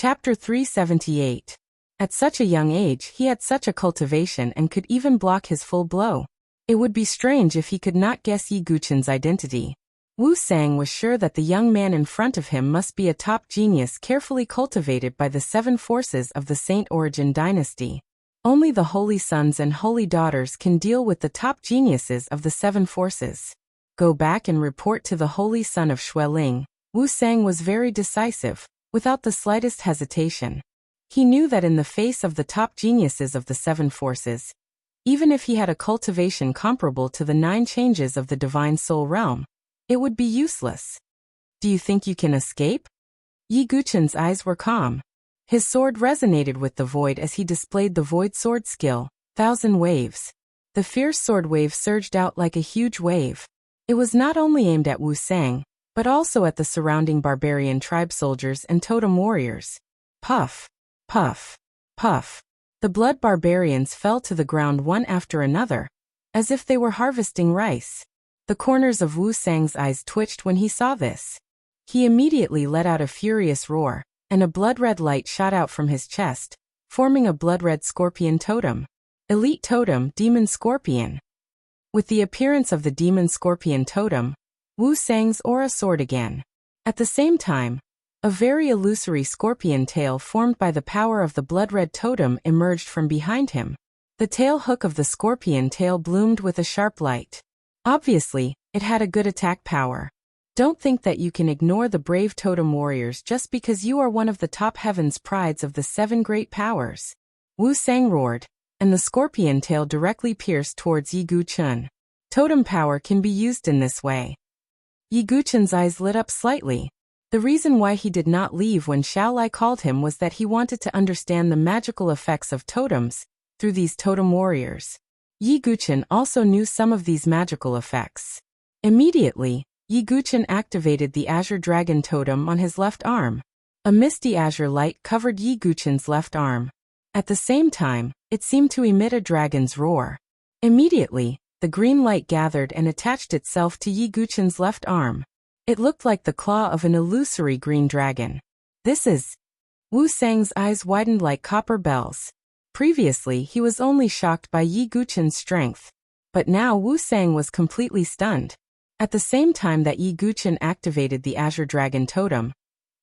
Chapter 378. At such a young age he had such a cultivation and could even block his full blow. It would be strange if he could not guess Yi Guchen's identity. Wu Sang was sure that the young man in front of him must be a top genius carefully cultivated by the 7 forces of the Saint Origin dynasty. Only the holy sons and holy daughters can deal with the top geniuses of the 7 forces. Go back and report to the holy son of Xueling. Wu Sang was very decisive, without the slightest hesitation. He knew that in the face of the top geniuses of the 7 forces, even if he had a cultivation comparable to the 9 changes of the divine soul realm, it would be useless. Do you think you can escape? Yi Guchen's eyes were calm. His sword resonated with the void as he displayed the void sword skill, 1,000 waves. The fierce sword wave surged out like a huge wave. It was not only aimed at Wu Sang, but also at the surrounding barbarian tribe soldiers and totem warriors. Puff, puff, puff. The blood barbarians fell to the ground one after another, as if they were harvesting rice. The corners of Wu Sang's eyes twitched when he saw this. He immediately let out a furious roar, and a blood-red light shot out from his chest, forming a blood-red scorpion totem. Elite totem, Demon Scorpion. With the appearance of the Demon Scorpion totem, Wu Sang's aura soared again. At the same time, a very illusory scorpion tail formed by the power of the blood-red totem emerged from behind him. The tail hook of the scorpion tail bloomed with a sharp light. Obviously, it had a good attack power. Don't think that you can ignore the brave totem warriors just because you are one of the top heaven's prides of the 7 great powers. Wu Sang roared, and the scorpion tail directly pierced towards Yi Guchen. Totem power can be used in this way. Yi Guchen's eyes lit up slightly. The reason why he did not leave when Xiaolai called him was that he wanted to understand the magical effects of totems through these totem warriors. Yi Guchen also knew some of these magical effects. Immediately, Yi Guchen activated the Azure Dragon totem on his left arm. A misty azure light covered Yi Guchen's left arm. At the same time, it seemed to emit a dragon's roar. Immediately, the green light gathered and attached itself to Yi Guchen's left arm. It looked like the claw of an illusory green dragon. This is... Wu Sang's eyes widened like copper bells. Previously he was only shocked by Yi Guchen's strength, but now Wu Sang was completely stunned. At the same time that Yi Guchen activated the Azure Dragon totem,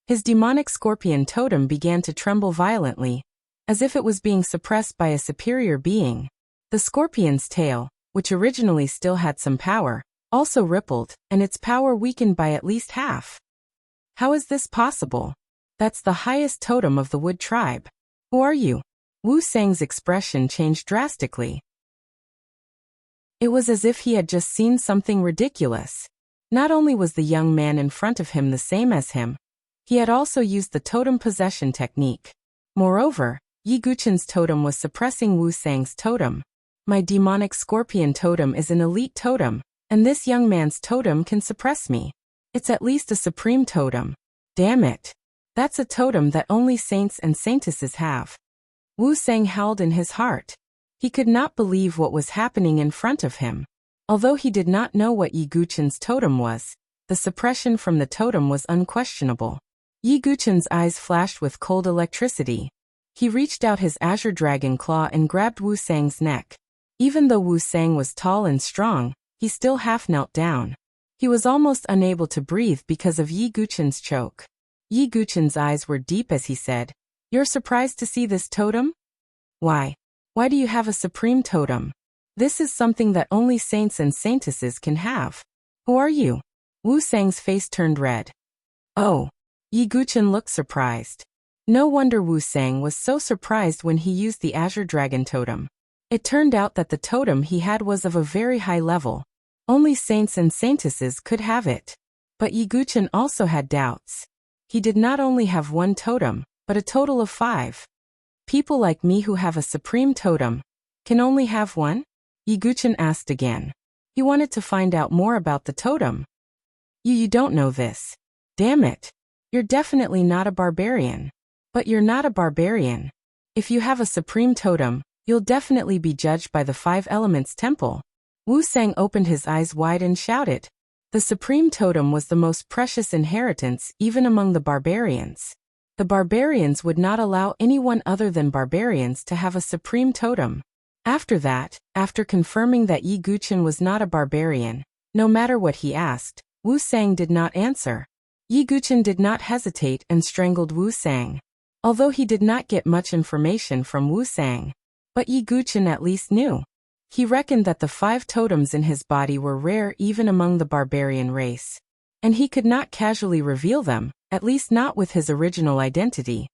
his demonic scorpion totem began to tremble violently, as if it was being suppressed by a superior being. The scorpion's tail, which originally still had some power, also rippled, and its power weakened by at least half. How is this possible? That's the highest totem of the Wood tribe. Who are you? Wu Sang's expression changed drastically. It was as if he had just seen something ridiculous. Not only was the young man in front of him the same as him, he had also used the totem possession technique. Moreover, Yi Guchen's totem was suppressing Wu Sang's totem. My demonic scorpion totem is an elite totem, and this young man's totem can suppress me. It's at least a supreme totem. Damn it. That's a totem that only saints and saintesses have. Wu Sang howled in his heart. He could not believe what was happening in front of him. Although he did not know what Yi Guchen's totem was, the suppression from the totem was unquestionable. Yi Guchen's eyes flashed with cold electricity. He reached out his Azure Dragon claw and grabbed Wu Sang's neck. Even though Wu Sang was tall and strong, he still half knelt down. He was almost unable to breathe because of Yi Guchen's choke. Yi Guchen's eyes were deep as he said, "You're surprised to see this totem? Why? Why do you have a supreme totem? This is something that only saints and saintesses can have. Who are you?" Wu Sang's face turned red. Oh. Yi Guchen looked surprised. No wonder Wu Sang was so surprised when he used the Azure Dragon totem. It turned out that the totem he had was of a very high level. Only saints and saintesses could have it. But Yi Guchen also had doubts. He did not only have one totem, but a total of 5. People like me who have a supreme totem can only have one? Yi Guchen asked again. He wanted to find out more about the totem. You don't know this. Damn it. You're definitely not a barbarian. But you're not a barbarian. If you have a supreme totem, you'll definitely be judged by the 5 Elements Temple. Wu Sang opened his eyes wide and shouted. The supreme totem was the most precious inheritance even among the barbarians. The barbarians would not allow anyone other than barbarians to have a supreme totem. After that, after confirming that Yi Guqin was not a barbarian, no matter what he asked, Wu Sang did not answer. Yi Guqin did not hesitate and strangled Wu Sang. Although he did not get much information from Wu Sang, but Yi Guqin at least knew. He reckoned that the 5 totems in his body were rare even among the barbarian race. And he could not casually reveal them, at least not with his original identity.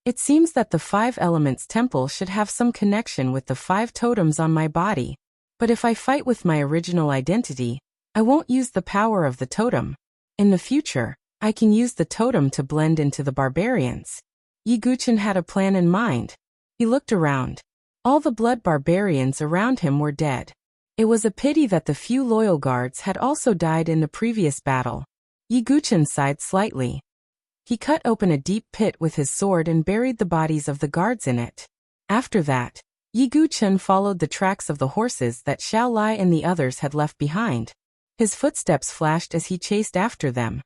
It seems that the 5 Elements Temple should have some connection with the 5 totems on my body. But if I fight with my original identity, I won't use the power of the totem. In the future, I can use the totem to blend into the barbarians. Yi Guqin had a plan in mind. He looked around. All the blood barbarians around him were dead. It was a pity that the few loyal guards had also died in the previous battle. Yi Guqin sighed slightly. He cut open a deep pit with his sword and buried the bodies of the guards in it. After that, Yi Guqin followed the tracks of the horses that Xiao Lai and the others had left behind. His footsteps flashed as he chased after them.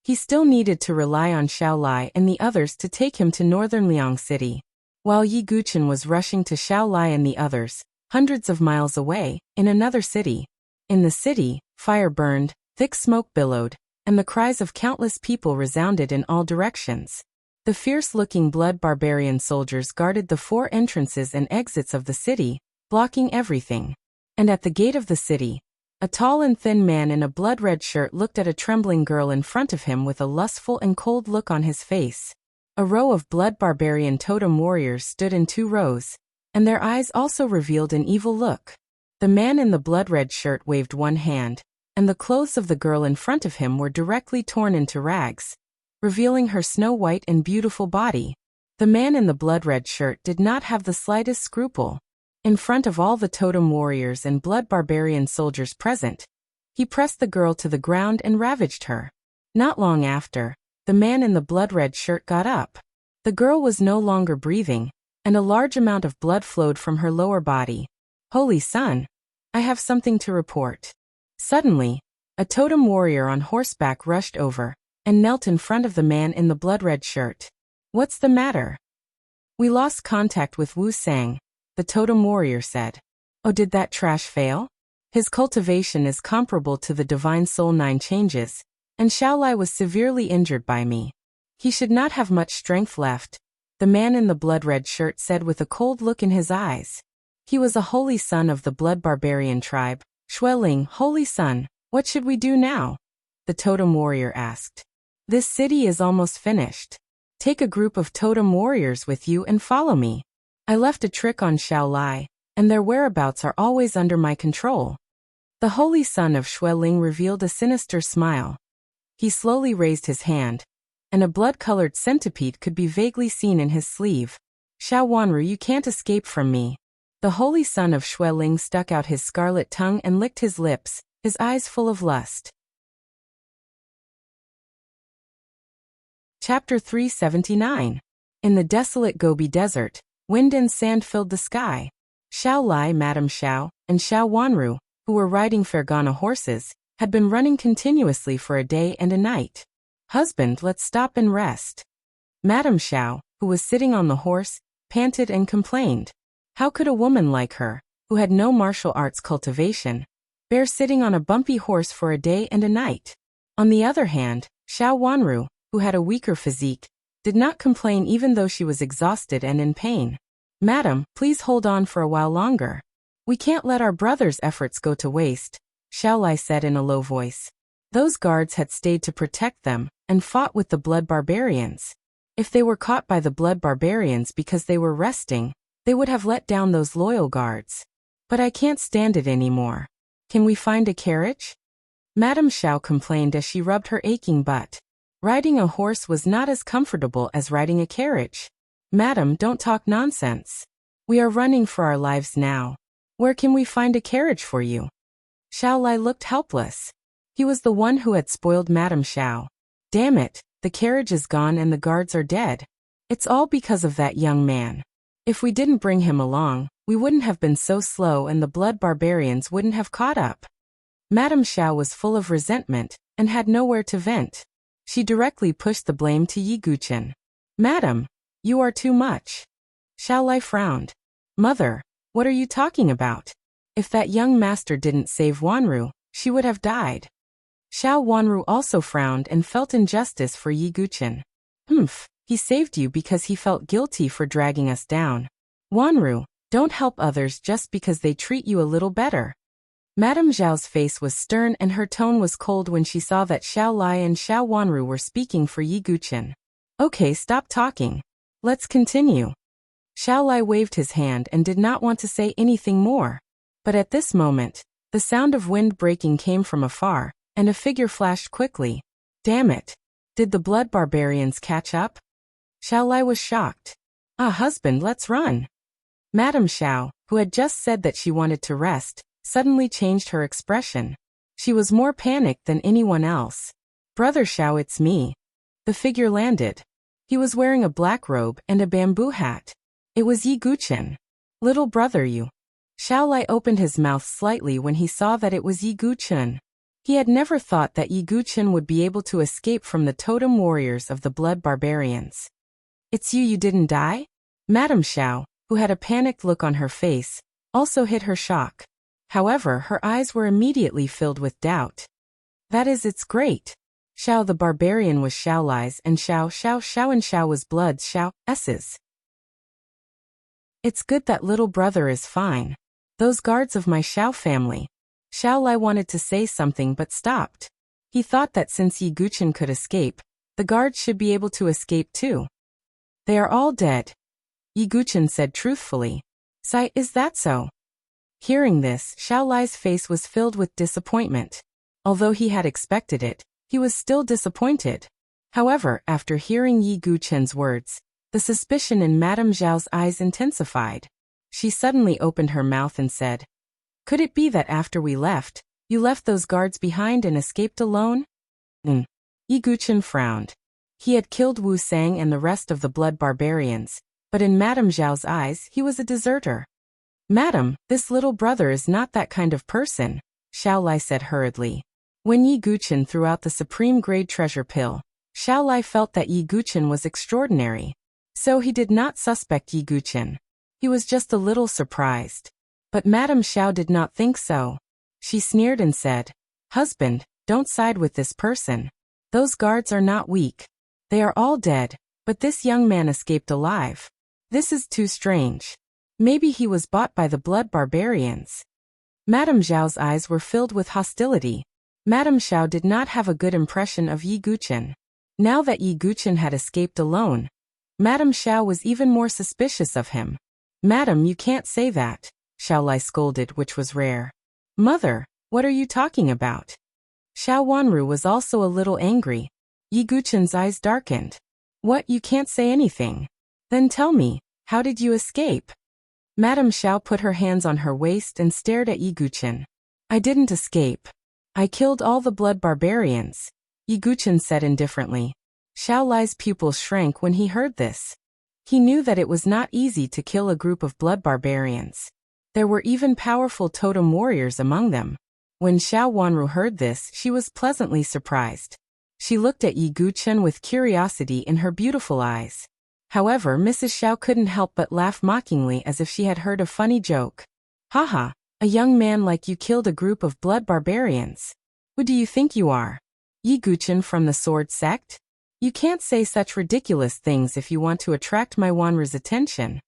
He still needed to rely on Xiao Lai and the others to take him to northern Liang City. While Yi Guqin was rushing to Xiao Lai and the others, hundreds of miles away, in another city. In the city, fire burned, thick smoke billowed, and the cries of countless people resounded in all directions. The fierce-looking blood barbarian soldiers guarded the 4 entrances and exits of the city, blocking everything. And at the gate of the city, a tall and thin man in a blood-red shirt looked at a trembling girl in front of him with a lustful and cold look on his face. A row of blood barbarian totem warriors stood in 2 rows, and their eyes also revealed an evil look. The man in the blood-red shirt waved one hand, and the clothes of the girl in front of him were directly torn into rags, revealing her snow-white and beautiful body. The man in the blood-red shirt did not have the slightest scruple. In front of all the totem warriors and blood barbarian soldiers present, he pressed the girl to the ground and ravaged her. Not long after, the man in the blood-red shirt got up. The girl was no longer breathing, and a large amount of blood flowed from her lower body. Holy Sun! I have something to report. Suddenly, a totem warrior on horseback rushed over, and knelt in front of the man in the blood-red shirt. What's the matter? We lost contact with Wu Sang, the totem warrior said. Oh, did that trash fail? His cultivation is comparable to the Divine Soul 9 changes, and Xiao Lai was severely injured by me. He should not have much strength left, the man in the blood-red shirt said with a cold look in his eyes. He was a holy son of the blood barbarian tribe. Xueling, Holy Sun, what should we do now? The totem warrior asked. This city is almost finished. Take a group of totem warriors with you and follow me. I left a trick on Xiao Lai, and their whereabouts are always under my control. The holy son of Xueling revealed a sinister smile. He slowly raised his hand, and a blood-colored centipede could be vaguely seen in his sleeve. Xiao Wanru, you can't escape from me. The holy son of Xueling stuck out his scarlet tongue and licked his lips, his eyes full of lust. Chapter 379. In the desolate Gobi Desert, wind and sand filled the sky. Xiao Lai, Madame Xiao, and Xiao Wanru, who were riding Fergana horses, had been running continuously for a day and a night. Husband, let's stop and rest. Madame Xiao, who was sitting on the horse, panted and complained. How could a woman like her, who had no martial arts cultivation, bear sitting on a bumpy horse for a day and a night? On the other hand, Xiao Wanru, who had a weaker physique, did not complain even though she was exhausted and in pain. Madam, please hold on for a while longer. We can't let our brother's efforts go to waste, Xiao Lai said in a low voice. Those guards had stayed to protect them, and fought with the blood barbarians. If they were caught by the blood barbarians because they were resting, they would have let down those loyal guards. But I can't stand it anymore. Can we find a carriage? Madame Xiao complained as she rubbed her aching butt. Riding a horse was not as comfortable as riding a carriage. Madam, don't talk nonsense. We are running for our lives now. Where can we find a carriage for you? Xiao Lai looked helpless. He was the one who had spoiled Madame Xiao. Damn it, the carriage is gone and the guards are dead. It's all because of that young man. If we didn't bring him along, we wouldn't have been so slow and the blood barbarians wouldn't have caught up. Madame Xiao was full of resentment, and had nowhere to vent. She directly pushed the blame to Yi Guchen. Madam, you are too much. Xiao Lai frowned. Mother, what are you talking about? If that young master didn't save Wanru, she would have died. Xiao Wanru also frowned and felt injustice for Yi Guchen. He saved you because he felt guilty for dragging us down. Wanru, don't help others just because they treat you a little better. Madame Zhao's face was stern and her tone was cold when she saw that Xiao Lai and Xiao Wanru were speaking for Yi Guchen. Okay, stop talking. Let's continue. Xiao Lai waved his hand and did not want to say anything more. But at this moment, the sound of wind breaking came from afar, and a figure flashed quickly. Damn it! Did the blood barbarians catch up? Xiao Lai was shocked. Husband, let's run. Madame Xiao, who had just said that she wanted to rest, suddenly changed her expression. She was more panicked than anyone else. Brother Xiao, it's me. The figure landed. He was wearing a black robe and a bamboo hat. It was Yi Guchen. Little brother, you. Xiao Lai opened his mouth slightly when he saw that it was Yi Guchen. He had never thought that Yi Guchen would be able to escape from the totem warriors of the blood barbarians. It's you didn't die? Madame Xiao, who had a panicked look on her face, also hid her shock. However, her eyes were immediately filled with doubt. That is, it's great. Xiao the barbarian was Xiao Lai's and Xiao and Xiao was blood Xiao's. It's good that little brother is fine. Those guards of my Xiao family. Xiao Lai wanted to say something but stopped. He thought that since Yi Guchen could escape, the guards should be able to escape too. They are all dead. Yi Guchen said truthfully. Sai, is that so? Hearing this, Xiao Lai's face was filled with disappointment. Although he had expected it, he was still disappointed. However, after hearing Yi Guchen's words, the suspicion in Madame Zhao's eyes intensified. She suddenly opened her mouth and said, Could it be that after we left, you left those guards behind and escaped alone? Yi Guchen frowned. He had killed Wu Sang and the rest of the blood barbarians, but in Madame Zhao's eyes he was a deserter. Madam, this little brother is not that kind of person, Xiao Lai said hurriedly. When Yi Guchen threw out the supreme grade treasure pill, Xiao Lai felt that Yi Guchen was extraordinary. So he did not suspect Yi Guchen. He was just a little surprised. But Madame Xiao did not think so. She sneered and said, Husband, don't side with this person. Those guards are not weak. They are all dead, but this young man escaped alive. This is too strange. Maybe he was bought by the blood barbarians. Madame Zhao's eyes were filled with hostility. Madame Xiao did not have a good impression of Yi Guchen. Now that Yi Guchen had escaped alone, Madame Xiao was even more suspicious of him. Madam, you can't say that, Xiao Lai scolded, which was rare. Mother, what are you talking about? Xiao Wanru was also a little angry. Yi Guchen's eyes darkened. What, you can't say anything? Then tell me, how did you escape? Madame Xiao put her hands on her waist and stared at Yi Guchen. I didn't escape. I killed all the blood barbarians, Yi Guchen said indifferently. Xiao Lai's pupils shrank when he heard this. He knew that it was not easy to kill a group of blood barbarians. There were even powerful totem warriors among them. When Xiao Wanru heard this, she was pleasantly surprised. She looked at Yi Guchen with curiosity in her beautiful eyes. However, Mrs. Xiao couldn't help but laugh mockingly as if she had heard a funny joke. Haha, a young man like you killed a group of blood barbarians. Who do you think you are? Yi Guchen from the sword sect? You can't say such ridiculous things if you want to attract my Wanru's attention.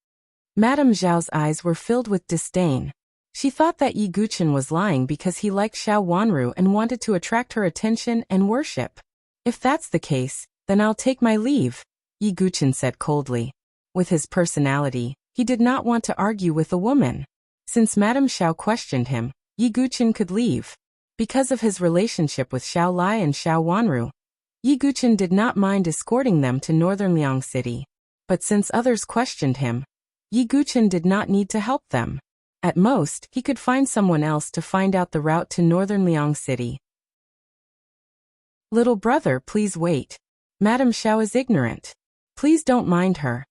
Madame Zhao's eyes were filled with disdain. She thought that Yi Guchen was lying because he liked Xiao Wanru and wanted to attract her attention and worship. If that's the case, then I'll take my leave, Yi Guchen said coldly. With his personality, he did not want to argue with a woman. Since Madame Xiao questioned him, Yi Guchen could leave. Because of his relationship with Xiao Lai and Xiao Wanru, Yi Guchen did not mind escorting them to northern Liang City. But since others questioned him, Yi Guchen did not need to help them. At most, he could find someone else to find out the route to northern Liang City. Little brother, please wait. Madame Xiao is ignorant. Please don't mind her.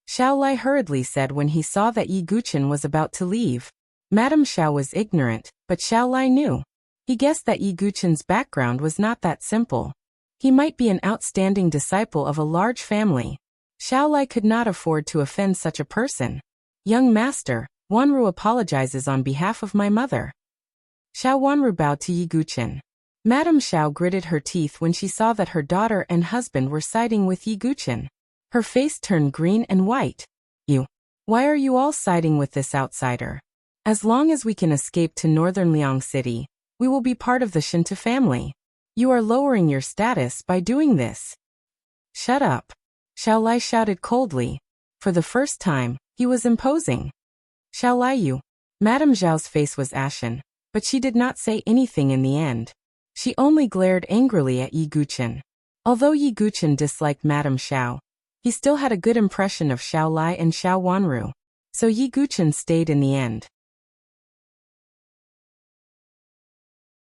Xiao Lai hurriedly said when he saw that Yi Guchen was about to leave. Madame Xiao was ignorant, but Xiao Lai knew. He guessed that Yi Guchen's background was not that simple. He might be an outstanding disciple of a large family. Xiao Lai could not afford to offend such a person. Young master, Wanru apologizes on behalf of my mother. Xiao Wanru bowed to Yi Guqin. Madame Xiao gritted her teeth when she saw that her daughter and husband were siding with Yi Guqin. Her face turned green and white. Why are you all siding with this outsider? As long as we can escape to northern Liang City, we will be part of the Shinta family. You are lowering your status by doing this. Shut up. Xiao Lai shouted coldly. For the first time, he was imposing. Xiao Lai you. Madame Zhao's face was ashen, but she did not say anything in the end. She only glared angrily at Yi Guqin. Although Yi Guqin disliked Madame Xiao, he still had a good impression of Xiao Lai and Xiao Wanru, so Yi Guqin stayed in the end.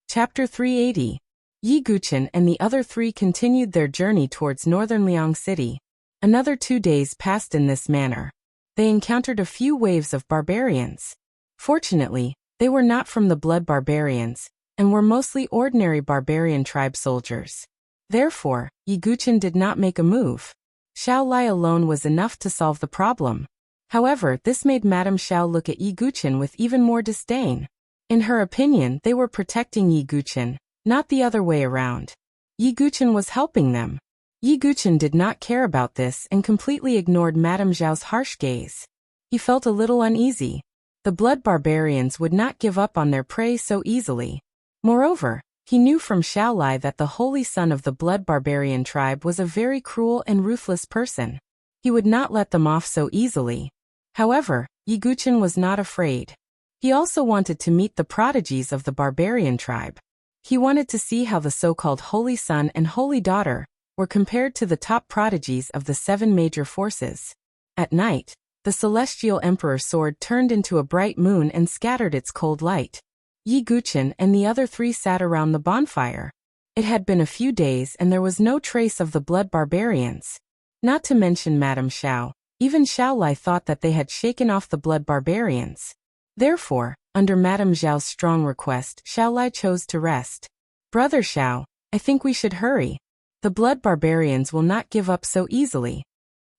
Chapter 380. Yi Guqin and the other three continued their journey towards northern Liang City. Another 2 days passed in this manner. They encountered a few waves of barbarians. Fortunately, they were not from the blood barbarians, and were mostly ordinary barbarian tribe soldiers. Therefore, Yi Guqin did not make a move. Xiao Lai alone was enough to solve the problem. However, this made Madame Xiao look at Yi Guqin with even more disdain. In her opinion, they were protecting Yi Guqin, not the other way around. Yi Guqin was helping them. Yi Guqin did not care about this and completely ignored Madame Zhao's harsh gaze. He felt a little uneasy. The blood barbarians would not give up on their prey so easily. Moreover, he knew from Xiao Lai that the holy son of the blood barbarian tribe was a very cruel and ruthless person. He would not let them off so easily. However, Yi Guqin was not afraid. He also wanted to meet the prodigies of the barbarian tribe. He wanted to see how the so-called holy son and holy daughter were compared to the top prodigies of the 7 major forces. At night, the celestial emperor sword turned into a bright moon and scattered its cold light. Yi Guqin and the other 3 sat around the bonfire. It had been a few days and there was no trace of the blood barbarians. Not to mention Madame Xiao, even Xiao Lai thought that they had shaken off the blood barbarians. Therefore, under Madame Zhao's strong request, Xiao Lai chose to rest. Brother Xiao, I think we should hurry. The blood barbarians will not give up so easily.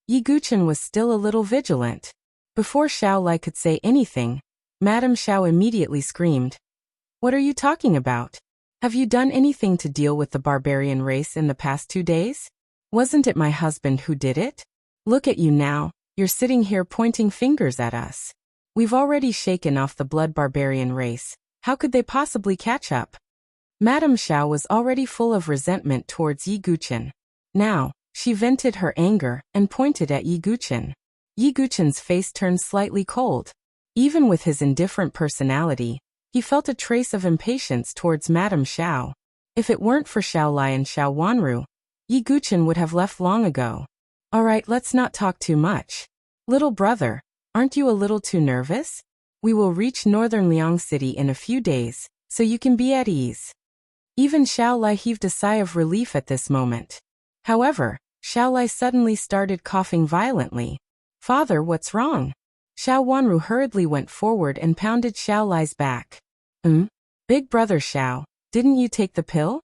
Yi Guqin was still a little vigilant. Before Xiao Lai could say anything, Madame Xiao immediately screamed. What are you talking about? Have you done anything to deal with the barbarian race in the past 2 days? Wasn't it my husband who did it? Look at you now, you're sitting here pointing fingers at us. We've already shaken off the blood barbarian race. How could they possibly catch up? Madame Xiao was already full of resentment towards Yi Guqin. Now, she vented her anger and pointed at Yi Guqin. Yi Guqin's face turned slightly cold. Even with his indifferent personality, he felt a trace of impatience towards Madame Xiao. If it weren't for Xiao Lai and Xiao Wanru, Yi Guqin would have left long ago. Alright, let's not talk too much. Little brother, aren't you a little too nervous? We will reach northern Liang City in a few days, so you can be at ease. Even Xiao Lai heaved a sigh of relief at this moment. However, Xiao Lai suddenly started coughing violently. Father, what's wrong? Xiao Wanru hurriedly went forward and pounded Xiao Lai's back. Big brother Xiao, didn't you take the pill?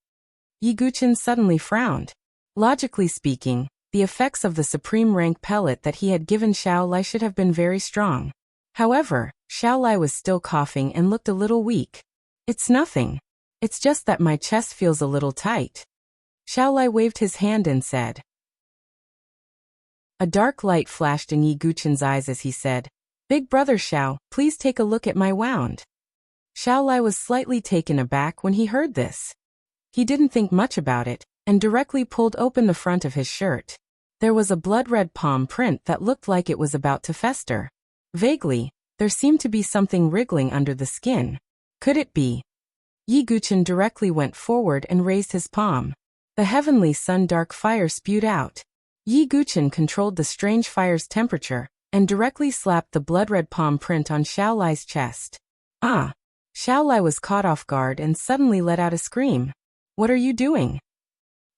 Yi Guqin suddenly frowned. Logically speaking, the effects of the supreme rank pellet that he had given Xiao Lai should have been very strong. However, Xiao Lai was still coughing and looked a little weak. It's nothing. It's just that my chest feels a little tight. Xiao Lai waved his hand and said. A dark light flashed in Yi Guqin's eyes as he said, Big brother Xiao, please take a look at my wound. Xiao Lai was slightly taken aback when he heard this. He didn't think much about it, and directly pulled open the front of his shirt. There was a blood-red palm print that looked like it was about to fester. Vaguely, there seemed to be something wriggling under the skin. Could it be? Yi Guqin directly went forward and raised his palm. The heavenly sun-dark fire spewed out. Yi Guqin controlled the strange fire's temperature, and directly slapped the blood-red palm print on Xiao Lai's chest. Ah! Xiao Lai was caught off guard and suddenly let out a scream. What are you doing?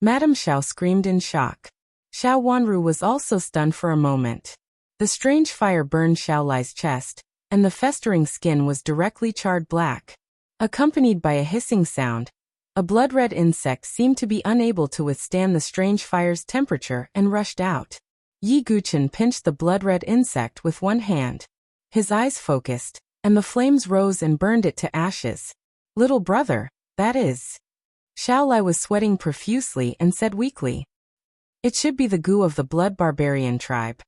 Madame Xiao screamed in shock. Xiao Wanru was also stunned for a moment. The strange fire burned Xiao Lai's chest, and the festering skin was directly charred black. Accompanied by a hissing sound, A blood-red insect seemed to be unable to withstand the strange fire's temperature and rushed out. Yi Guchen pinched the blood-red insect with one hand. His eyes focused, and the flames rose and burned it to ashes. "Little brother, that is." Xiaolai was sweating profusely and said weakly, "It should be the goo of the blood barbarian tribe,"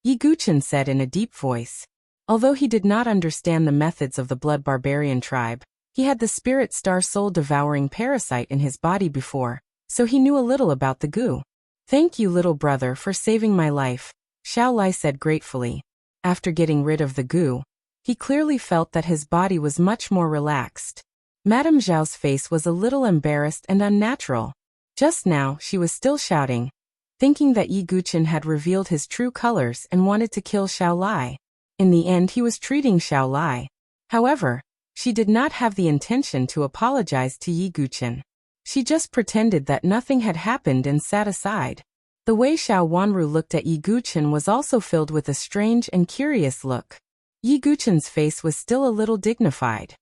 Yi Guchen said in a deep voice. Although he did not understand the methods of the blood barbarian tribe, he had the spirit star soul-devouring parasite in his body before, so he knew a little about the goo. "Thank you, little brother, for saving my life," Xiaolai said gratefully. After getting rid of the goo, he clearly felt that his body was much more relaxed. Madame Zhao's face was a little embarrassed and unnatural. Just now, she was still shouting, thinking that Yi Guchen had revealed his true colors and wanted to kill Xiaolai. In the end, he was treating Xiaolai. However, she did not have the intention to apologize to Yi Guchen. She just pretended that nothing had happened and sat aside. The way Xiao Wanru looked at Yi Guchen was also filled with a strange and curious look. Yi Guchen's face was still a little dignified.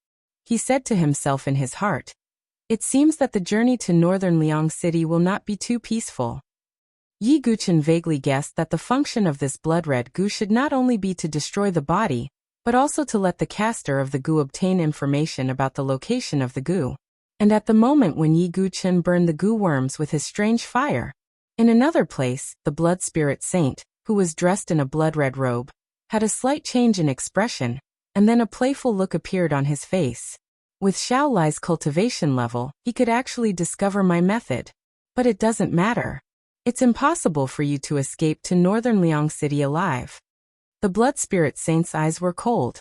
He said to himself in his heart, "It seems that the journey to northern Liang City will not be too peaceful." Yi Guchen vaguely guessed that the function of this blood-red goo should not only be to destroy the body, but also to let the caster of the goo obtain information about the location of the goo. And at the moment when Yi Guchen burned the goo worms with his strange fire, in another place, the blood spirit saint, who was dressed in a blood-red robe, had a slight change in expression, and then a playful look appeared on his face. With Xiaolai's cultivation level, he could actually discover my method. But it doesn't matter. It's impossible for you to escape to northern Liang City alive. The blood spirit saint's eyes were cold.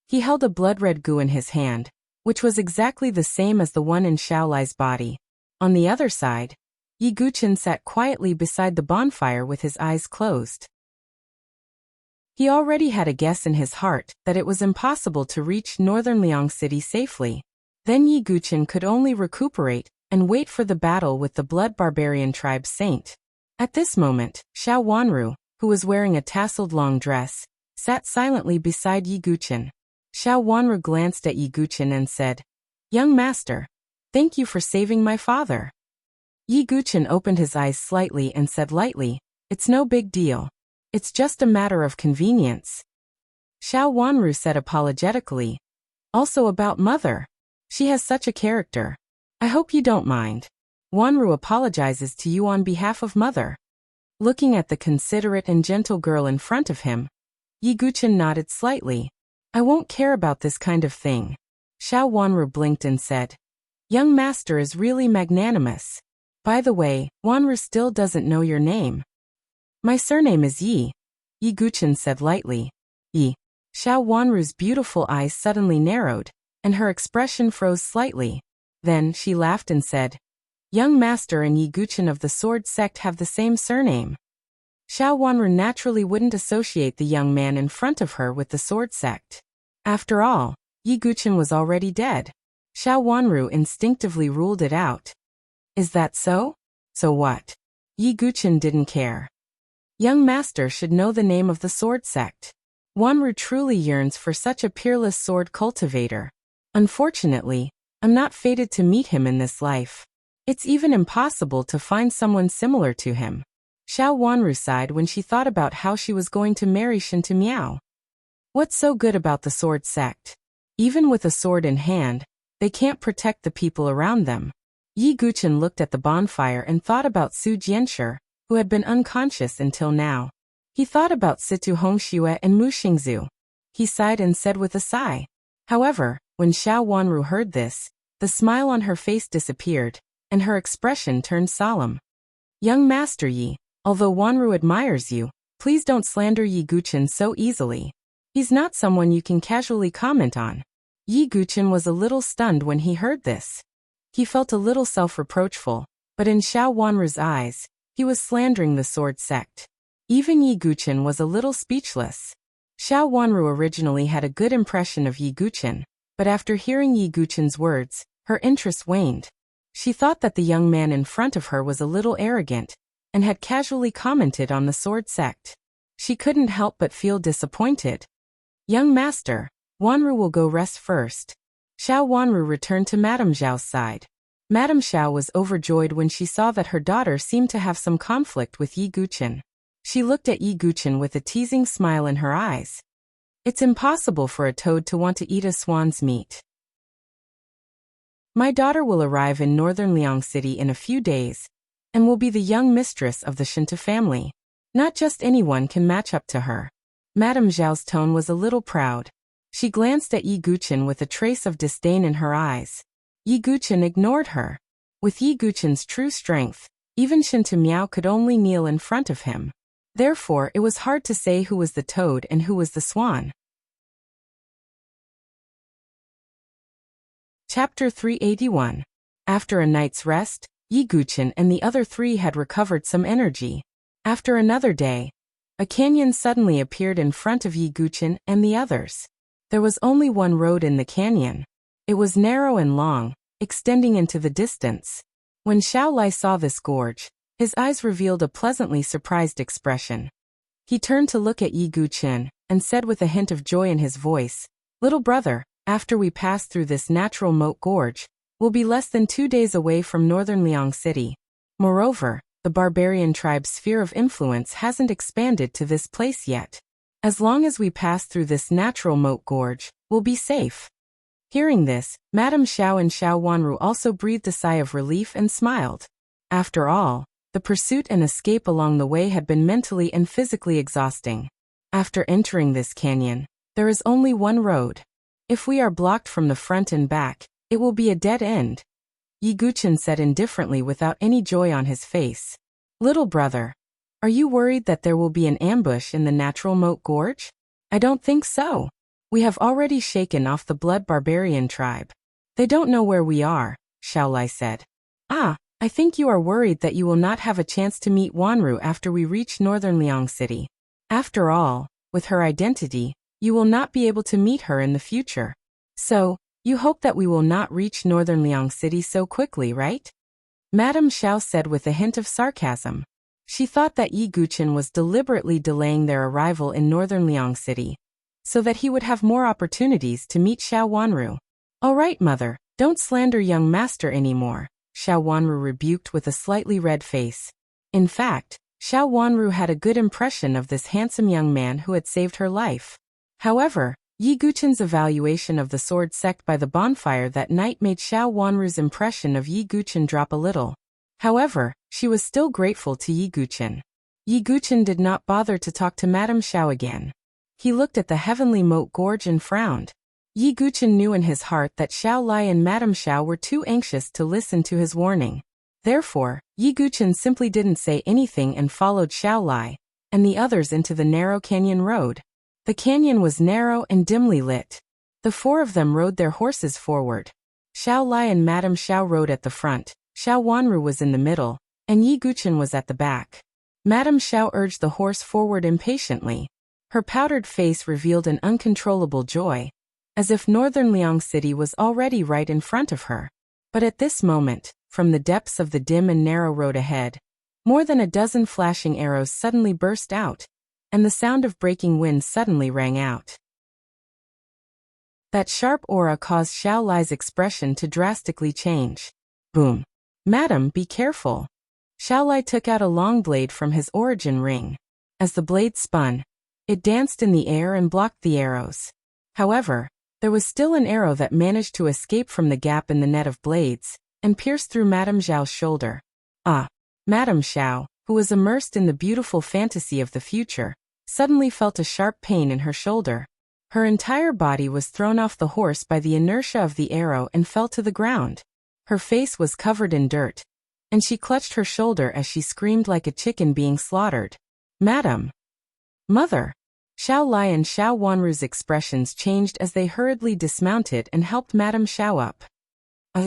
He held a blood-red goo in his hand, which was exactly the same as the one in Xiaolai's body. On the other side, Yi Guchen sat quietly beside the bonfire with his eyes closed. He already had a guess in his heart that it was impossible to reach northern Liang City safely. Then Yi Guchen could only recuperate and wait for the battle with the blood barbarian tribe saint. At this moment, Xiao Wanru, who was wearing a tasseled long dress, sat silently beside Yi Guchen. Xiao Wanru glanced at Yi Guchen and said, "Young master, thank you for saving my father." Yi Guchen opened his eyes slightly and said lightly, "It's no big deal. It's just a matter of convenience." Xiao Wanru said apologetically, "Also about mother. She has such a character. I hope you don't mind. Wanru apologizes to you on behalf of mother." Looking at the considerate and gentle girl in front of him, Yi Guchen nodded slightly. "I won't care about this kind of thing." Xiao Wanru blinked and said, "Young master is really magnanimous. By the way, Wanru still doesn't know your name." "My surname is Yi," Yi Guchen said lightly. "Yi." Xiao Wanru's beautiful eyes suddenly narrowed, and her expression froze slightly. Then she laughed and said, "Young master and Yi Guchen of the sword sect have the same surname." Xiao Wanru naturally wouldn't associate the young man in front of her with the sword sect. After all, Yi Guchen was already dead. Xiao Wanru instinctively ruled it out. "Is that so? So what?" Yi Guchen didn't care. Young master should know the name of the sword sect. Wanru truly yearns for such a peerless sword cultivator. Unfortunately, I'm not fated to meet him in this life. It's even impossible to find someone similar to him. Xiao Wanru sighed when she thought about how she was going to marry Shinta Miao. What's so good about the sword sect? Even with a sword in hand, they can't protect the people around them. Yi Guchen looked at the bonfire and thought about Su Jianshi, who had been unconscious until now. He thought about Situ Hongxue and Mu Xingzu. He sighed and said with a sigh. However, when Xiao Wanru heard this, the smile on her face disappeared, and her expression turned solemn. "Young Master Yi, although Wanru admires you, please don't slander Yi Guchen so easily. He's not someone you can casually comment on." Yi Guchen was a little stunned when he heard this. He felt a little self-reproachful, but in Xiao Wanru's eyes, he was slandering the sword sect. Even Yi Guchen was a little speechless. Xiao Wanru originally had a good impression of Yi Guchen, but after hearing Yi Guchen's words, her interest waned. She thought that the young man in front of her was a little arrogant, and had casually commented on the sword sect. She couldn't help but feel disappointed. "Young master, Wanru will go rest first." Xiao Wanru returned to Madame Zhao's side. Madame Xiao was overjoyed when she saw that her daughter seemed to have some conflict with Yi Guqin. She looked at Yi Guqin with a teasing smile in her eyes. It's impossible for a toad to want to eat a swan's meat. My daughter will arrive in northern Liang City in a few days, and will be the young mistress of the Shinta family. Not just anyone can match up to her. Madame Zhao's tone was a little proud. She glanced at Yi Guqin with a trace of disdain in her eyes. Yi Guqin ignored her. With Yi Guqin's true strength, even Shinta Miao could only kneel in front of him. Therefore, it was hard to say who was the toad and who was the swan. Chapter 381. After a night's rest, Yi Guqin and the other three had recovered some energy. After another day, a canyon suddenly appeared in front of Yi Guqin and the others. There was only one road in the canyon. It was narrow and long, extending into the distance. When Xiao Lai saw this gorge, his eyes revealed a pleasantly surprised expression. He turned to look at Yi Guqin, and said with a hint of joy in his voice, "Little brother, after we pass through this natural moat gorge, we'll be less than 2 days away from northern Liang City. Moreover, the barbarian tribe's sphere of influence hasn't expanded to this place yet. As long as we pass through this natural moat gorge, we'll be safe." Hearing this, Madame Xiao and Xiao Wanru also breathed a sigh of relief and smiled. After all, the pursuit and escape along the way had been mentally and physically exhausting. After entering this canyon, there is only one road. If we are blocked from the front and back, it will be a dead end. Yi Guqin said indifferently without any joy on his face. "Little brother, are you worried that there will be an ambush in the natural moat gorge?" "I don't think so. We have already shaken off the blood barbarian tribe. They don't know where we are," Xiao Lai said. "Ah, I think you are worried that you will not have a chance to meet Wanru after we reach northern Liang City. After all, with her identity, you will not be able to meet her in the future. So, you hope that we will not reach northern Liang City so quickly, right?" Madame Xiao said with a hint of sarcasm. She thought that Yi Guqin was deliberately delaying their arrival in northern Liang City, so that he would have more opportunities to meet Xiao Wanru. "All right, mother, don't slander young master anymore," Xiao Wanru rebuked with a slightly red face. In fact, Xiao Wanru had a good impression of this handsome young man who had saved her life. However, Yi Guqin's evaluation of the sword sect by the bonfire that night made Xiao Wanru's impression of Yi Guqin drop a little. However, she was still grateful to Yi Guqin. Yi Guqin did not bother to talk to Madame Xiao again. He looked at the heavenly moat gorge and frowned. Yi Guqin knew in his heart that Xiao Lai and Madame Xiao were too anxious to listen to his warning. Therefore, Yi Guqin simply didn't say anything and followed Xiao Lai and the others into the narrow canyon road. The canyon was narrow and dimly lit. The four of them rode their horses forward. Xiao Lai and Madame Xiao rode at the front, Xiao Wanru was in the middle, and Yi Guqin was at the back. Madame Xiao urged the horse forward impatiently. Her powdered face revealed an uncontrollable joy, as if northern Liang City was already right in front of her. But at this moment, from the depths of the dim and narrow road ahead, more than a dozen flashing arrows suddenly burst out, and the sound of breaking wind suddenly rang out. That sharp aura caused Xiao Lai's expression to drastically change. Boom. "Madam, be careful." Xiao Lai took out a long blade from his origin ring. As the blade spun, it danced in the air and blocked the arrows. However, there was still an arrow that managed to escape from the gap in the net of blades, and pierced through Madame Xiao's shoulder. Ah! Madame Xiao, who was immersed in the beautiful fantasy of the future, suddenly felt a sharp pain in her shoulder. Her entire body was thrown off the horse by the inertia of the arrow and fell to the ground. Her face was covered in dirt, and she clutched her shoulder as she screamed like a chicken being slaughtered. "Madam! Mother!" Xiao Lai and Xiao Wanru's expressions changed as they hurriedly dismounted and helped Madame Xiao up.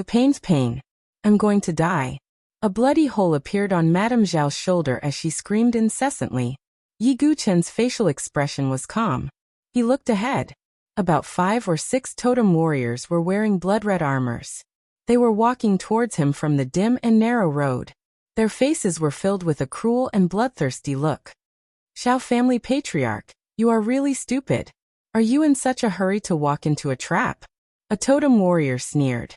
Pain. I'm going to die." A bloody hole appeared on Madame Xiao's shoulder as she screamed incessantly. Yi Guqin's facial expression was calm. He looked ahead. About 5 or 6 totem warriors were wearing blood-red armors. They were walking towards him from the dim and narrow road. Their faces were filled with a cruel and bloodthirsty look. "Xiao family patriarch, you are really stupid. Are you in such a hurry to walk into a trap?" A totem warrior sneered.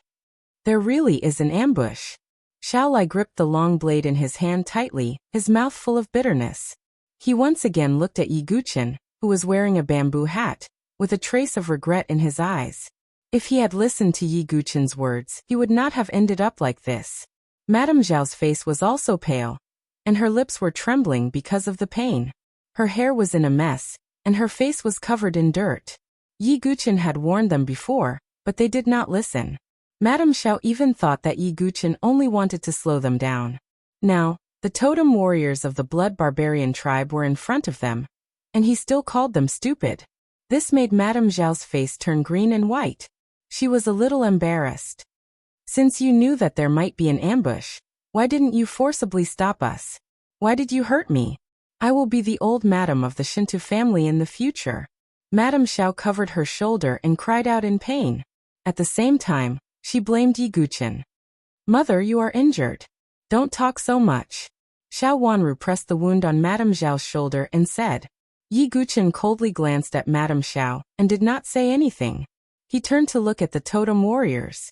There really is an ambush. Xiaolai gripped the long blade in his hand tightly, his mouth full of bitterness. He once again looked at Yi Guqin, who was wearing a bamboo hat, with a trace of regret in his eyes. If he had listened to Yi Guqin's words, he would not have ended up like this. Madame Zhao's face was also pale, and her lips were trembling because of the pain. Her hair was in a mess, and her face was covered in dirt. Yi Guqin had warned them before, but they did not listen. Madame Zhao even thought that Yi Guqin only wanted to slow them down. Now, the totem warriors of the blood barbarian tribe were in front of them, and he still called them stupid. This made Madame Zhao's face turn green and white. She was a little embarrassed. Since you knew that there might be an ambush, why didn't you forcibly stop us? Why did you hurt me? I will be the old madam of the Shinto family in the future. Madame Zhao covered her shoulder and cried out in pain. At the same time, she blamed Yi Guqin. Mother, you are injured. Don't talk so much. Xiao Wanru pressed the wound on Madame Zhao's shoulder and said. Yi Guqin coldly glanced at Madame Zhao and did not say anything. He turned to look at the totem warriors.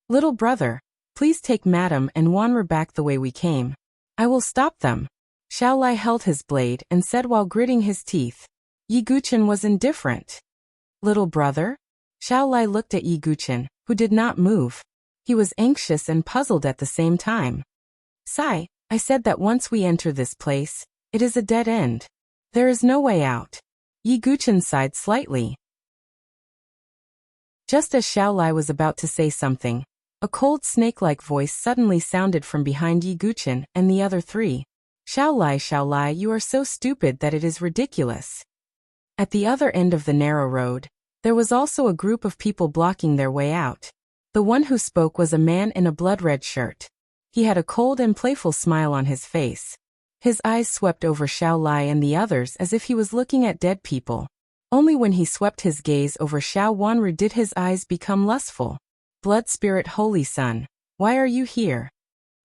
Little brother, please take Madame and Wanru back the way we came. I will stop them. Xiaolai held his blade and said while gritting his teeth. Yi Guqin was indifferent. Little brother? Xiaolai looked at Yi Guqin, who did not move. He was anxious and puzzled at the same time. Sai, I said that once we enter this place, it is a dead end. There is no way out. Yi Guqin sighed slightly. Just as Xiaolai was about to say something, a cold snake-like voice suddenly sounded from behind Yi Guqin and the other three. Xiaolai, Xiaolai, you are so stupid that it is ridiculous. At the other end of the narrow road, there was also a group of people blocking their way out. The one who spoke was a man in a blood-red shirt. He had a cold and playful smile on his face. His eyes swept over Xiaolai and the others as if he was looking at dead people. Only when he swept his gaze over Xiao Wanru did his eyes become lustful. Blood Spirit Holy Son, why are you here?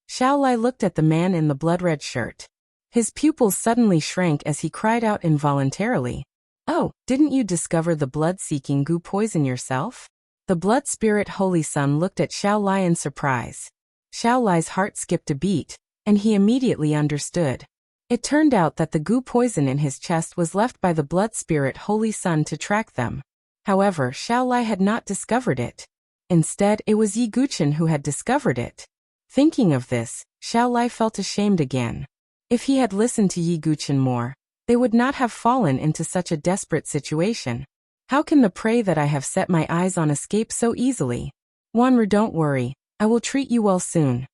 Xiaolai looked at the man in the blood-red shirt. His pupils suddenly shrank as he cried out involuntarily. Oh, didn't you discover the blood-seeking goo poison yourself? The Blood Spirit Holy Son looked at Xiaolai in surprise. Xiaolai's heart skipped a beat, and he immediately understood. It turned out that the goo poison in his chest was left by the Blood Spirit Holy Son to track them. However, Xiaolai had not discovered it. Instead, it was Yi Guqin who had discovered it. Thinking of this, Xiaolai felt ashamed again. If he had listened to Yi Guqin more, they would not have fallen into such a desperate situation. How can the prey that I have set my eyes on escape so easily? Wanru, don't worry, I will treat you well soon.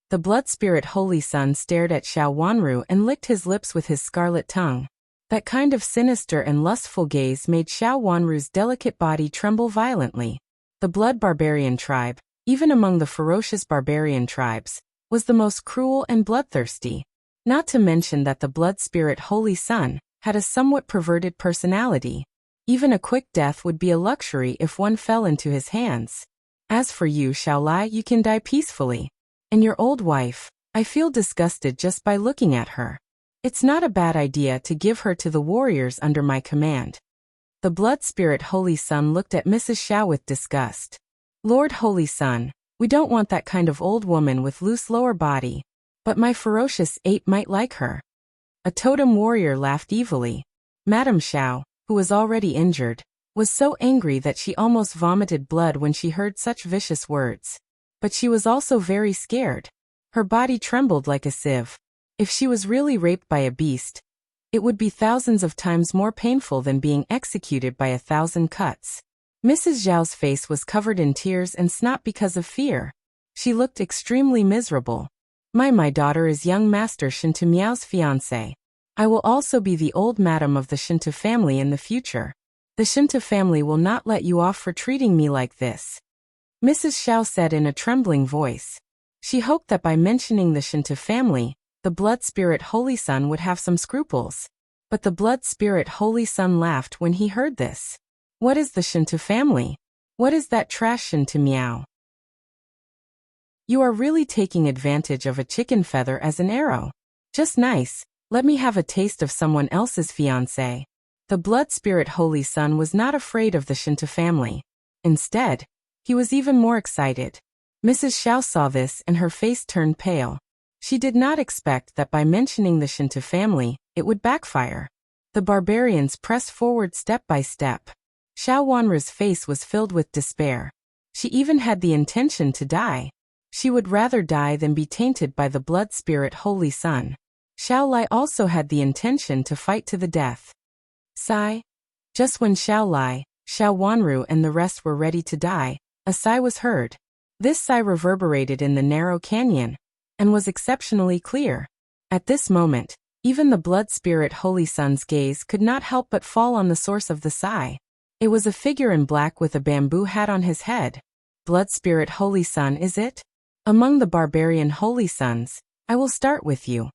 The Blood Spirit Holy Son stared at Xiao Wanru and licked his lips with his scarlet tongue. That kind of sinister and lustful gaze made Xiao Wanru's delicate body tremble violently. The Blood Barbarian tribe, even among the ferocious barbarian tribes, was the most cruel and bloodthirsty. Not to mention that the Blood Spirit Holy Son had a somewhat perverted personality. Even a quick death would be a luxury if one fell into his hands. As for you, Xiaolai, you can die peacefully. And your old wife, I feel disgusted just by looking at her. It's not a bad idea to give her to the warriors under my command. The Blood Spirit Holy Son looked at Mrs. Xiao with disgust. Lord Holy Son, we don't want that kind of old woman with loose lower body. But my ferocious ape might like her. A totem warrior laughed evilly. Madame Xiao, who was already injured, was so angry that she almost vomited blood when she heard such vicious words. But she was also very scared. Her body trembled like a sieve. If she was really raped by a beast, it would be thousands of times more painful than being executed by 1,000 cuts. Mrs. Zhao's face was covered in tears and snot because of fear. She looked extremely miserable. My daughter is young Master Shinto Miao's fiancé. I will also be the old madam of the Shinto family in the future. The Shinto family will not let you off for treating me like this. Mrs. Xiao said in a trembling voice. She hoped that by mentioning the Shinto family, the Blood Spirit Holy Son would have some scruples. But the Blood Spirit Holy Son laughed when he heard this. What is the Shinto family? What is that trash Shinto Miao? You are really taking advantage of a chicken feather as an arrow. Just nice, let me have a taste of someone else's fiancé. The Blood Spirit Holy Son was not afraid of the Shinto family. Instead, he was even more excited. Mrs. Xiao saw this and her face turned pale. She did not expect that by mentioning the Shinto family, it would backfire. The barbarians pressed forward step by step. Xiao Wanru's face was filled with despair. She even had the intention to die. She would rather die than be tainted by the blood spirit Holy Sun. Xiao Lai also had the intention to fight to the death. Sigh. Just when Xiao Lai, Xiao Wanru and the rest were ready to die, a sigh was heard. This sigh reverberated in the narrow canyon, and was exceptionally clear. At this moment, even the blood spirit Holy Sun's gaze could not help but fall on the source of the sigh. It was a figure in black with a bamboo hat on his head. Blood spirit Holy Sun, is it? Among the barbarian Holy Sons, I will start with you.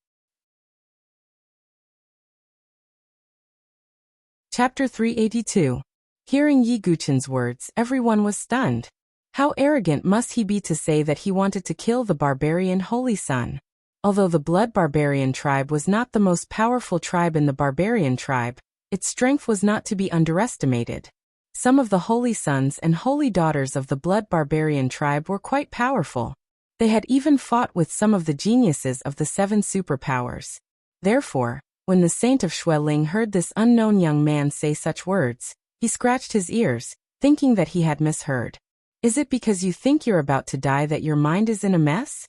Chapter 382. Hearing Yi Guqin's words, everyone was stunned. How arrogant must he be to say that he wanted to kill the barbarian Holy Sun? Although the Blood Barbarian tribe was not the most powerful tribe in the Barbarian tribe, its strength was not to be underestimated. Some of the Holy Sons and Holy Daughters of the Blood Barbarian tribe were quite powerful. They had even fought with some of the geniuses of the 7 superpowers. Therefore, when the Saint of Xueling heard this unknown young man say such words, he scratched his ears, thinking that he had misheard. Is it because you think you're about to die that your mind is in a mess?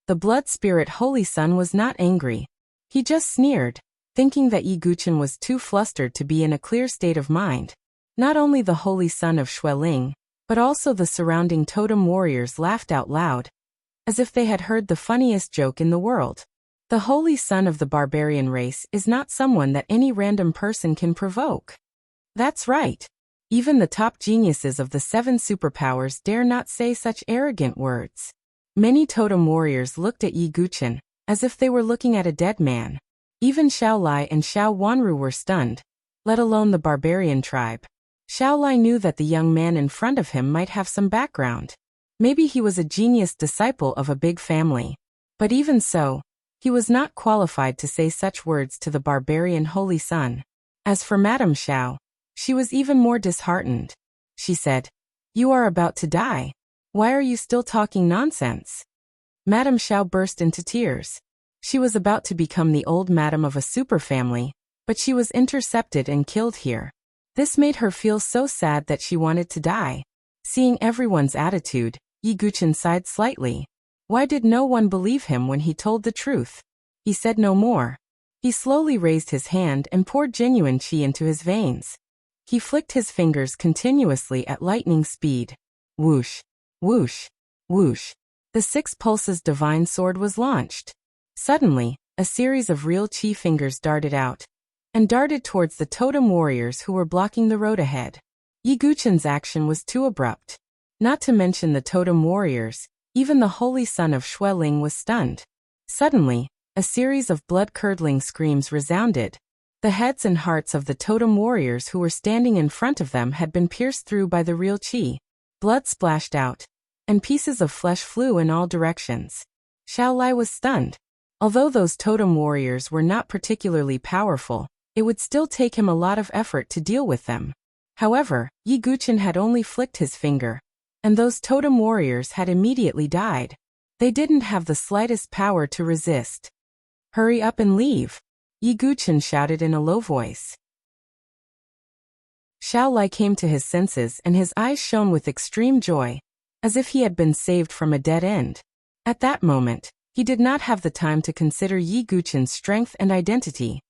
The blood spirit Holy Sun was not angry. He just sneered, thinking that Yi Guqin was too flustered to be in a clear state of mind. Not only the Holy Sun of Xueling, but also the surrounding totem warriors laughed out loud, as if they had heard the funniest joke in the world. The Holy Sun of the barbarian race is not someone that any random person can provoke. That's right. Even the top geniuses of the 7 superpowers dare not say such arrogant words. Many totem warriors looked at Yi Guqin, as if they were looking at a dead man. Even Xiao Lai and Xiao Wanru were stunned, let alone the barbarian tribe. Xiao Lai knew that the young man in front of him might have some background. Maybe he was a genius disciple of a big family. But even so, he was not qualified to say such words to the barbarian Holy Sun. As for Madame Xiao, she was even more disheartened. She said, "You are about to die. Why are you still talking nonsense?" Madame Xiao burst into tears. She was about to become the old madam of a super family, but she was intercepted and killed here. This made her feel so sad that she wanted to die. Seeing everyone's attitude, Yi Guqin sighed slightly. Why did no one believe him when he told the truth? He said no more. He slowly raised his hand and poured genuine qi into his veins. He flicked his fingers continuously at lightning speed. Whoosh, whoosh, whoosh. The 6 pulses divine sword was launched. Suddenly, a series of real qi fingers darted out, and darted towards the totem warriors who were blocking the road ahead. Yi Guqin's action was too abrupt. Not to mention the totem warriors, even the Holy Sun of Xueling was stunned. Suddenly, a series of blood-curdling screams resounded. The heads and hearts of the totem warriors who were standing in front of them had been pierced through by the real qi. Blood splashed out, and pieces of flesh flew in all directions. Xiao Lai was stunned. Although those totem warriors were not particularly powerful, it would still take him a lot of effort to deal with them. However, Yi Guqin had only flicked his finger, and those totem warriors had immediately died. They didn't have the slightest power to resist. "Hurry up and leave," Yi Guqin shouted in a low voice. Xiao Lai came to his senses and his eyes shone with extreme joy, as if he had been saved from a dead end. At that moment, he did not have the time to consider Yi Guqin's strength and identity.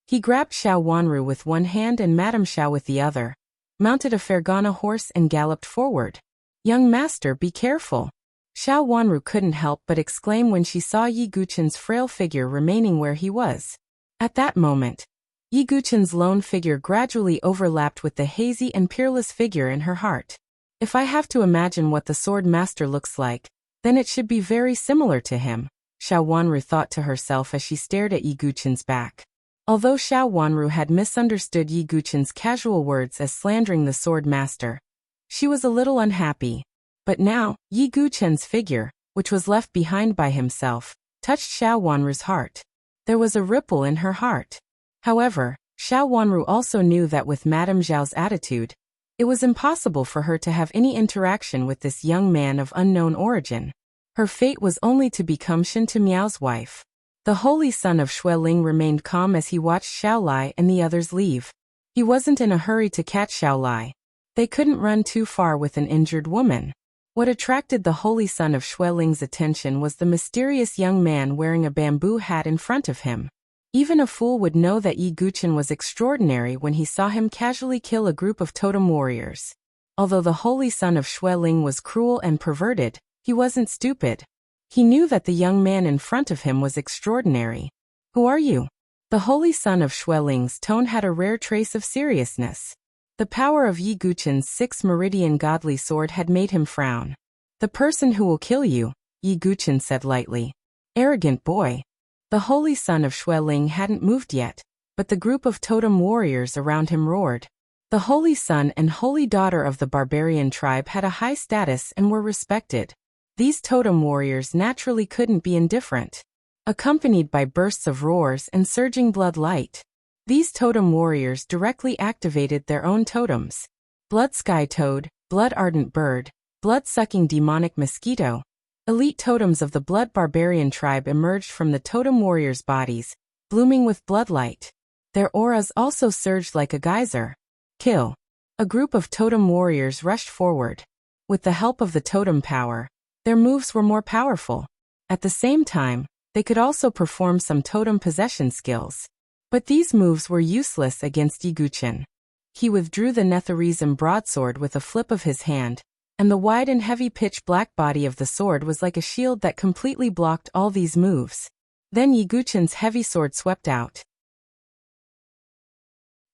He grabbed Xiao Wanru with one hand and Madame Xiao with the other, mounted a Fergana horse and galloped forward. "Young master, be careful." Xiao Wanru couldn't help but exclaim when she saw Yi Guqin's frail figure remaining where he was. At that moment, Yi Guqin's lone figure gradually overlapped with the hazy and peerless figure in her heart. If I have to imagine what the sword master looks like, then it should be very similar to him, Xiao Wanru thought to herself as she stared at Yi Guqin's back. Although Xiao Wanru had misunderstood Yi Guqin's casual words as slandering the sword master, she was a little unhappy. But now, Yi Guqin's figure, which was left behind by himself, touched Xiao Wanru's heart. There was a ripple in her heart. However, Xiao Wanru also knew that with Madame Zhao's attitude, It was impossible for her to have any interaction with this young man of unknown origin. Her fate was only to become Shinta Miao's wife. The holy son of Xueling remained calm as he watched Xiaolai and the others leave. He wasn't in a hurry to catch Xiaolai. They couldn't run too far with an injured woman. What attracted the holy son of Xueling's attention was the mysterious young man wearing a bamboo hat in front of him. Even a fool would know that Yi Guchen was extraordinary when he saw him casually kill a group of totem warriors. Although the holy son of Xueling was cruel and perverted, he wasn't stupid. He knew that the young man in front of him was extraordinary. "Who are you?" The holy son of Xueling's tone had a rare trace of seriousness. The power of Yi Guchen's 6-meridian godly sword had made him frown. "The person who will kill you," Yi Guchen said lightly. "Arrogant boy." The holy son of Xueling hadn't moved yet, but the group of totem warriors around him roared. The holy son and holy daughter of the barbarian tribe had a high status and were respected. These totem warriors naturally couldn't be indifferent. Accompanied by bursts of roars and surging blood light, these totem warriors directly activated their own totems. Blood sky toad, blood ardent bird, blood-sucking demonic mosquito. Elite totems of the blood barbarian tribe emerged from the totem warriors' bodies, blooming with bloodlight. Their auras also surged like a geyser. "Kill." A group of totem warriors rushed forward. With the help of the totem power, their moves were more powerful. At the same time, they could also perform some totem possession skills. But these moves were useless against Yi Guchen. He withdrew the Netherese broadsword with a flip of his hand, and the wide and heavy pitch-black body of the sword was like a shield that completely blocked all these moves. Then Yi Guchen's heavy sword swept out.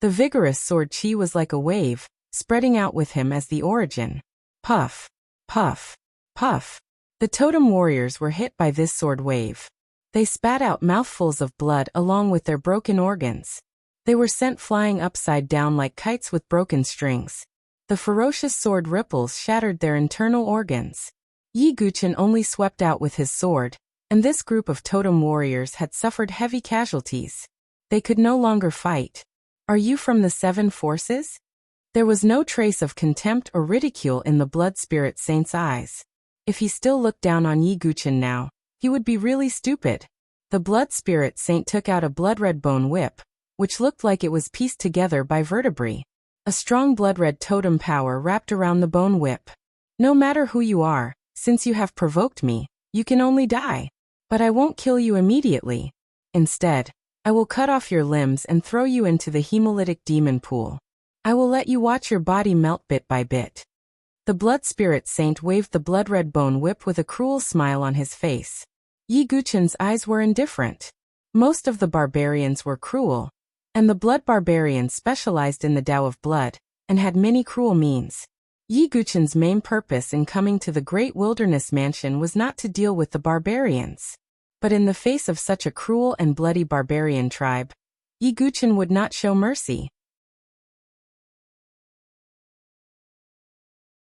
The vigorous sword chi was like a wave, spreading out with him as the origin. Puff, puff, puff. The totem warriors were hit by this sword wave. They spat out mouthfuls of blood along with their broken organs. They were sent flying upside down like kites with broken strings. The ferocious sword ripples shattered their internal organs. Yi Guchen only swept out with his sword, and this group of totem warriors had suffered heavy casualties. They could no longer fight. "Are you from the 7 forces?" There was no trace of contempt or ridicule in the blood spirit saint's eyes. If he still looked down on Yi Guchen now, he would be really stupid. The blood spirit saint took out a blood-red bone whip, which looked like it was pieced together by vertebrae. A strong blood-red totem power wrapped around the bone whip. "No matter who you are, since you have provoked me, you can only die. But I won't kill you immediately. Instead, I will cut off your limbs and throw you into the hemolytic demon pool. I will let you watch your body melt bit by bit." The blood spirit saint waved the blood-red bone whip with a cruel smile on his face. Yi Guchen's eyes were indifferent. Most of the barbarians were cruel, and the blood barbarians specialized in the Tao of blood, and had many cruel means. Yi Guchen's main purpose in coming to the great wilderness mansion was not to deal with the barbarians. But in the face of such a cruel and bloody barbarian tribe, Yi Guchen would not show mercy.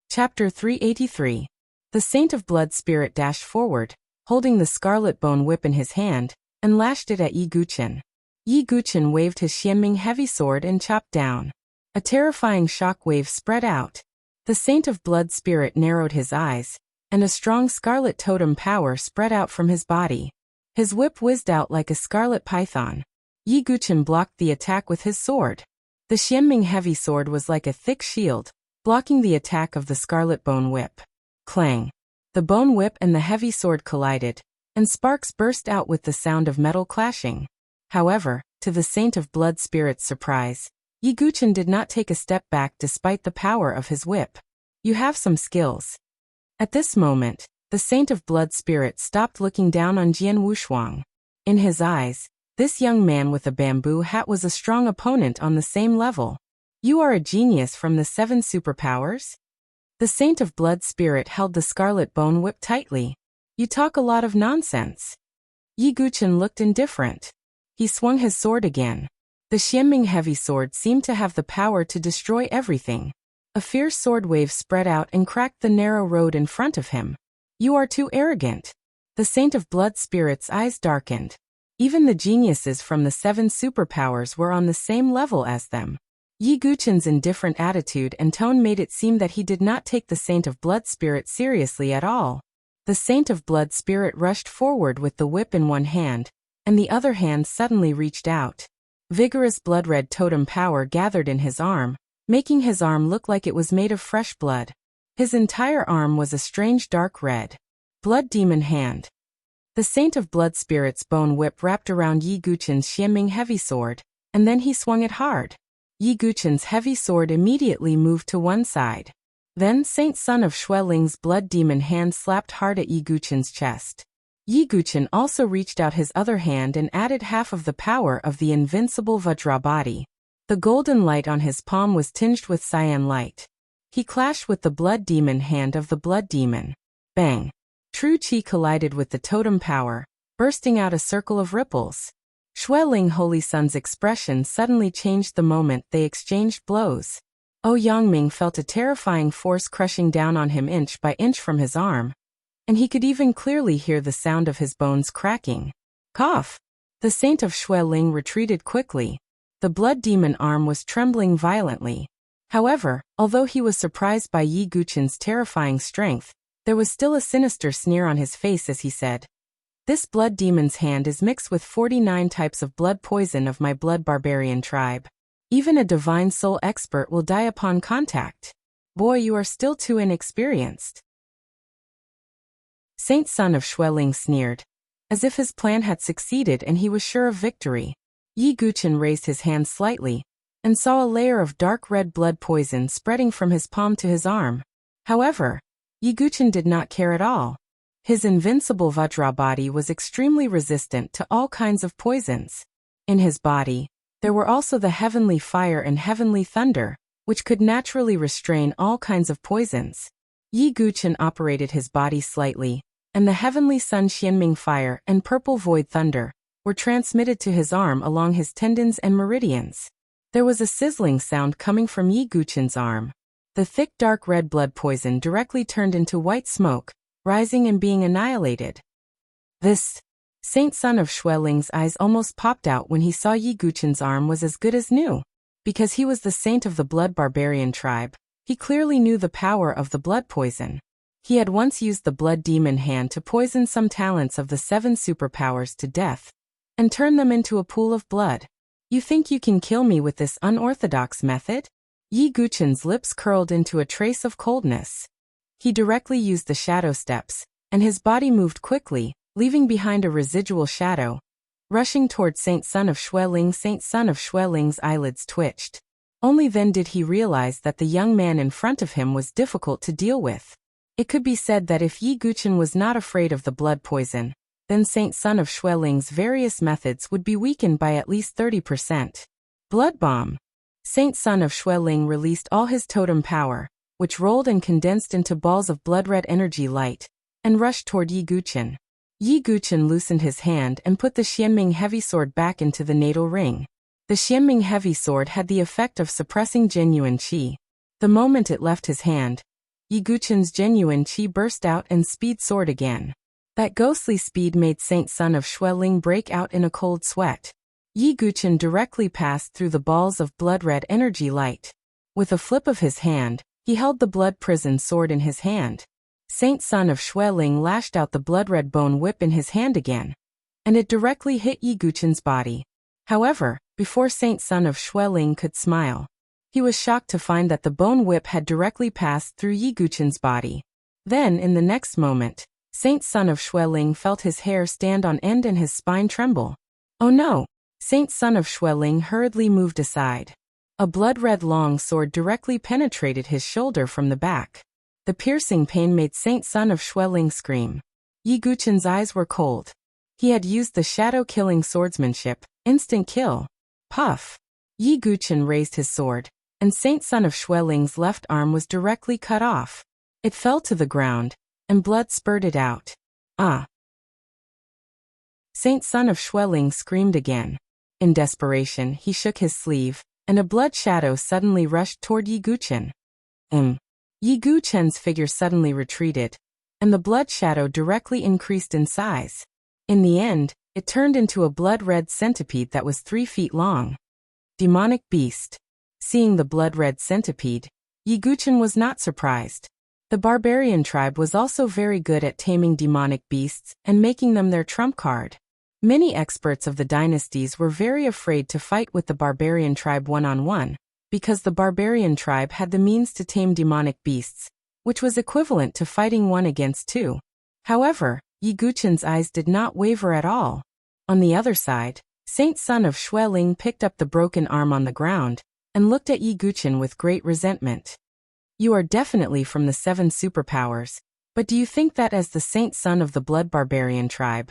Chapter 383. The Saint of Blood Spirit dashed forward, holding the scarlet bone whip in his hand, and lashed it at Yi Guchen. Yi Guchen waved his Xianming heavy sword and chopped down. A terrifying shock wave spread out. The Saint of Blood Spirit narrowed his eyes, and a strong scarlet totem power spread out from his body. His whip whizzed out like a scarlet python. Yi Guchen blocked the attack with his sword. The Xianming heavy sword was like a thick shield, blocking the attack of the scarlet bone whip. Clang! The bone whip and the heavy sword collided, and sparks burst out with the sound of metal clashing. However, to the Saint of Blood Spirit's surprise, Yi Guchen did not take a step back despite the power of his whip. "You have some skills." At this moment, the Saint of Blood Spirit stopped looking down on Jian Wushuang. In his eyes, this young man with a bamboo hat was a strong opponent on the same level. "You are a genius from the 7 superpowers?" The Saint of Blood Spirit held the scarlet bone whip tightly. "You talk a lot of nonsense." Yi Guchen looked indifferent. He swung his sword again. The Xianming heavy sword seemed to have the power to destroy everything. A fierce sword wave spread out and cracked the narrow road in front of him. "You are too arrogant." The Saint of Blood Spirit's eyes darkened. Even the geniuses from the 7 superpowers were on the same level as them. Yi Guchen's indifferent attitude and tone made it seem that he did not take the Saint of Blood Spirit seriously at all. The Saint of Blood Spirit rushed forward with the whip in one hand, and the other hand suddenly reached out. Vigorous blood-red totem power gathered in his arm, making his arm look like it was made of fresh blood. His entire arm was a strange dark red. Blood Demon Hand. The Saint of Blood Spirit's bone whip wrapped around Yi Guchen's Xianming heavy sword, and then he swung it hard. Yi Guchen's heavy sword immediately moved to one side. Then Saint Son of Xueling's Blood Demon Hand slapped hard at Yi Guchen's chest. Yi Guchen also reached out his other hand and added half of the power of the invincible Vajra body. The golden light on his palm was tinged with cyan light. He clashed with the Blood Demon Hand of the Blood Demon. Bang! True Qi collided with the totem power, bursting out a circle of ripples. Xueling Holy Sun's expression suddenly changed the moment they exchanged blows. Yangming felt a terrifying force crushing down on him inch by inch from his arm, and he could even clearly hear the sound of his bones cracking. Cough! The Saint of Xueling retreated quickly. The Blood Demon arm was trembling violently. However, although he was surprised by Yi Guchen's terrifying strength, there was still a sinister sneer on his face as he said, "This Blood Demon's hand is mixed with 49 types of blood poison of my blood barbarian tribe. Even a divine soul expert will die upon contact. Boy, you are still too inexperienced." Saint Son of Xueling sneered, as if his plan had succeeded and he was sure of victory. Yi Guchen raised his hand slightly, and saw a layer of dark red blood poison spreading from his palm to his arm. However, Yi Guchen did not care at all. His invincible Vajra body was extremely resistant to all kinds of poisons. In his body, there were also the heavenly fire and heavenly thunder, which could naturally restrain all kinds of poisons. Yi Guchen operated his body slightly, and the heavenly sun Xianming fire and purple void thunder were transmitted to his arm along his tendons and meridians. There was a sizzling sound coming from Yi Guchen's arm. The thick dark red blood poison directly turned into white smoke, rising and being annihilated. This Saint Son of Xueling's eyes almost popped out when he saw Yi Guchen's arm was as good as new. Because he was the saint of the blood barbarian tribe, he clearly knew the power of the blood poison. He had once used the Blood Demon Hand to poison some talents of the 7 superpowers to death, and turn them into a pool of blood. "You think you can kill me with this unorthodox method?" Yi Guchen's lips curled into a trace of coldness. He directly used the shadow steps, and his body moved quickly, leaving behind a residual shadow. Rushing toward Saint Son of Xueling, Saint Son of Xueling's eyelids twitched. Only then did he realize that the young man in front of him was difficult to deal with. It could be said that if Yi Guchen was not afraid of the blood poison, then Saint Son of Xueling's various methods would be weakened by at least 30%. Blood Bomb. Saint Son of Xueling released all his totem power, which rolled and condensed into balls of blood-red energy light, and rushed toward Yi Guchen. Yi Guchen loosened his hand and put the Xianming heavy sword back into the natal ring. The Xianming heavy sword had the effect of suppressing genuine qi. The moment it left his hand, Yi Guchen's genuine qi burst out and speed soared again. That ghostly speed made Saint Son of Xueling break out in a cold sweat. Yi Guchen directly passed through the balls of blood-red energy light. With a flip of his hand, he held the blood prison sword in his hand. Saint Son of Xueling lashed out the blood-red bone whip in his hand again, and it directly hit Yi Guchen's body. However, before Saint Son of Xueling could smile, he was shocked to find that the bone whip had directly passed through Yi Guchen's body. Then, in the next moment, Saint Son of Xueling felt his hair stand on end and his spine tremble. Oh no! Saint Son of Xueling hurriedly moved aside. A blood-red long sword directly penetrated his shoulder from the back. The piercing pain made Saint Son of Xueling scream. Yi Guchen's eyes were cold. He had used the shadow-killing swordsmanship, instant kill. Puff! Yi Guchen raised his sword, and Saint Son of Xueling's left arm was directly cut off. It fell to the ground, and blood spurted out. Ah! Saint Son of Xueling screamed again. In desperation, he shook his sleeve, and a blood shadow suddenly rushed toward Yi Guchen. Yi Guchen's figure suddenly retreated, and the blood shadow directly increased in size. In the end, it turned into a blood-red centipede that was 3 feet long. Demonic Beast. Seeing the blood-red centipede, Yi Guchen was not surprised. The barbarian tribe was also very good at taming demonic beasts and making them their trump card. Many experts of the dynasties were very afraid to fight with the barbarian tribe one-on-one, because the barbarian tribe had the means to tame demonic beasts, which was equivalent to fighting 1 against 2. However, Yi Guchen's eyes did not waver at all. On the other side, Saint Son of Xueling picked up the broken arm on the ground and looked at Yi Guchen with great resentment. You are definitely from the 7 superpowers, but do you think that as the Saint Son of the Blood Barbarian tribe,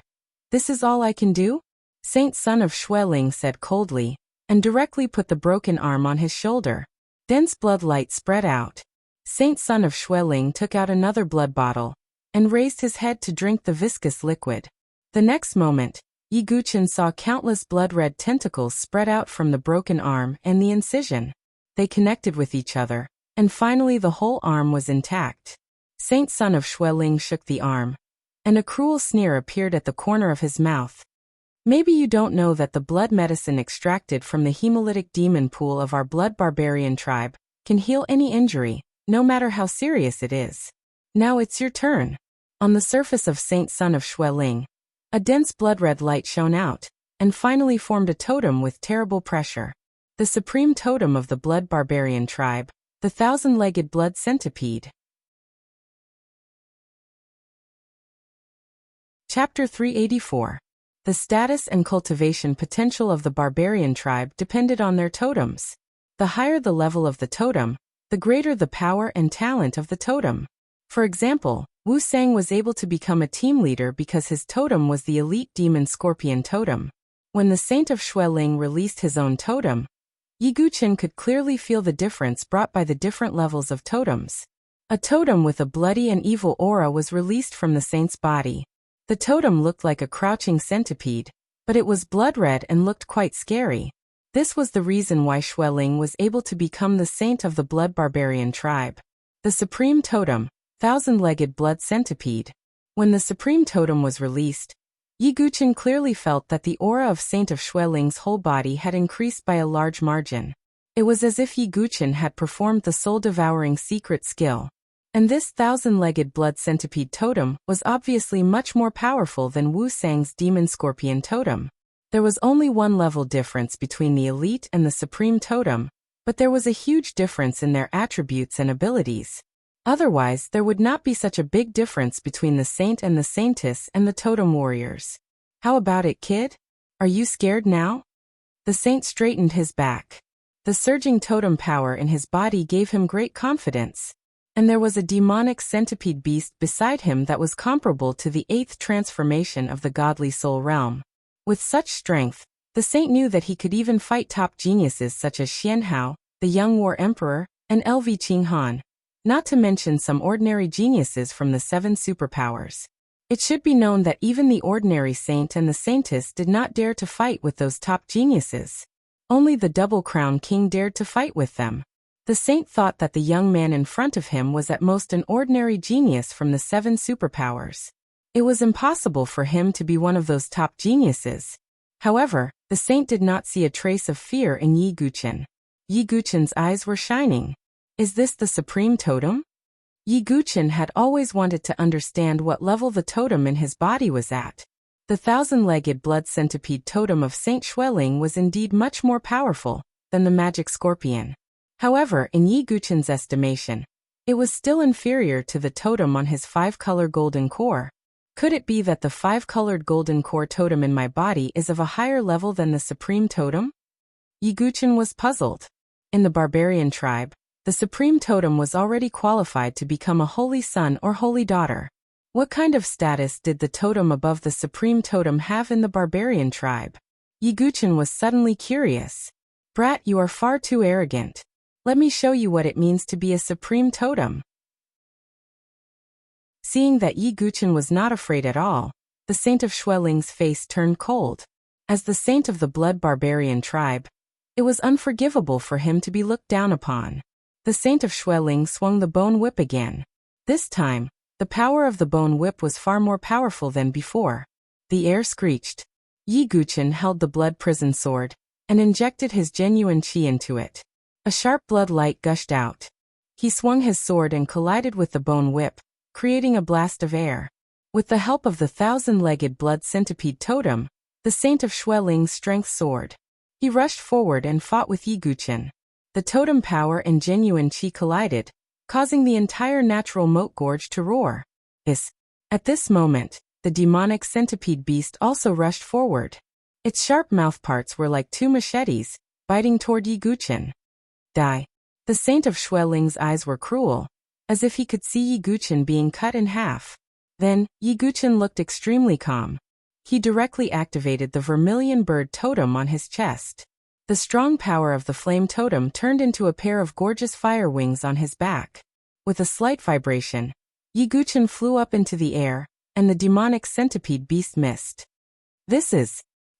this is all I can do? Saint Son of Xueling said coldly, and directly put the broken arm on his shoulder. Dense blood light spread out. Saint Son of Xueling took out another blood bottle and raised his head to drink the viscous liquid. The next moment, Yi Guchen saw countless blood-red tentacles spread out from the broken arm and the incision. They connected with each other, and finally the whole arm was intact. Saint Son of Xueling shook the arm, and a cruel sneer appeared at the corner of his mouth. Maybe you don't know that the blood medicine extracted from the hemolytic demon pool of our blood barbarian tribe can heal any injury, no matter how serious it is. Now it's your turn. On the surface of Saint Son of Xueling, a dense blood-red light shone out, and finally formed a totem with terrible pressure. The supreme totem of the blood barbarian tribe, the 1,000-legged blood centipede. Chapter 384. The status and cultivation potential of the barbarian tribe depended on their totems. The higher the level of the totem, the greater the power and talent of the totem. For example, Wu Sang was able to become a team leader because his totem was the elite demon scorpion totem. When the Saint of Xueling released his own totem, Yi Guchen could clearly feel the difference brought by the different levels of totems. A totem with a bloody and evil aura was released from the saint's body. The totem looked like a crouching centipede, but it was blood-red and looked quite scary. This was the reason why Xueling was able to become the saint of the blood barbarian tribe. The supreme totem, 1,000-legged blood centipede. When the supreme totem was released, Yi Guchen clearly felt that the aura of Saint of Xueling's whole body had increased by a large margin. It was as if Yi Guchen had performed the soul-devouring secret skill. And this 1,000-legged blood centipede totem was obviously much more powerful than Wu Sang's demon scorpion totem. There was only one level difference between the elite and the supreme totem, but there was a huge difference in their attributes and abilities. Otherwise, there would not be such a big difference between the saint and the saintess and the totem warriors. How about it, kid? Are you scared now? The saint straightened his back. The surging totem power in his body gave him great confidence. And there was a demonic centipede beast beside him that was comparable to the 8th transformation of the godly soul realm. With such strength, the saint knew that he could even fight top geniuses such as Xian Hao, the young war emperor, and LV Qing Han, not to mention some ordinary geniuses from the 7 superpowers. It should be known that even the ordinary saint and the saintess did not dare to fight with those top geniuses. Only the Double Crown King dared to fight with them. The saint thought that the young man in front of him was at most an ordinary genius from the 7 superpowers. It was impossible for him to be one of those top geniuses. However, the saint did not see a trace of fear in Yi Guchen. Yi Guchen's eyes were shining. Is this the supreme totem? Yi Guchen had always wanted to understand what level the totem in his body was at. The 1,000-legged blood centipede totem of Saint Xueling was indeed much more powerful than the magic scorpion. However, in Yi Guchen's estimation, it was still inferior to the totem on his 5-color golden core. Could it be that the 5-colored golden core totem in my body is of a higher level than the supreme totem? Yi Guchen was puzzled. In the barbarian tribe, the supreme totem was already qualified to become a holy son or holy daughter. What kind of status did the totem above the supreme totem have in the barbarian tribe? Yi Guchen was suddenly curious. Brat, you are far too arrogant. Let me show you what it means to be a supreme totem. Seeing that Yi Guchen was not afraid at all, the Saint of Xueling's face turned cold. As the saint of the blood barbarian tribe, it was unforgivable for him to be looked down upon. The Saint of Xueling swung the bone whip again. This time, the power of the bone whip was far more powerful than before. The air screeched. Yi Guchen held the blood prison sword and injected his genuine qi into it. A sharp blood light gushed out. He swung his sword and collided with the bone whip, creating a blast of air. With the help of the thousand-legged blood centipede totem, the Saint of Xueling's strength soared. He rushed forward and fought with Yi Guqin. The totem power and genuine qi collided, causing the entire natural moat gorge to roar. At this moment, the demonic centipede beast also rushed forward. Its sharp mouthparts were like two machetes, biting toward Yi Guqin. Die. The Saint of Xueling's eyes were cruel, as if he could see Yi Guqin being cut in half. Then, Yi Guqin looked extremely calm. He directly activated the vermilion bird totem on his chest. The strong power of the flame totem turned into a pair of gorgeous fire wings on his back. With a slight vibration, Yi Guqin flew up into the air, and the demonic centipede beast missed.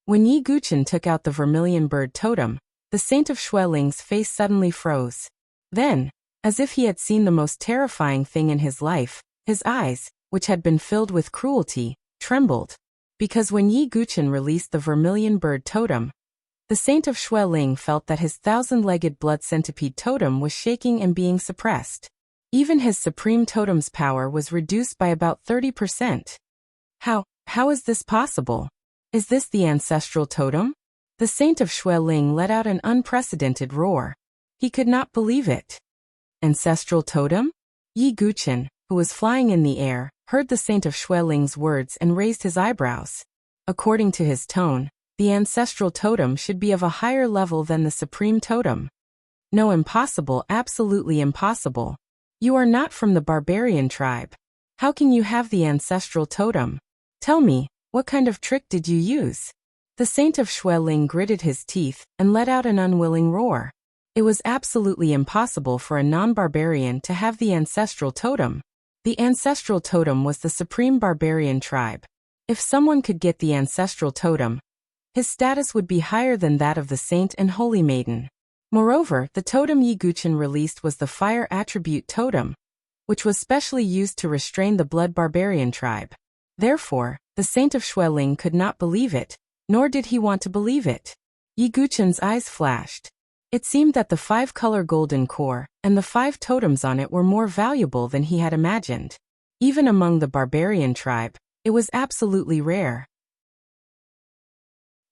When Yi Guqin took out the vermilion bird totem, the Saint of Xueling's face suddenly froze. Then, as if he had seen the most terrifying thing in his life, his eyes, which had been filled with cruelty, trembled. Because when Yi Guqin released the vermilion bird totem, the Saint of Xueling felt that his thousand-legged blood centipede totem was shaking and being suppressed. Even his supreme totem's power was reduced by about 30%. How is this possible? Is this the ancestral totem? The Saint of Xueling let out an unprecedented roar. He could not believe it. Ancestral totem? Yi Guqin, who was flying in the air, heard the Saint of Xueling's words and raised his eyebrows. According to his tone, the ancestral totem should be of a higher level than the supreme totem. No, impossible, absolutely impossible. You are not from the barbarian tribe. How can you have the ancestral totem? Tell me, what kind of trick did you use? The Saint of Xueling gritted his teeth and let out an unwilling roar. It was absolutely impossible for a non-barbarian to have the ancestral totem. The ancestral totem was the supreme barbarian tribe. If someone could get the ancestral totem, his status would be higher than that of the saint and holy maiden. Moreover, the totem Yi Guqin released was the fire attribute totem, which was specially used to restrain the blood barbarian tribe. Therefore, the Saint of Xueling could not believe it, nor did he want to believe it. Yi Guqin's eyes flashed. It seemed that the 5-color golden core and the 5 totems on it were more valuable than he had imagined. Even among the barbarian tribe, it was absolutely rare.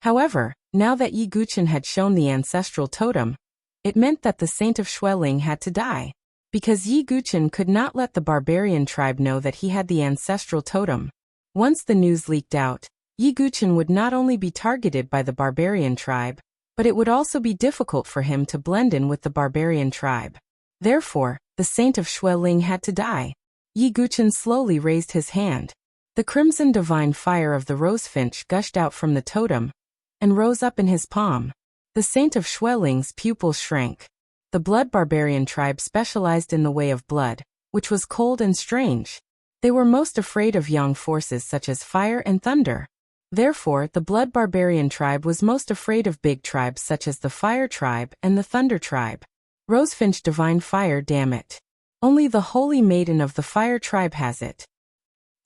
However, now that Yi Guqin had shown the ancestral totem, it meant that the Saint of Xueling had to die. Because Yi Guqin could not let the barbarian tribe know that he had the ancestral totem. Once the news leaked out, Yi Guqin would not only be targeted by the barbarian tribe, but it would also be difficult for him to blend in with the barbarian tribe. Therefore, the Saint of Xueling had to die. Yi Guqin slowly raised his hand. The crimson divine fire of the rosefinch gushed out from the totem and rose up in his palm. The Saint of Xueling's pupils shrank. The blood barbarian tribe specialized in the way of blood, which was cold and strange. They were most afraid of yang forces such as fire and thunder. Therefore, the blood barbarian tribe was most afraid of big tribes such as the fire tribe and the thunder tribe. Rosefinch divine fire, damn it. Only the holy maiden of the fire tribe has it.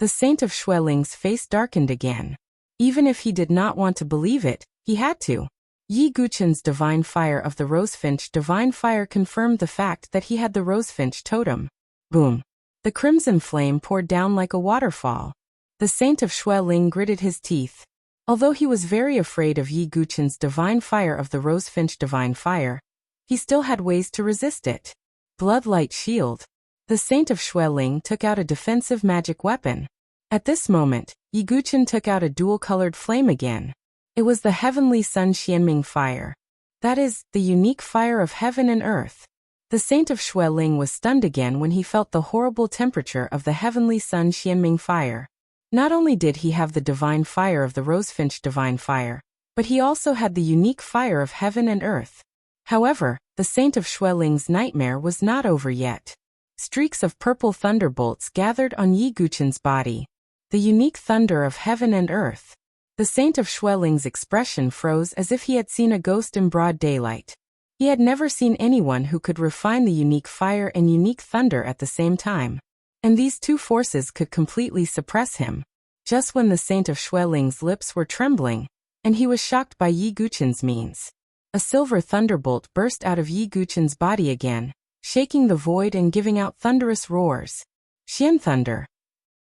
The Saint of Xueling's face darkened again. Even if he did not want to believe it, he had to. Yi Guqin's divine fire of the rosefinch divine fire confirmed the fact that he had the rosefinch totem. Boom. The crimson flame poured down like a waterfall. The Saint of Xueling gritted his teeth. Although he was very afraid of Yi Guqin's divine fire of the rosefinch divine fire, he still had ways to resist it. Bloodlight shield. The Saint of Xueling took out a defensive magic weapon. At this moment, Yi Guqin took out a dual-colored flame again. It was the heavenly sun Xianming fire. That is, the unique fire of heaven and earth. The Saint of Xueling was stunned again when he felt the horrible temperature of the heavenly sun Xianming fire. Not only did he have the divine fire of the rosefinch divine fire, but he also had the unique fire of heaven and earth. However, the Saint of Xueling's nightmare was not over yet. Streaks of purple thunderbolts gathered on Yi Guqin's body. The unique thunder of heaven and earth. The Saint of Xueling's expression froze as if he had seen a ghost in broad daylight. He had never seen anyone who could refine the unique fire and unique thunder at the same time. And these two forces could completely suppress him. Just when the Saint of Xueling's lips were trembling, and he was shocked by Yi Guqin's means. A silver thunderbolt burst out of Yi Guchen's body again, shaking the void and giving out thunderous roars. Xian thunder.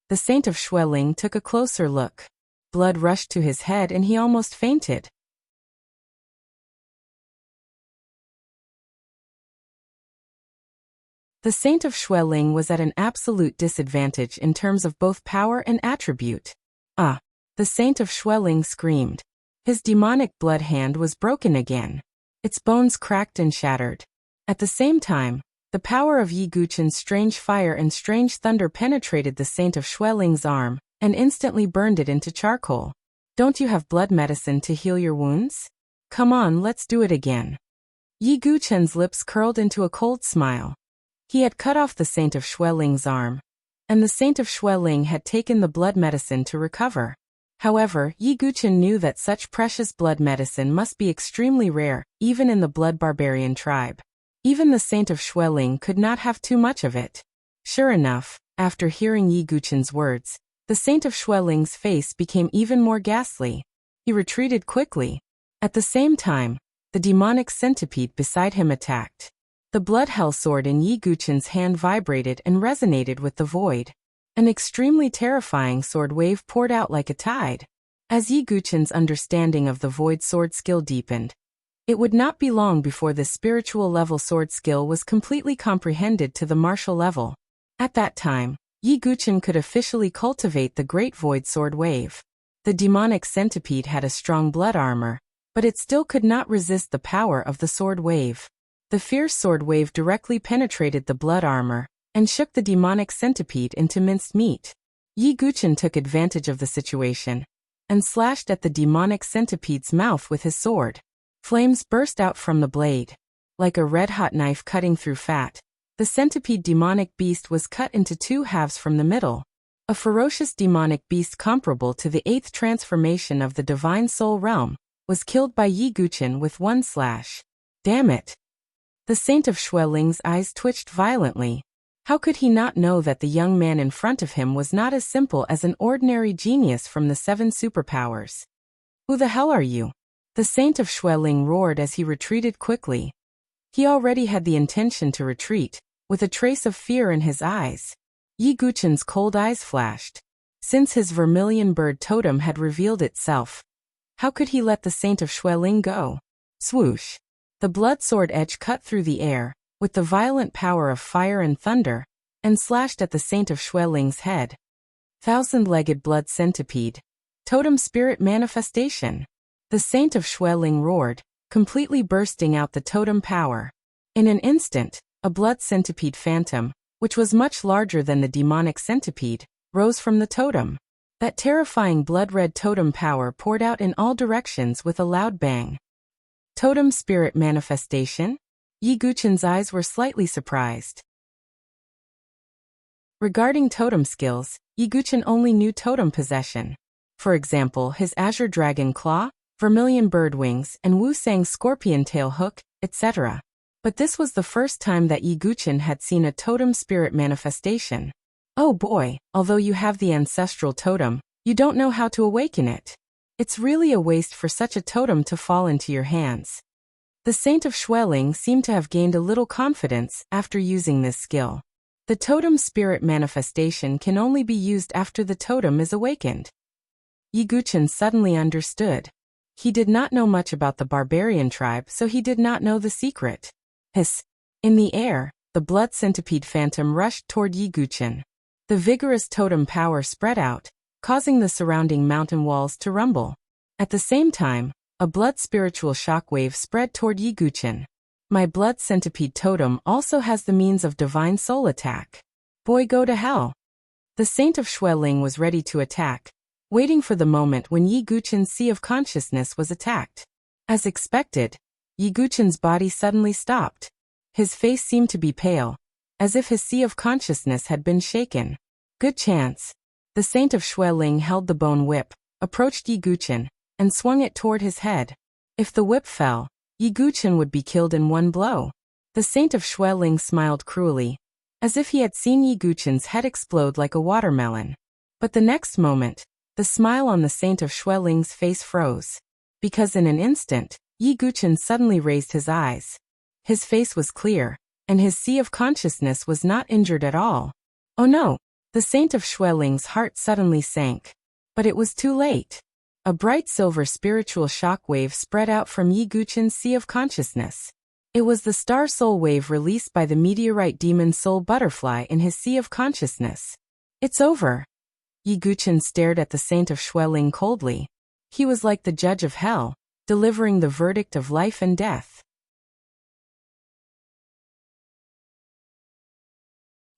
The Saint of Xueling took a closer look. Blood rushed to his head and he almost fainted. The Saint of Xueling was at an absolute disadvantage in terms of both power and attribute. Ah! The Saint of Xueling screamed. His demonic blood hand was broken again. Its bones cracked and shattered. At the same time, the power of Yi Guchen's strange fire and strange thunder penetrated the Saint of Xueling's arm, and instantly burned it into charcoal. Don't you have blood medicine to heal your wounds? Come on, let's do it again. Yi Guchen's lips curled into a cold smile. He had cut off the Saint of Xueling's arm, and the Saint of Xueling had taken the blood medicine to recover. However, Yi Guchen knew that such precious blood medicine must be extremely rare, even in the blood barbarian tribe. Even the Saint of Xueling could not have too much of it. Sure enough, after hearing Yi Guchen's words, the Saint of Xueling's face became even more ghastly. He retreated quickly. At the same time, the demonic centipede beside him attacked. The blood hell sword in Yi Guchen's hand vibrated and resonated with the void. An extremely terrifying sword wave poured out like a tide. As Yi Guchen's understanding of the void sword skill deepened, it would not be long before this spiritual level sword skill was completely comprehended to the martial level. At that time, Yi Guchen could officially cultivate the great void sword wave. The demonic centipede had a strong blood armor, but it still could not resist the power of the sword wave. The fierce sword wave directly penetrated the blood armor, and shook the demonic centipede into minced meat. Yi Guchen took advantage of the situation, and slashed at the demonic centipede's mouth with his sword. Flames burst out from the blade. Like a red-hot knife cutting through fat, the centipede demonic beast was cut into two halves from the middle. A ferocious demonic beast comparable to the 8th transformation of the Divine Soul Realm, was killed by Yi Guchen with one slash. Damn it! The Saint of Xueling's eyes twitched violently. How could he not know that the young man in front of him was not as simple as an ordinary genius from the 7 superpowers? Who the hell are you? The Saint of Xueling roared as he retreated quickly. He already had the intention to retreat, with a trace of fear in his eyes. Yi Guchen's cold eyes flashed. Since his vermilion bird totem had revealed itself, how could he let the Saint of Xueling go? Swoosh! The blood sword edge cut through the air, with the violent power of fire and thunder, and slashed at the Saint of Xueling's head. Thousand-legged blood centipede. Totem spirit manifestation. The Saint of Xueling roared, completely bursting out the totem power. In an instant, a blood centipede phantom, which was much larger than the demonic centipede, rose from the totem. That terrifying blood-red totem power poured out in all directions with a loud bang. Totem spirit manifestation? Yi Guchen's eyes were slightly surprised. Regarding totem skills, Yi Guchen only knew totem possession. For example, his Azure Dragon Claw, Vermilion Bird Wings, and Wuxia's Scorpion Tail Hook, etc. But this was the first time that Yi Guchen had seen a totem spirit manifestation. Oh boy, although you have the ancestral totem, you don't know how to awaken it. It's really a waste for such a totem to fall into your hands. The Saint of Xueling seemed to have gained a little confidence after using this skill. The totem spirit manifestation can only be used after the totem is awakened. Yi Guchen suddenly understood. He did not know much about the barbarian tribe, so he did not know the secret. Hiss! In the air, the blood centipede phantom rushed toward Yi Guchen. The vigorous totem power spread out, causing the surrounding mountain walls to rumble. At the same time, a blood spiritual shockwave spread toward Yi Guchen. My blood centipede totem also has the means of divine soul attack. Boy, go to hell. The Saint of Xueling was ready to attack, waiting for the moment when Yi Guchen's Sea of Consciousness was attacked. As expected, Yi Guchen's body suddenly stopped. His face seemed to be pale, as if his Sea of Consciousness had been shaken. Good chance. The Saint of Xueling held the bone whip, approached Yi Guchen, and swung it toward his head. If the whip fell, Yi Guchen would be killed in one blow. The Saint of Xueling smiled cruelly, as if he had seen Yi Guchen's head explode like a watermelon. But the next moment, the smile on the Saint of Xueling's face froze. Because in an instant, Yi Guchen suddenly raised his eyes. His face was clear, and his sea of consciousness was not injured at all. Oh no! The saint of Xueling's heart suddenly sank. But it was too late. A bright silver spiritual shock wave spread out from Yi Guchen's sea of consciousness. It was the star soul wave released by the meteorite demon soul butterfly in his sea of consciousness. It's over. Yi Guchen stared at the saint of Xueling coldly. He was like the judge of hell, delivering the verdict of life and death.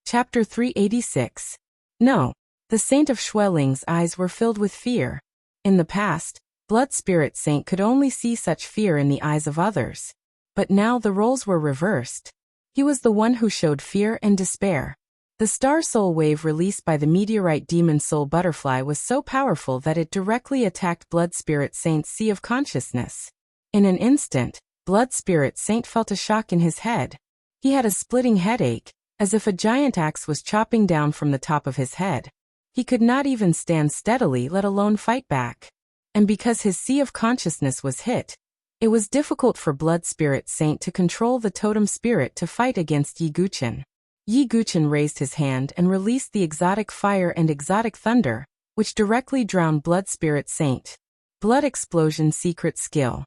Chapter 386. No. The saint of Xueling's eyes were filled with fear. In the past, Blood Spirit Saint could only see such fear in the eyes of others. But now the roles were reversed. He was the one who showed fear and despair. The star soul wave released by the meteorite demon soul butterfly was so powerful that it directly attacked Blood Spirit Saint's sea of consciousness. In an instant, Blood Spirit Saint felt a shock in his head. He had a splitting headache, as if a giant axe was chopping down from the top of his head. He could not even stand steadily, let alone fight back. And because his sea of consciousness was hit, it was difficult for Blood Spirit Saint to control the totem spirit to fight against Yi Guchen. Yi Guchen raised his hand and released the exotic fire and exotic thunder, which directly drowned Blood Spirit Saint. Blood Explosion Secret Skill.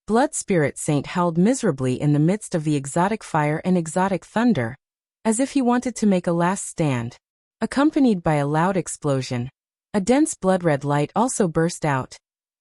Blood Spirit Saint howled miserably in the midst of the exotic fire and exotic thunder, as if he wanted to make a last stand. Accompanied by a loud explosion, a dense blood-red light also burst out,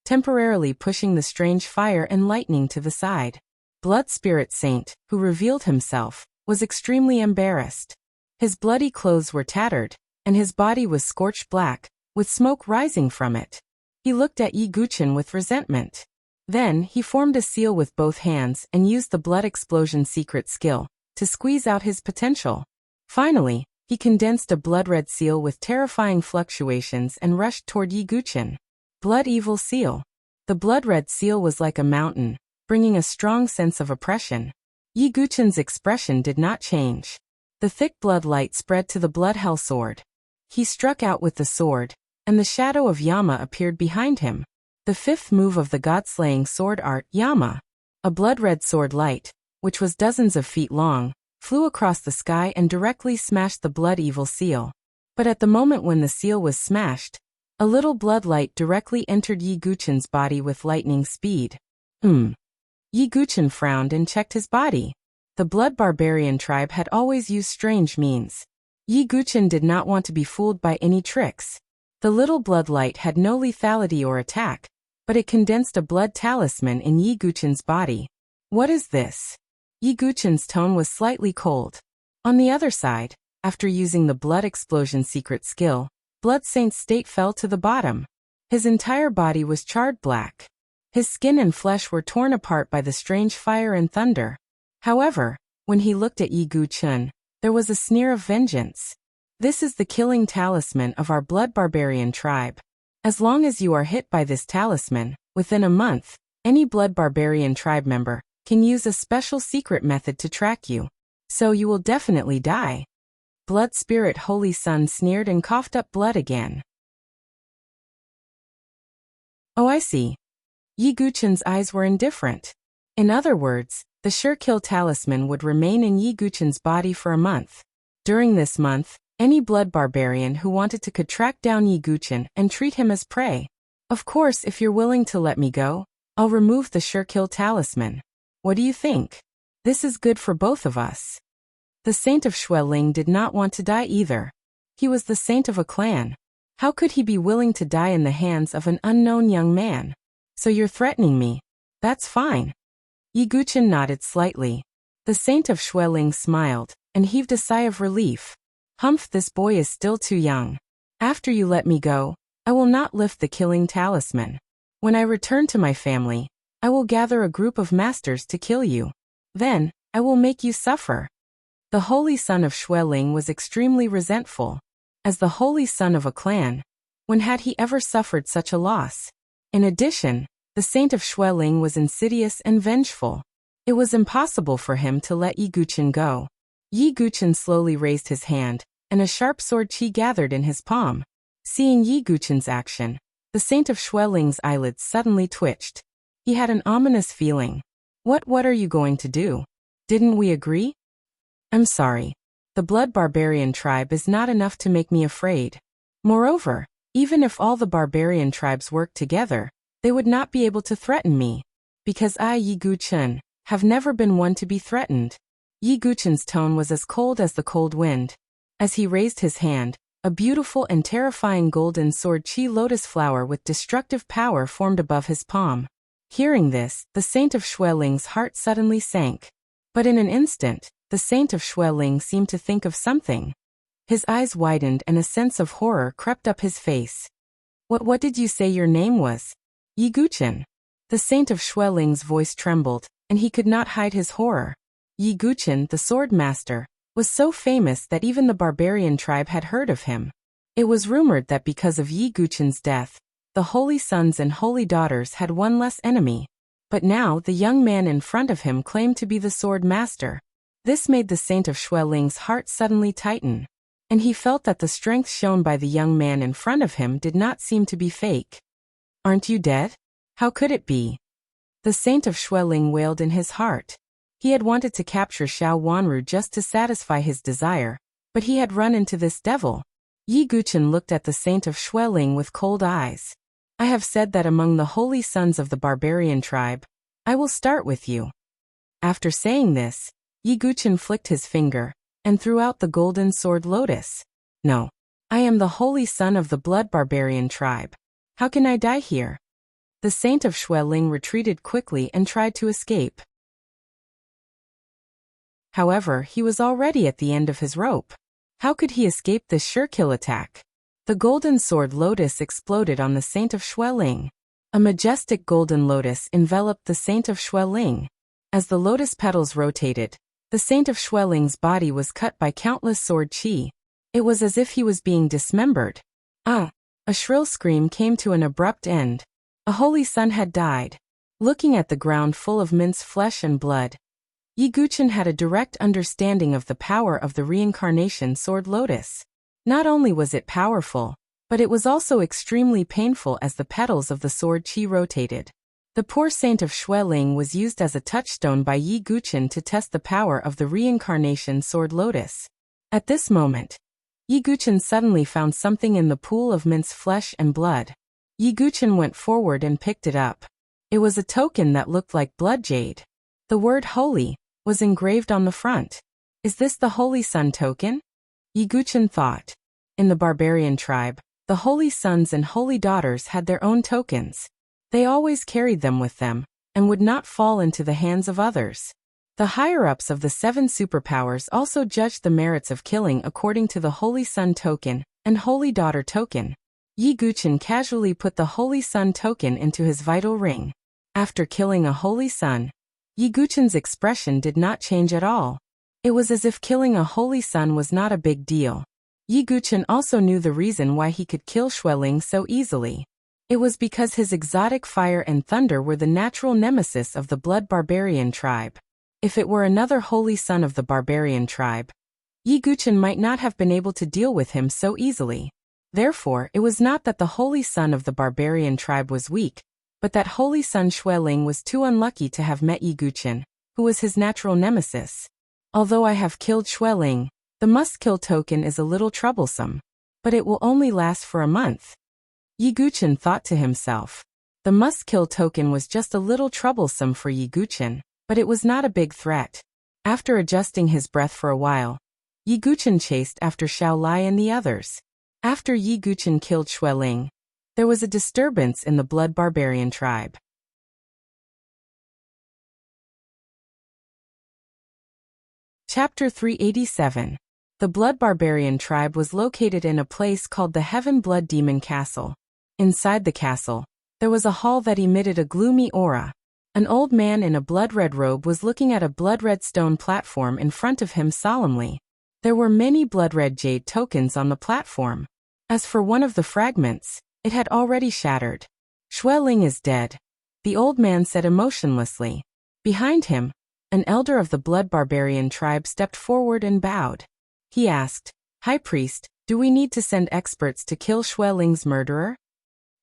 temporarily pushing the strange fire and lightning to the side. Blood Spirit Saint, who revealed himself, was extremely embarrassed. His bloody clothes were tattered, and his body was scorched black, with smoke rising from it. He looked at Yi Guchen with resentment. Then, he formed a seal with both hands and used the blood explosion secret skill to squeeze out his potential. Finally, he condensed a blood-red seal with terrifying fluctuations and rushed toward Yi Guchen. Blood Evil Seal. The blood-red seal was like a mountain, bringing a strong sense of oppression. Yi Guchen's expression did not change. The thick blood light spread to the blood hell sword. He struck out with the sword, and the shadow of Yama appeared behind him. The fifth move of the god-slaying sword art, Yama. A blood-red sword light, which was dozens of feet long, flew across the sky and directly smashed the blood evil seal. But at the moment when the seal was smashed, a little blood light directly entered Yi Guchen's body with lightning speed. Yi Guchen frowned and checked his body. The blood barbarian tribe had always used strange means. Yi Guchen did not want to be fooled by any tricks. The little blood light had no lethality or attack, but it condensed a blood talisman in Yi Guchen's body. What is this? Yi Guchen's tone was slightly cold. On the other side, after using the blood explosion secret skill, Blood Saint's state fell to the bottom. His entire body was charred black. His skin and flesh were torn apart by the strange fire and thunder. However, when he looked at Yi Guchen, there was a sneer of vengeance. This is the killing talisman of our blood barbarian tribe. As long as you are hit by this talisman, within a month, any blood barbarian tribe member can use a special secret method to track you. So you will definitely die. Blood Spirit Holy Sun sneered and coughed up blood again. Oh, I see. Yi Guchen's eyes were indifferent. In other words, the sure kill talisman would remain in Yi Guchen's body for a month. During this month, any blood barbarian who wanted to could track down Yi Guchen and treat him as prey. Of course, if you're willing to let me go, I'll remove the sure kill talisman. What do you think? This is good for both of us. The saint of Xueling did not want to die either. He was the saint of a clan. How could he be willing to die in the hands of an unknown young man? So you're threatening me. That's fine. Yi Guchen nodded slightly. The saint of Xueling smiled and heaved a sigh of relief. Humph, this boy is still too young. After you let me go, I will not lift the killing talisman. When I return to my family, I will gather a group of masters to kill you. Then, I will make you suffer. The holy son of Xueling was extremely resentful. As the holy son of a clan, when had he ever suffered such a loss? In addition, the saint of Xueling was insidious and vengeful. It was impossible for him to let Yi Guchen go. Yi Guchen slowly raised his hand, and a sharp sword chi gathered in his palm. Seeing Yi Guchen's action, the saint of Xueling's eyelids suddenly twitched. He had an ominous feeling. What are you going to do? Didn't we agree? I'm sorry. The blood barbarian tribe is not enough to make me afraid. Moreover, even if all the barbarian tribes worked together, they would not be able to threaten me. Because I, Yi Guchen, have never been one to be threatened. Yi Guchen's tone was as cold as the cold wind. As he raised his hand, a beautiful and terrifying golden sword chi lotus flower with destructive power formed above his palm. Hearing this, the saint of Xueling's heart suddenly sank. But in an instant, the saint of Xueling seemed to think of something. His eyes widened and a sense of horror crept up his face. What did you say your name was? Yi Guchen. The saint of Xueling's voice trembled, and he could not hide his horror. Yi Guchen, the sword master, was so famous that even the barbarian tribe had heard of him. It was rumored that because of Yi Guchen's death, the holy sons and holy daughters had one less enemy. But now the young man in front of him claimed to be the sword master. This made the saint of Xueling's heart suddenly tighten. And he felt that the strength shown by the young man in front of him did not seem to be fake. Aren't you dead? How could it be? The saint of Xueling wailed in his heart. He had wanted to capture Xiao Wanru just to satisfy his desire, but he had run into this devil. Yi Guchen looked at the saint of Xueling with cold eyes. I have said that among the holy sons of the barbarian tribe, I will start with you. After saying this, Yi Guchen flicked his finger and threw out the golden sword lotus. No. I am the holy son of the blood barbarian tribe. How can I die here? The saint of Xueling retreated quickly and tried to escape. However, he was already at the end of his rope. How could he escape this sure-kill attack? The golden sword lotus exploded on the saint of Xueling. A majestic golden lotus enveloped the saint of Xueling. As the lotus petals rotated, the saint of Xueling's body was cut by countless sword chi. It was as if he was being dismembered. Ah! A shrill scream came to an abrupt end. A holy son had died. Looking at the ground full of minced flesh and blood, Yi Guchen had a direct understanding of the power of the reincarnation sword lotus. Not only was it powerful, but it was also extremely painful as the petals of the sword chi rotated. The poor saint of Xueling was used as a touchstone by Yi Guchen to test the power of the reincarnation sword lotus. At this moment, Yi Guchen suddenly found something in the pool of minced flesh and blood. Yi Guchen went forward and picked it up. It was a token that looked like blood jade. The word holy was engraved on the front. Is this the holy sun token? Yi Guchen thought. In the barbarian tribe, the holy sons and holy daughters had their own tokens. They always carried them with them, and would not fall into the hands of others. The higher-ups of the 7 superpowers also judged the merits of killing according to the holy sun token and holy daughter token. Yi Guchen casually put the holy sun token into his vital ring. After killing a holy sun, Yi Guchen's expression did not change at all. It was as if killing a holy sun was not a big deal. Yi Guchen also knew the reason why he could kill Xueling so easily. It was because his exotic fire and thunder were the natural nemesis of the blood barbarian tribe. If it were another holy son of the barbarian tribe, Yi Guchen might not have been able to deal with him so easily. Therefore, it was not that the holy son of the barbarian tribe was weak, but that holy son Xueling was too unlucky to have met Yi Guchen, who was his natural nemesis. Although I have killed Xueling, the must-kill token is a little troublesome, but it will only last for a month. Yi Guchen thought to himself. The must-kill token was just a little troublesome for Yi Guchen, but it was not a big threat. After adjusting his breath for a while, Yi Guchen chased after Xiao Lai and the others. After Yi Guchen killed Xueling, there was a disturbance in the blood barbarian tribe. Chapter 387. The blood barbarian tribe was located in a place called the Heaven Blood Demon Castle. Inside the castle, there was a hall that emitted a gloomy aura. An old man in a blood-red robe was looking at a blood-red stone platform in front of him solemnly. There were many blood-red jade tokens on the platform. As for one of the fragments, it had already shattered. Xueling is dead, the old man said emotionlessly. Behind him, an elder of the blood barbarian tribe stepped forward and bowed. He asked, High Priest, do we need to send experts to kill Xueling's murderer?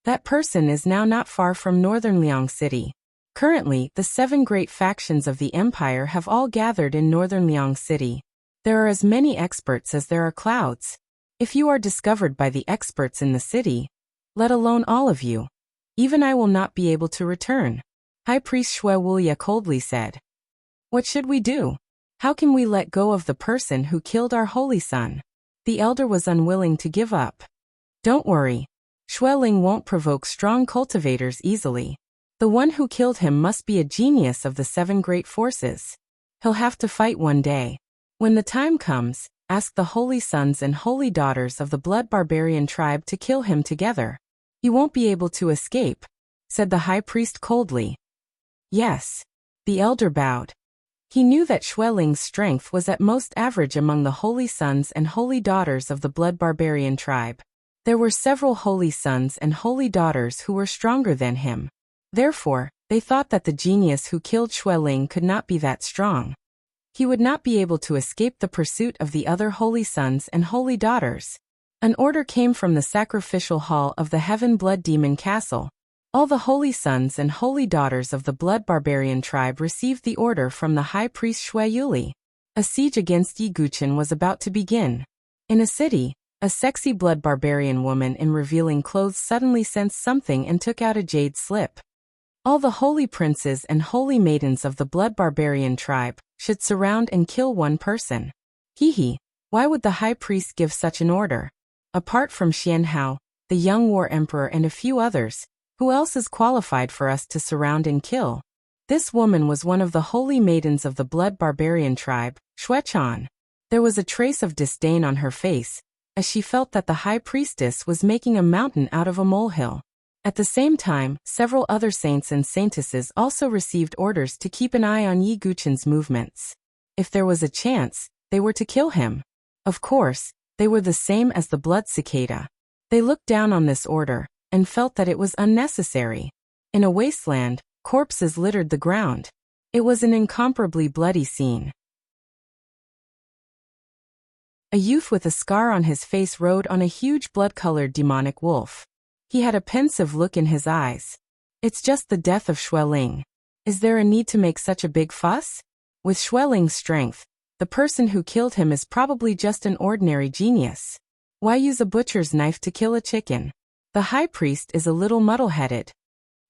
That person is now not far from northern Liang City. Currently, the 7 great factions of the empire have all gathered in northern Liang City. There are as many experts as there are clouds. If you are discovered by the experts in the city, let alone all of you, even I will not be able to return. High Priest Xue Wuxia coldly said. What should we do? How can we let go of the person who killed our holy son? The elder was unwilling to give up. Don't worry. Xue Ling won't provoke strong cultivators easily. The one who killed him must be a genius of the 7 great forces. He'll have to fight one day. When the time comes, ask the holy sons and holy daughters of the blood barbarian tribe to kill him together. You won't be able to escape, said the high priest coldly. Yes. The elder bowed. He knew that Xue Ling's strength was at most average among the holy sons and holy daughters of the blood barbarian tribe. There were several holy sons and holy daughters who were stronger than him. Therefore, they thought that the genius who killed Xue Ling could not be that strong. He would not be able to escape the pursuit of the other holy sons and holy daughters. An order came from the sacrificial hall of the Heaven Blood Demon Castle. All the holy sons and holy daughters of the blood barbarian tribe received the order from the high priest Xue Yuli. A siege against Yi Guchen was about to begin. In a city, a sexy blood barbarian woman in revealing clothes suddenly sensed something and took out a jade slip. All the holy princes and holy maidens of the blood barbarian tribe should surround and kill one person. Hee, why would the high priest give such an order? Apart from Xian Hao, the young war emperor and a few others, who else is qualified for us to surround and kill? This woman was one of the holy maidens of the blood barbarian tribe, Xuechan. There was a trace of disdain on her face, as she felt that the high priestess was making a mountain out of a molehill. At the same time, several other saints and saintesses also received orders to keep an eye on Yi Guchen's movements. If there was a chance, they were to kill him. Of course, they were the same as the blood cicada. They looked down on this order, and felt that it was unnecessary. In a wasteland, corpses littered the ground. It was an incomparably bloody scene. A youth with a scar on his face rode on a huge blood-colored demonic wolf. He had a pensive look in his eyes. It's just the death of Xue Ling. Is there a need to make such a big fuss? With Xue Ling's strength, the person who killed him is probably just an ordinary genius. Why use a butcher's knife to kill a chicken? The high priest is a little muddle-headed.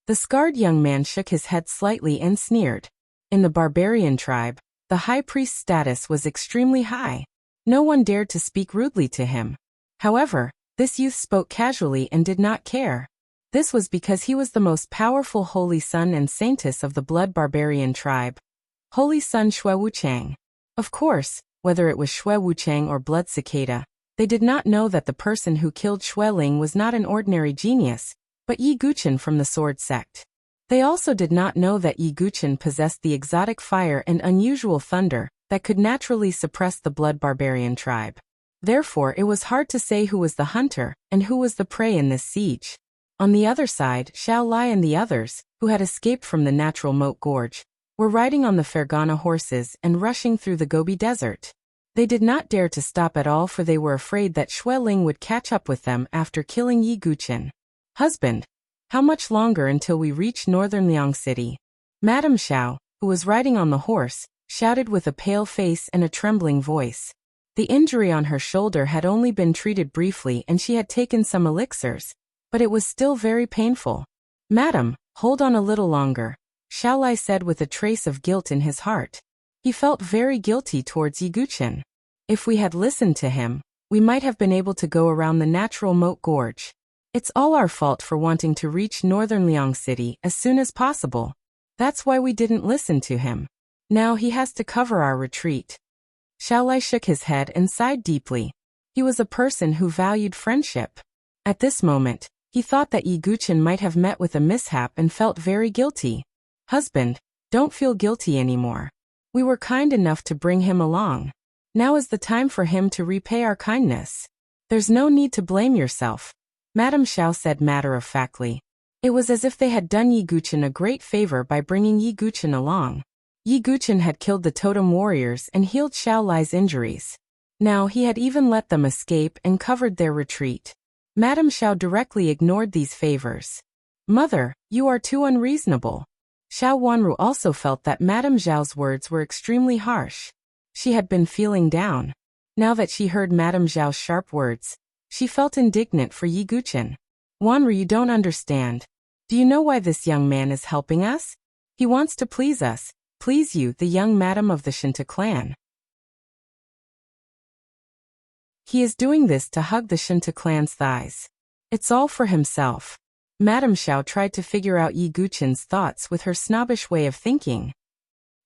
The scarred young man shook his head slightly and sneered. In the barbarian tribe, the high priest's status was extremely high. No one dared to speak rudely to him. However, this youth spoke casually and did not care. This was because he was the most powerful holy son and saintess of the blood barbarian tribe. Holy son Xue Wuchang. Of course, whether it was Xue Wuchang or blood cicada, they did not know that the person who killed Xue Ling was not an ordinary genius, but Yi Guchen from the sword sect. They also did not know that Yi Guchen possessed the exotic fire and unusual thunder that could naturally suppress the blood barbarian tribe. Therefore, it was hard to say who was the hunter and who was the prey in this siege. On the other side, Xiao Lai and the others, who had escaped from the natural moat gorge, were riding on the Fergana horses and rushing through the Gobi Desert. They did not dare to stop at all, for they were afraid that Xue Ling would catch up with them after killing Yi Guchen. Husband, how much longer until we reach northern Liang City? Madame Xiao, who was riding on the horse, shouted with a pale face and a trembling voice. The injury on her shoulder had only been treated briefly and she had taken some elixirs, but it was still very painful. Madam, hold on a little longer, Xiao Lai said with a trace of guilt in his heart. He felt very guilty towards Yi Guchen. If we had listened to him, we might have been able to go around the natural moat gorge. It's all our fault for wanting to reach northern Liang City as soon as possible. That's why we didn't listen to him. Now he has to cover our retreat. Xiao Lai shook his head and sighed deeply. He was a person who valued friendship. At this moment, he thought that Yi Guchen might have met with a mishap and felt very guilty. Husband, don't feel guilty anymore. We were kind enough to bring him along. Now is the time for him to repay our kindness. There's no need to blame yourself, Madame Xiao said matter-of-factly. It was as if they had done Yi Guchen a great favor by bringing Yi Guchen along. Yi Guchen had killed the totem warriors and healed Xiao Lai's injuries. Now he had even let them escape and covered their retreat. Madame Xiao directly ignored these favors. Mother, you are too unreasonable. Xiao Wanru also felt that Madame Zhao's words were extremely harsh. She had been feeling down. Now that she heard Madame Zhao's sharp words, she felt indignant for Yi Guqin. Wanru, you don't understand. Do you know why this young man is helping us? He wants to please us, please you, the young madam of the Shinta clan. He is doing this to hug the Shinta clan's thighs. It's all for himself. Madame Xiao tried to figure out Yi Guqin's thoughts with her snobbish way of thinking.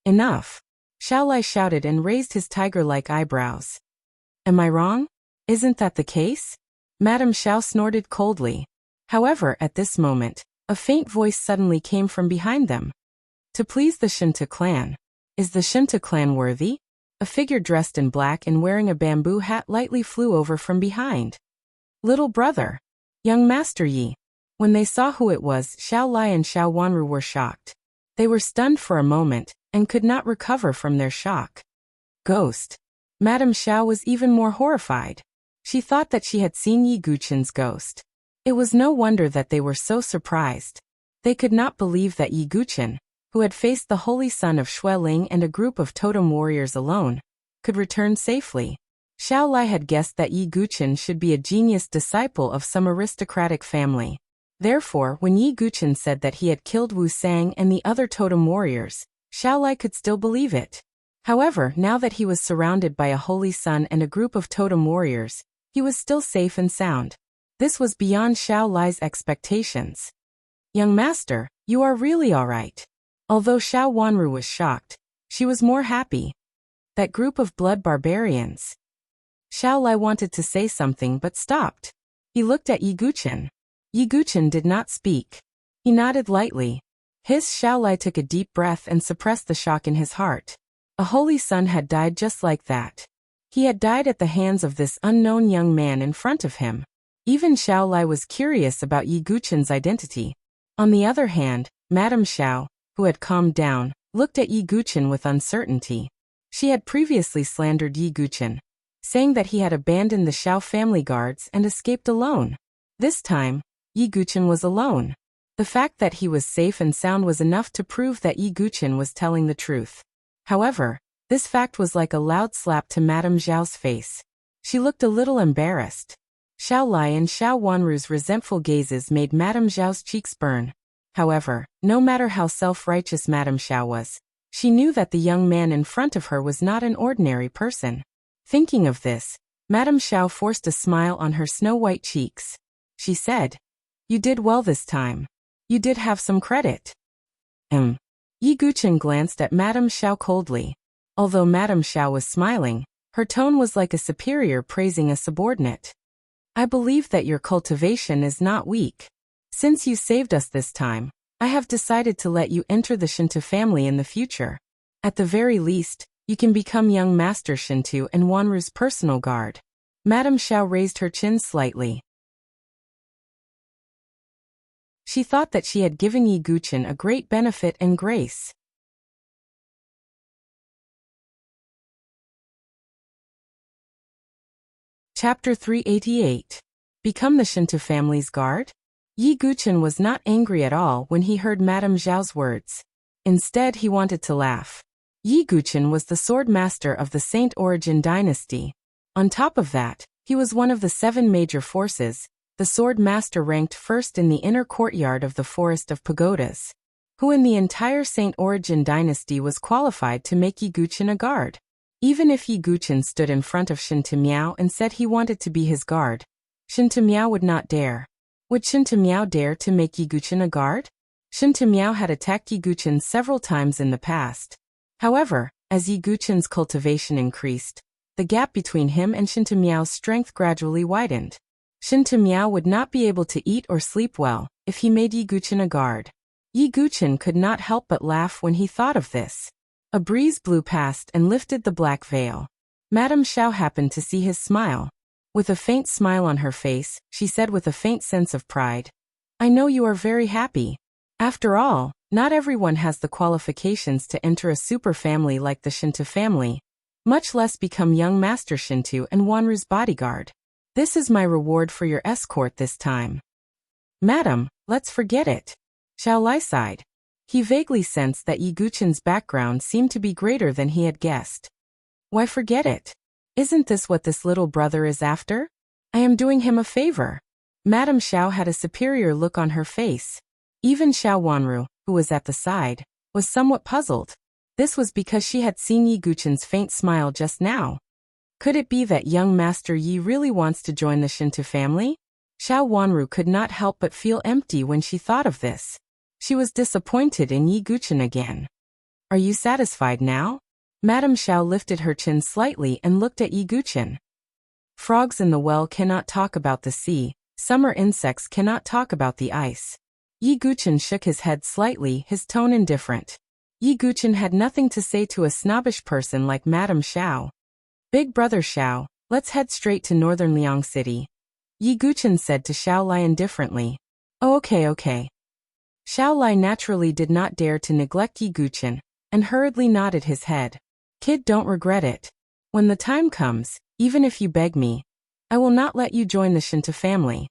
Enough. Xiaolai shouted and raised his tiger-like eyebrows. Am I wrong? Isn't that the case? Madame Xiao snorted coldly. However, at this moment, a faint voice suddenly came from behind them. To please the Shinta clan. Is the Shinta clan worthy? A figure dressed in black and wearing a bamboo hat lightly flew over from behind. Little brother. Young Master Yi. When they saw who it was, Xiao Lai and Xiao Wanru were shocked. They were stunned for a moment, and could not recover from their shock. Ghost. Madame Xiao was even more horrified. She thought that she had seen Yi Guqin's ghost. It was no wonder that they were so surprised. They could not believe that Yi Guqin, who had faced the holy son of Xueling and a group of totem warriors alone, could return safely. Xiao Lai had guessed that Yi Guqin should be a genius disciple of some aristocratic family. Therefore, when Yi Guqin said that he had killed Wu Sang and the other totem warriors, Xiao Lai could still believe it. However, now that he was surrounded by a holy sun and a group of totem warriors, he was still safe and sound. This was beyond Xiao Lai's expectations. Young master, you are really all right. Although Xiao Wanru was shocked, she was more happy. That group of blood barbarians. Xiao Lai wanted to say something but stopped. He looked at Yi Guqin. Yi Guqin did not speak. He nodded lightly. Xiao Lai took a deep breath and suppressed the shock in his heart. A holy son had died just like that. He had died at the hands of this unknown young man in front of him. Even Xiao Lai was curious about Yi Guqin's identity. On the other hand, Madame Xiao, who had calmed down, looked at Yi Guqin with uncertainty. She had previously slandered Yi Guqin, saying that he had abandoned the Xiao family guards and escaped alone. This time, Yi Guqin was alone. The fact that he was safe and sound was enough to prove that Yi Guqin was telling the truth. However, this fact was like a loud slap to Madame Zhao's face. She looked a little embarrassed. Xiao Lai and Xiao Wanru's resentful gazes made Madame Zhao's cheeks burn. However, no matter how self-righteous Madame Xiao was, she knew that the young man in front of her was not an ordinary person. Thinking of this, Madame Xiao forced a smile on her snow-white cheeks. She said, "You did well this time. You did have some credit." Yi Guqin glanced at Madame Xiao coldly. Although Madame Xiao was smiling, her tone was like a superior praising a subordinate. "I believe that your cultivation is not weak. Since you saved us this time, I have decided to let you enter the Shinta family in the future. At the very least, you can become young Master Shintu and Wanru's personal guard." Madame Xiao raised her chin slightly. She thought that she had given Yi Guqin a great benefit and grace. Chapter 388. Become the Shinta family's guard? Yi Guqin was not angry at all when he heard Madame Zhao's words. Instead, he wanted to laugh. Yi Guqin was the sword master of the Saint Origin dynasty. On top of that, he was one of the 7 major forces, the sword master ranked first in the inner courtyard of the Forest of Pagodas, who in the entire Saint Origin dynasty was qualified to make Yi Guqin a guard. Even if Yi Guqin stood in front of Shinta Miao and said he wanted to be his guard, Shinta Miao would not dare. Would Shinta Miao dare to make Yi Guqin a guard? Shinta Miao had attacked Yi Guqin several times in the past. However, as Yi Guqin's cultivation increased, the gap between him and Shinta Miao's strength gradually widened. Shinta Miao would not be able to eat or sleep well if he made Yi Guqin a guard. Yi Guqin could not help but laugh when he thought of this. A breeze blew past and lifted the black veil. Madame Xiao happened to see his smile. With a faint smile on her face, she said with a faint sense of pride, "I know you are very happy. After all, not everyone has the qualifications to enter a super family like the Shinta family, much less become young Master Shintu and Wanru's bodyguard. This is my reward for your escort this time." "Madam, let's forget it." Xiao Lai sighed. He vaguely sensed that Yi Guchen's background seemed to be greater than he had guessed. Why forget it? Isn't this what this little brother is after? I am doing him a favor. Madame Xiao had a superior look on her face. Even Xiao Wanru, who was at the side, was somewhat puzzled. This was because she had seen Yi Guchen's faint smile just now. Could it be that young Master Yi really wants to join the Shinto family? Xiao Wanru could not help but feel empty when she thought of this. She was disappointed in Yi Guchen again. Are you satisfied now? Madame Xiao lifted her chin slightly and looked at Yi Guchen. Frogs in the well cannot talk about the sea, summer insects cannot talk about the ice. Yi Guchen shook his head slightly, his tone indifferent. Yi Guchen had nothing to say to a snobbish person like Madame Xiao. Big brother Xiao, let's head straight to northern Liang City. Yi Guchen said to Xiao Lai indifferently. Oh, okay. Xiao Lai naturally did not dare to neglect Yi Guchen, and hurriedly nodded his head. Kid, don't regret it. When the time comes, even if you beg me, I will not let you join the Shinto family.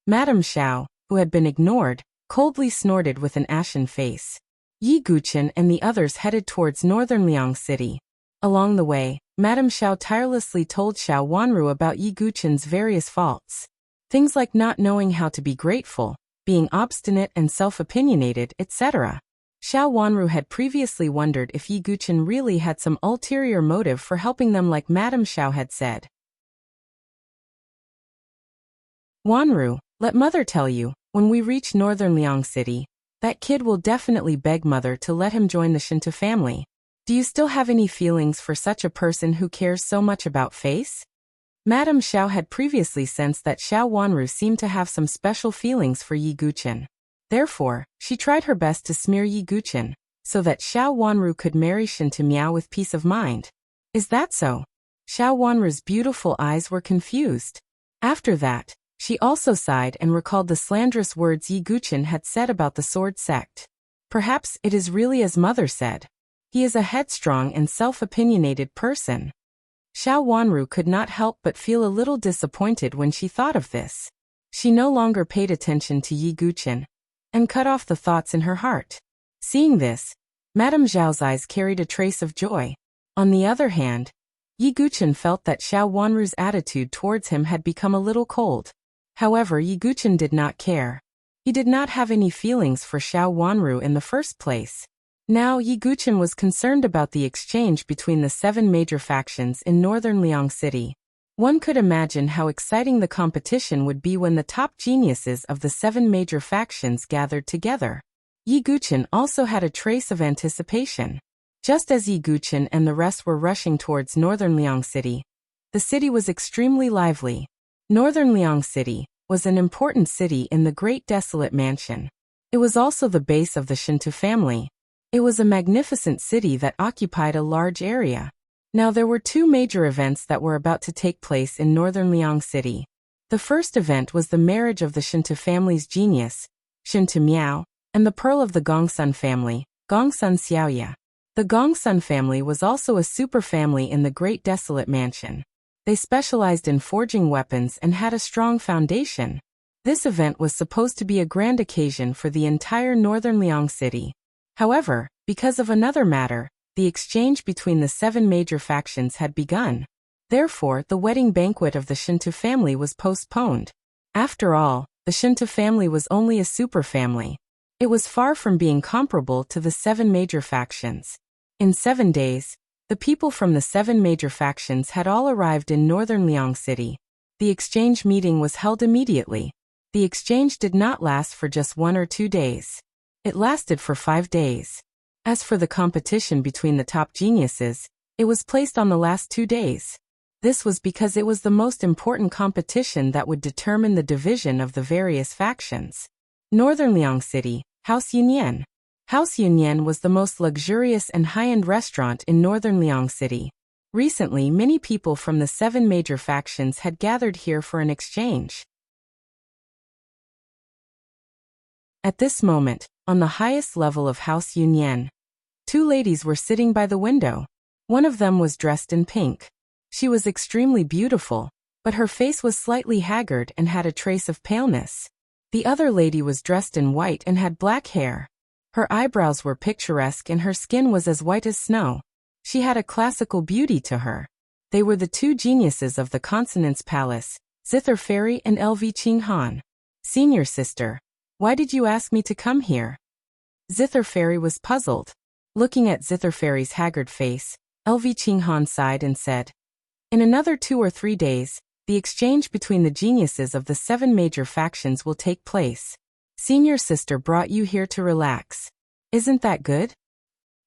Madame Xiao, who had been ignored, coldly snorted with an ashen face. Yi Guchen and the others headed towards northern Liang City. Along the way, Madame Xiao tirelessly told Xiao Wanru about Yi Guchen's various faults. Things like not knowing how to be grateful, being obstinate and self-opinionated, etc. Xiao Wanru had previously wondered if Yi Guchen really had some ulterior motive for helping them like Madame Xiao had said. Wanru, let mother tell you, when we reach northern Liang City, that kid will definitely beg mother to let him join the Shinto family. Do you still have any feelings for such a person who cares so much about face? Madame Xiao had previously sensed that Xiao Wanru seemed to have some special feelings for Yi Guchen. Therefore, she tried her best to smear Yi Guchen, so that Xiao Wanru could marry Shinto Miao with peace of mind. Is that so? Xiao Wanru's beautiful eyes were confused. After that, she also sighed and recalled the slanderous words Yi Guchen had said about the sword sect. Perhaps it is really as mother said. He is a headstrong and self-opinionated person. Xiao Wanru could not help but feel a little disappointed when she thought of this. She no longer paid attention to Yi Guchen, and cut off the thoughts in her heart. Seeing this, Madame Zhao's eyes carried a trace of joy. On the other hand, Yi Guchen felt that Xiao Wanru's attitude towards him had become a little cold. However, Yi Guchen did not care. He did not have any feelings for Xiao Wanru in the first place. Now Yi Guchen was concerned about the exchange between the 7 major factions in northern Liang City. One could imagine how exciting the competition would be when the top geniuses of the 7 major factions gathered together. Yi Guchen also had a trace of anticipation. Just as Yi Guchen and the rest were rushing towards northern Liang City, the city was extremely lively. Northern Liang City was an important city in the Great Desolate Mansion. It was also the base of the Shinto family. It was a magnificent city that occupied a large area. Now there were 2 major events that were about to take place in northern Liang City. The first event was the marriage of the Shinto family's genius, Shinto Miao, and the pearl of the Gongsun family, Gongsun Xiaoya. The Gongsun family was also a superfamily in the Great Desolate Mansion. They specialized in forging weapons and had a strong foundation. This event was supposed to be a grand occasion for the entire northern Liang City. However, because of another matter, the exchange between the 7 major factions had begun. Therefore, the wedding banquet of the Shinto family was postponed. After all, the Shinto family was only a superfamily. It was far from being comparable to the 7 major factions. In 7 days, the people from the 7 major factions had all arrived in northern Liang City. The exchange meeting was held immediately. The exchange did not last for just 1 or 2 days. It lasted for 5 days. As for the competition between the top geniuses, it was placed on the last 2 days. This was because it was the most important competition that would determine the division of the various factions. Northern Liang City, House Yunyan. House Yunyan was the most luxurious and high-end restaurant in northern Liang City. Recently, many people from the 7 major factions had gathered here for an exchange. At this moment, on the highest level of House Yunyan, 2 ladies were sitting by the window. One of them was dressed in pink. She was extremely beautiful, but her face was slightly haggard and had a trace of paleness. The other lady was dressed in white and had black hair. Her eyebrows were picturesque and her skin was as white as snow. She had a classical beauty to her. They were the two geniuses of the Consonance Palace, Zither Fairy and LV Qinghan. Senior sister, why did you ask me to come here? Zither Fairy was puzzled. Looking at Zither Fairy's haggard face, LV Qinghan sighed and said, in another 2 or 3 days, the exchange between the geniuses of the 7 major factions will take place. Senior sister brought you here to relax. Isn't that good?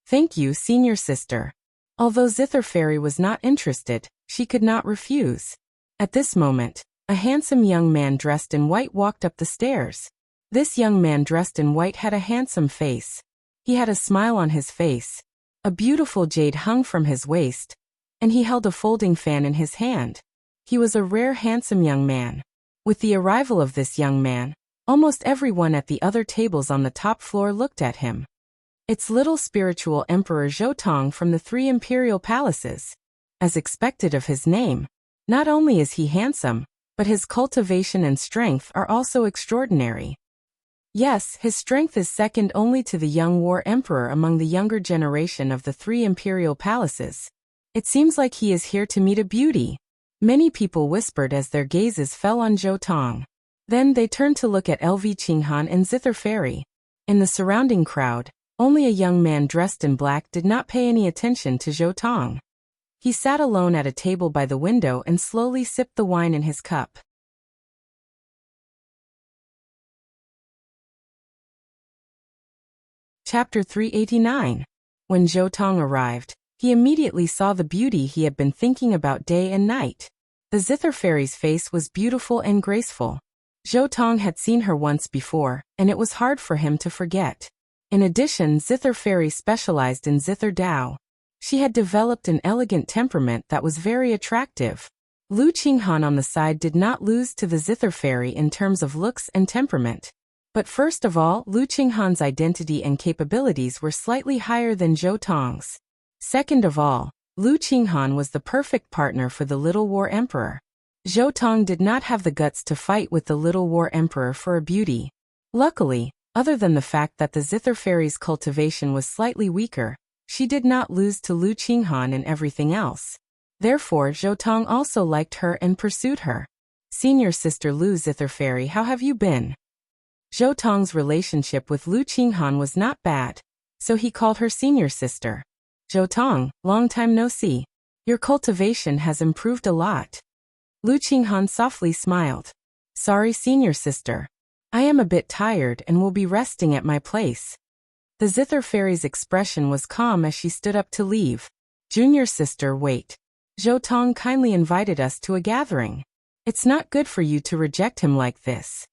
Thank you, senior sister. Although Zither Fairy was not interested, she could not refuse. At this moment, a handsome young man dressed in white walked up the stairs. This young man dressed in white had a handsome face. He had a smile on his face. A beautiful jade hung from his waist, and he held a folding fan in his hand. He was a rare handsome young man. With the arrival of this young man, almost everyone at the other tables on the top floor looked at him. It's little spiritual Emperor Zhou Tong from the 3 imperial palaces. As expected of his name, not only is he handsome, but his cultivation and strength are also extraordinary. Yes, his strength is second only to the young war emperor among the younger generation of the 3 imperial palaces. It seems like he is here to meet a beauty. Many people whispered as their gazes fell on Zhou Tong. Then they turned to look at LV Qinghan and Zither Fairy. In the surrounding crowd, only a young man dressed in black did not pay any attention to Zhou Tong. He sat alone at a table by the window and slowly sipped the wine in his cup. Chapter 389. When Zhou Tong arrived, he immediately saw the beauty he had been thinking about day and night. The Zither Fairy's face was beautiful and graceful. Zhou Tong had seen her once before, and it was hard for him to forget. In addition, Zither Fairy specialized in Zither Dao. She had developed an elegant temperament that was very attractive. Lu Qinghan on the side did not lose to the Zither Fairy in terms of looks and temperament. But first of all, Lu Qinghan's identity and capabilities were slightly higher than Zhou Tong's. Second of all, Lu Qinghan was the perfect partner for the Little War Emperor. Zhou Tong did not have the guts to fight with the Little War Emperor for a beauty. Luckily, other than the fact that the Zither Fairy's cultivation was slightly weaker, she did not lose to Lu Qinghan in everything else. Therefore, Zhou Tong also liked her and pursued her. Senior sister Lu Zither Fairy, how have you been? Zhou Tong's relationship with Lu Qinghan was not bad, so he called her senior sister. Zhou Tong, long time no see. Your cultivation has improved a lot. Lu Qinghan softly smiled. Sorry, senior sister. I am a bit tired and will be resting at my place. The Zither Fairy's expression was calm as she stood up to leave. Junior sister, wait. Zhou Tong kindly invited us to a gathering. It's not good for you to reject him like this.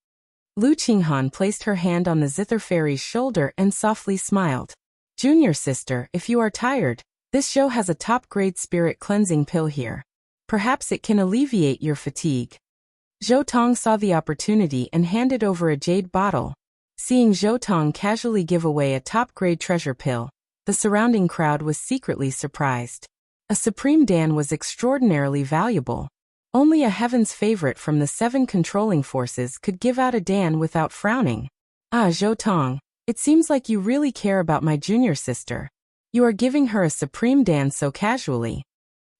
Lu Qinghan placed her hand on the Zither Fairy's shoulder and softly smiled. Junior sister, if you are tired, this show has a top-grade spirit cleansing pill here. Perhaps it can alleviate your fatigue. Zhou Tong saw the opportunity and handed over a jade bottle. Seeing Zhou Tong casually give away a top-grade treasure pill, the surrounding crowd was secretly surprised. A supreme Dan was extraordinarily valuable. Only a heaven's favorite from the 7 controlling forces could give out a Dan without frowning. Ah, Zhou Tong, it seems like you really care about my junior sister. You are giving her a supreme Dan so casually.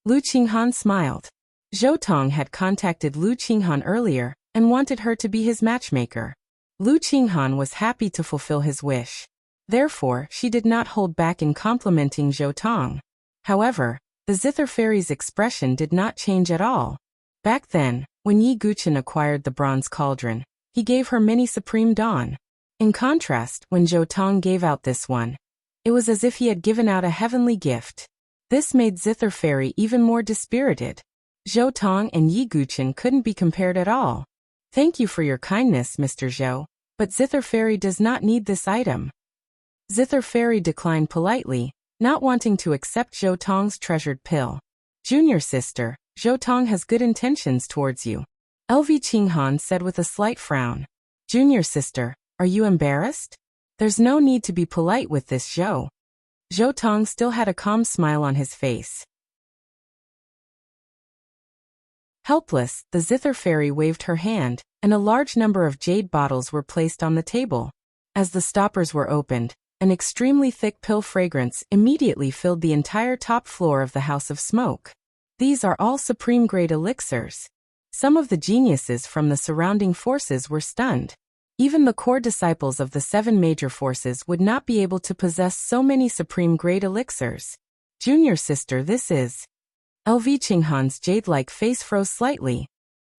Lu Qinghan smiled. Zhou Tong had contacted Lu Qinghan earlier and wanted her to be his matchmaker. Lu Qinghan was happy to fulfill his wish. Therefore, she did not hold back in complimenting Zhou Tong. However, the Zither Fairy's expression did not change at all. Back then, when Yi Guqin acquired the bronze cauldron, he gave her many supreme dawn. In contrast, when Zhou Tong gave out this one, it was as if he had given out a heavenly gift. This made Zither Fairy even more dispirited. Zhou Tong and Yi Guqin couldn't be compared at all. Thank you for your kindness, Mr. Zhou, but Zither Fairy does not need this item. Zither Fairy declined politely, not wanting to accept Zhou Tong's treasured pill. Junior sister, Zhou Tong has good intentions towards you. LV Qinghan said with a slight frown. Junior sister, are you embarrassed? There's no need to be polite with this Zhou. Zhou Tong still had a calm smile on his face. Helpless, the Zither Fairy waved her hand, and a large number of jade bottles were placed on the table. As the stoppers were opened, An extremely thick pill fragrance immediately filled the entire top floor of the House of Smoke. These are all supreme-grade elixirs. Some of the geniuses from the surrounding forces were stunned. Even the core disciples of the 7 major forces would not be able to possess so many supreme-grade elixirs. Junior sister, this is... LV Qinghan's jade-like face froze slightly.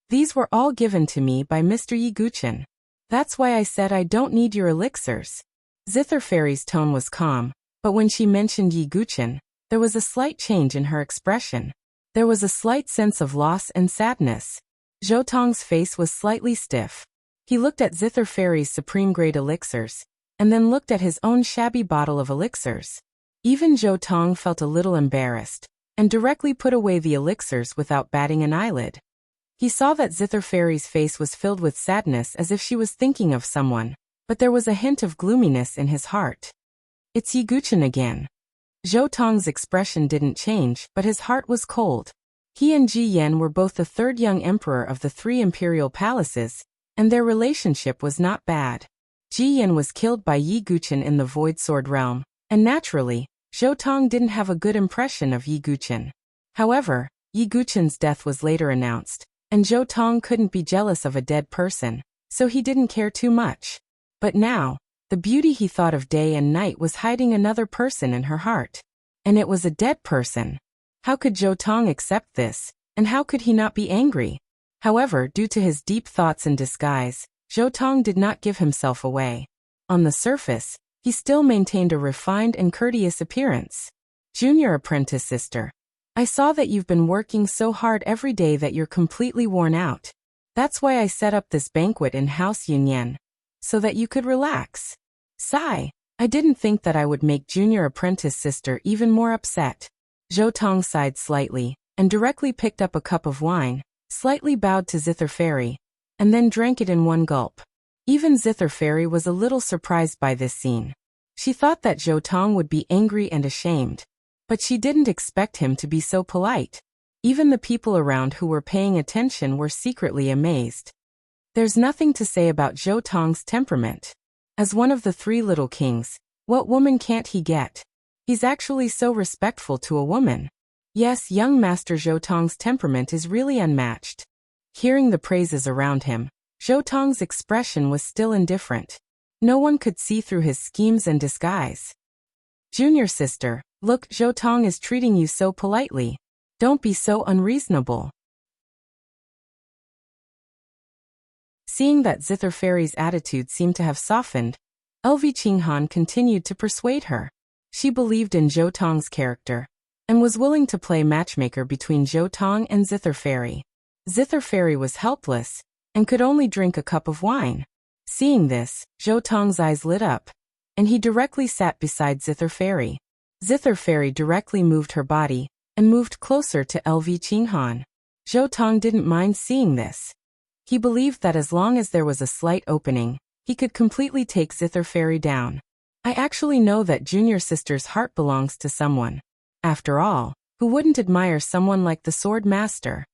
These were all given to me by Mr. Yi Guqin. That's why I said I don't need your elixirs. Zither Fairy's tone was calm, but when she mentioned Yi Guqin, there was a slight change in her expression. There was a slight sense of loss and sadness. Zhou Tong's face was slightly stiff. He looked at Zither Fairy's supreme-grade elixirs, and then looked at his own shabby bottle of elixirs. Even Zhou Tong felt a little embarrassed, and directly put away the elixirs without batting an eyelid. He saw that Zither Fairy's face was filled with sadness as if she was thinking of someone, but there was a hint of gloominess in his heart. It's Yi Guqin again. Zhou Tong's expression didn't change, but his heart was cold. He and Ji Yan were both the 3rd young emperor of the 3 imperial palaces, and their relationship was not bad. Ji Yan was killed by Yi Guqin in the Void Sword realm, and naturally, Zhou Tong didn't have a good impression of Yi Guqin. However, Yi Guqin's death was later announced, and Zhou Tong couldn't be jealous of a dead person, so he didn't care too much. But now, the beauty he thought of day and night was hiding another person in her heart. And it was a dead person. How could Zhou Tong accept this, and how could he not be angry? However, due to his deep thoughts and disguise, Zhou Tong did not give himself away. On the surface, he still maintained a refined and courteous appearance. Junior apprentice sister, I saw that you've been working so hard every day that you're completely worn out. That's why I set up this banquet in House Yunyan, so that you could relax. Sigh, I didn't think that I would make junior apprentice sister even more upset. Zhou Tong sighed slightly, and directly picked up a cup of wine, slightly bowed to Zither Fairy, and then drank it in one gulp. Even Zither Fairy was a little surprised by this scene. She thought that Zhou Tong would be angry and ashamed, but she didn't expect him to be so polite. Even the people around who were paying attention were secretly amazed. There's nothing to say about Zhou Tong's temperament. As one of the 3 little kings, what woman can't he get? He's actually so respectful to a woman. Yes, young Master Zhou Tong's temperament is really unmatched. Hearing the praises around him, Zhou Tong's expression was still indifferent. No one could see through his schemes and disguise. Junior sister, look, Zhou Tong is treating you so politely. Don't be so unreasonable. Seeing that Zither Fairy's attitude seemed to have softened, LV Qinghan continued to persuade her. She believed in Zhou Tong's character, and was willing to play matchmaker between Zhou Tong and Zither Fairy. Zither Fairy was helpless, and could only drink a cup of wine. Seeing this, Zhou Tong's eyes lit up, and he directly sat beside Zither Fairy. Zither Fairy directly moved her body, and moved closer to LV Qinghan. Zhou Tong didn't mind seeing this. He believed that as long as there was a slight opening, he could completely take Zither Fairy down. I actually know that junior sister's heart belongs to someone. After all, who wouldn't admire someone like the Sword Master?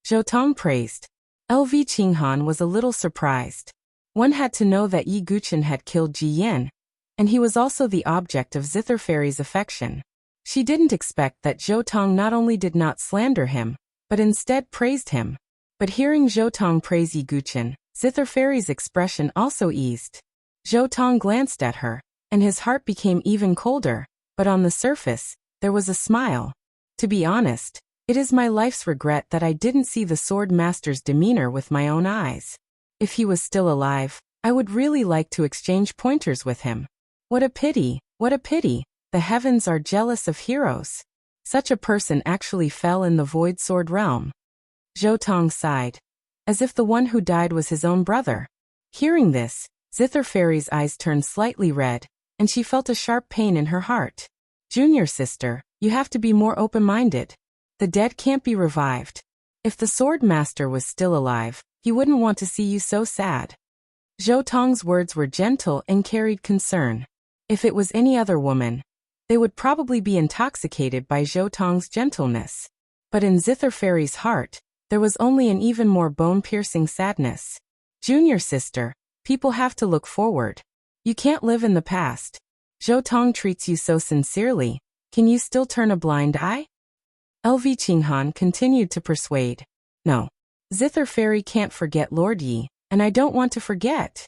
Zhou Tong praised. LV Qinghan was a little surprised. One had to know that Yi Guqin had killed Ji Yan, and he was also the object of Zither Fairy's affection. She didn't expect that Zhou Tong not only did not slander him, but instead praised him. But hearing Zhou Tong praise Yi Guqin, Zither Fairy's expression also eased. Zhou Tong glanced at her, and his heart became even colder, but on the surface, there was a smile. To be honest, it is my life's regret that I didn't see the Sword Master's demeanor with my own eyes. If he was still alive, I would really like to exchange pointers with him. What a pity, what a pity, the heavens are jealous of heroes. Such a person actually fell in the Void Sword realm. Zhou Tong sighed, as if the one who died was his own brother. Hearing this, Zither Fairy's eyes turned slightly red, and she felt a sharp pain in her heart. Junior sister, you have to be more open-minded. The dead can't be revived. If the Sword Master was still alive, he wouldn't want to see you so sad. Zhou Tong's words were gentle and carried concern. If it was any other woman, they would probably be intoxicated by Zhou Tong's gentleness. But in Zither Fairy's heart, there was only an even more bone-piercing sadness. Junior sister, people have to look forward. You can't live in the past. Zhou Tong treats you so sincerely. Can you still turn a blind eye? LV Qinghan continued to persuade. No. Zither Fairy can't forget Lord Yi, and I don't want to forget.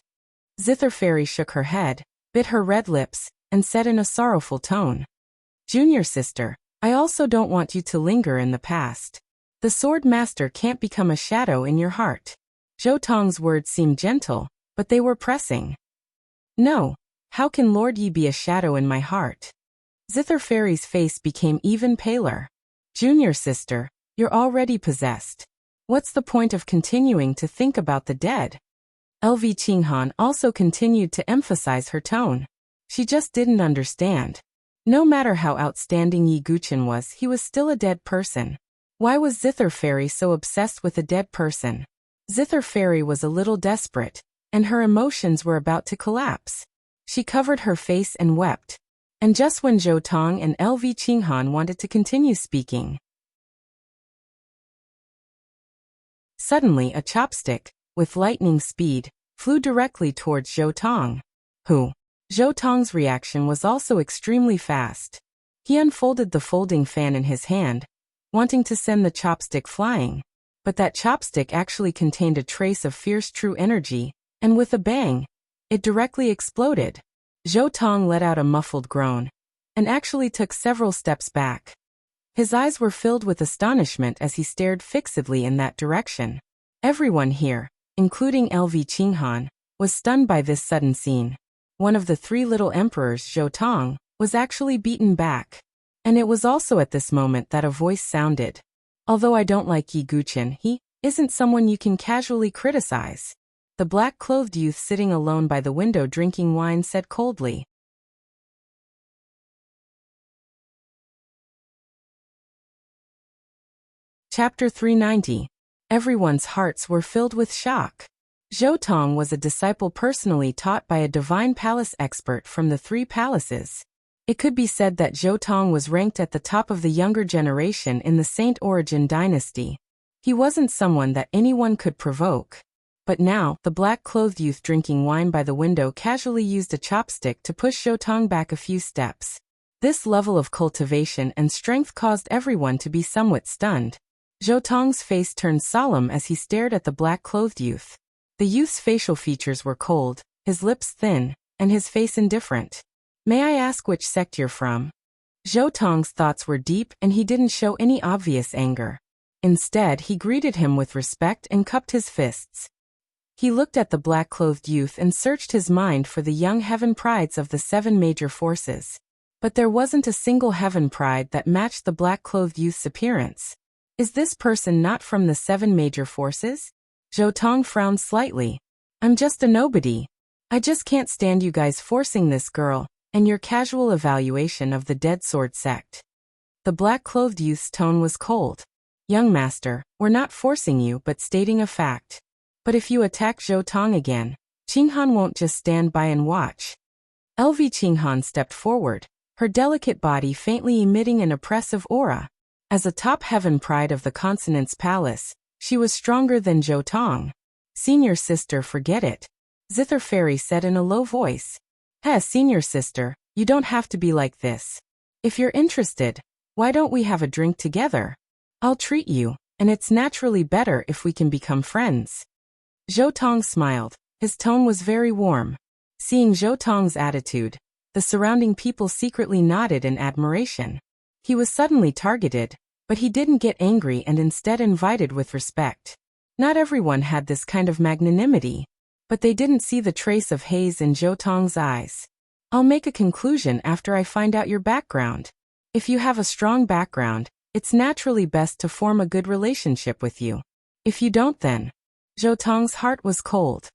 Zither Fairy shook her head, bit her red lips, and said in a sorrowful tone. Junior sister, I also don't want you to linger in the past. The sword master can't become a shadow in your heart. Zhou Tong's words seemed gentle, but they were pressing. No, how can Lord Yi be a shadow in my heart? Zither Fairy's face became even paler. Junior sister, you're already possessed. What's the point of continuing to think about the dead? LV Qinghan also continued to emphasize her tone. She just didn't understand. No matter how outstanding Yi Guqin was, he was still a dead person. Why was Zither Fairy so obsessed with a dead person? Zither Fairy was a little desperate, and her emotions were about to collapse. She covered her face and wept. And just when Zhou Tong and LV Qinghan wanted to continue speaking, suddenly a chopstick, with lightning speed, flew directly towards Zhou Tong. Zhou Tong's reaction was also extremely fast. He unfolded the folding fan in his hand, wanting to send the chopstick flying. But that chopstick actually contained a trace of fierce true energy, and with a bang, it directly exploded. Zhou Tong let out a muffled groan, and actually took several steps back. His eyes were filled with astonishment as he stared fixedly in that direction. Everyone here, including LV Qinghan, was stunned by this sudden scene. One of the three little emperors, Zhou Tong, was actually beaten back. And it was also at this moment that a voice sounded. Although I don't like Yi Guqin, he isn't someone you can casually criticize. The black-clothed youth sitting alone by the window drinking wine said coldly. Chapter 390. Everyone's hearts were filled with shock. Zhou Tong was a disciple personally taught by a divine palace expert from the three palaces. It could be said that Zhou Tong was ranked at the top of the younger generation in the Saint Origin dynasty. He wasn't someone that anyone could provoke. But now, the black-clothed youth drinking wine by the window casually used a chopstick to push Zhou Tong back a few steps. This level of cultivation and strength caused everyone to be somewhat stunned. Zhou Tong's face turned solemn as he stared at the black-clothed youth. The youth's facial features were cold, his lips thin, and his face indifferent. May I ask which sect you're from? Zhou Tong's thoughts were deep and he didn't show any obvious anger. Instead, he greeted him with respect and cupped his fists. He looked at the black-clothed youth and searched his mind for the young heaven prides of the seven major forces. But there wasn't a single heaven pride that matched the black-clothed youth's appearance. Is this person not from the seven major forces? Zhou Tong frowned slightly. I'm just a nobody. I just can't stand you guys forcing this girl, and your casual evaluation of the Dead Sword sect. The black-clothed youth's tone was cold. Young master, we're not forcing you but stating a fact. But if you attack Zhou Tong again, Qinghan won't just stand by and watch. LV Qinghan stepped forward, her delicate body faintly emitting an oppressive aura. As a top heaven pride of the Consonant's palace, she was stronger than Zhou Tong. Senior sister, forget it. Zither Fairy said in a low voice. Senior sister, you don't have to be like this. If you're interested, why don't we have a drink together? I'll treat you, and it's naturally better if we can become friends. Zhou Tong smiled. His tone was very warm. Seeing Zhou Tong's attitude, the surrounding people secretly nodded in admiration. He was suddenly targeted, but he didn't get angry and instead invited with respect. Not everyone had this kind of magnanimity, but they didn't see the trace of haze in Zhou Tong's eyes. I'll make a conclusion after I find out your background. If you have a strong background, it's naturally best to form a good relationship with you. If you don't, then. Zhou Tong's heart was cold.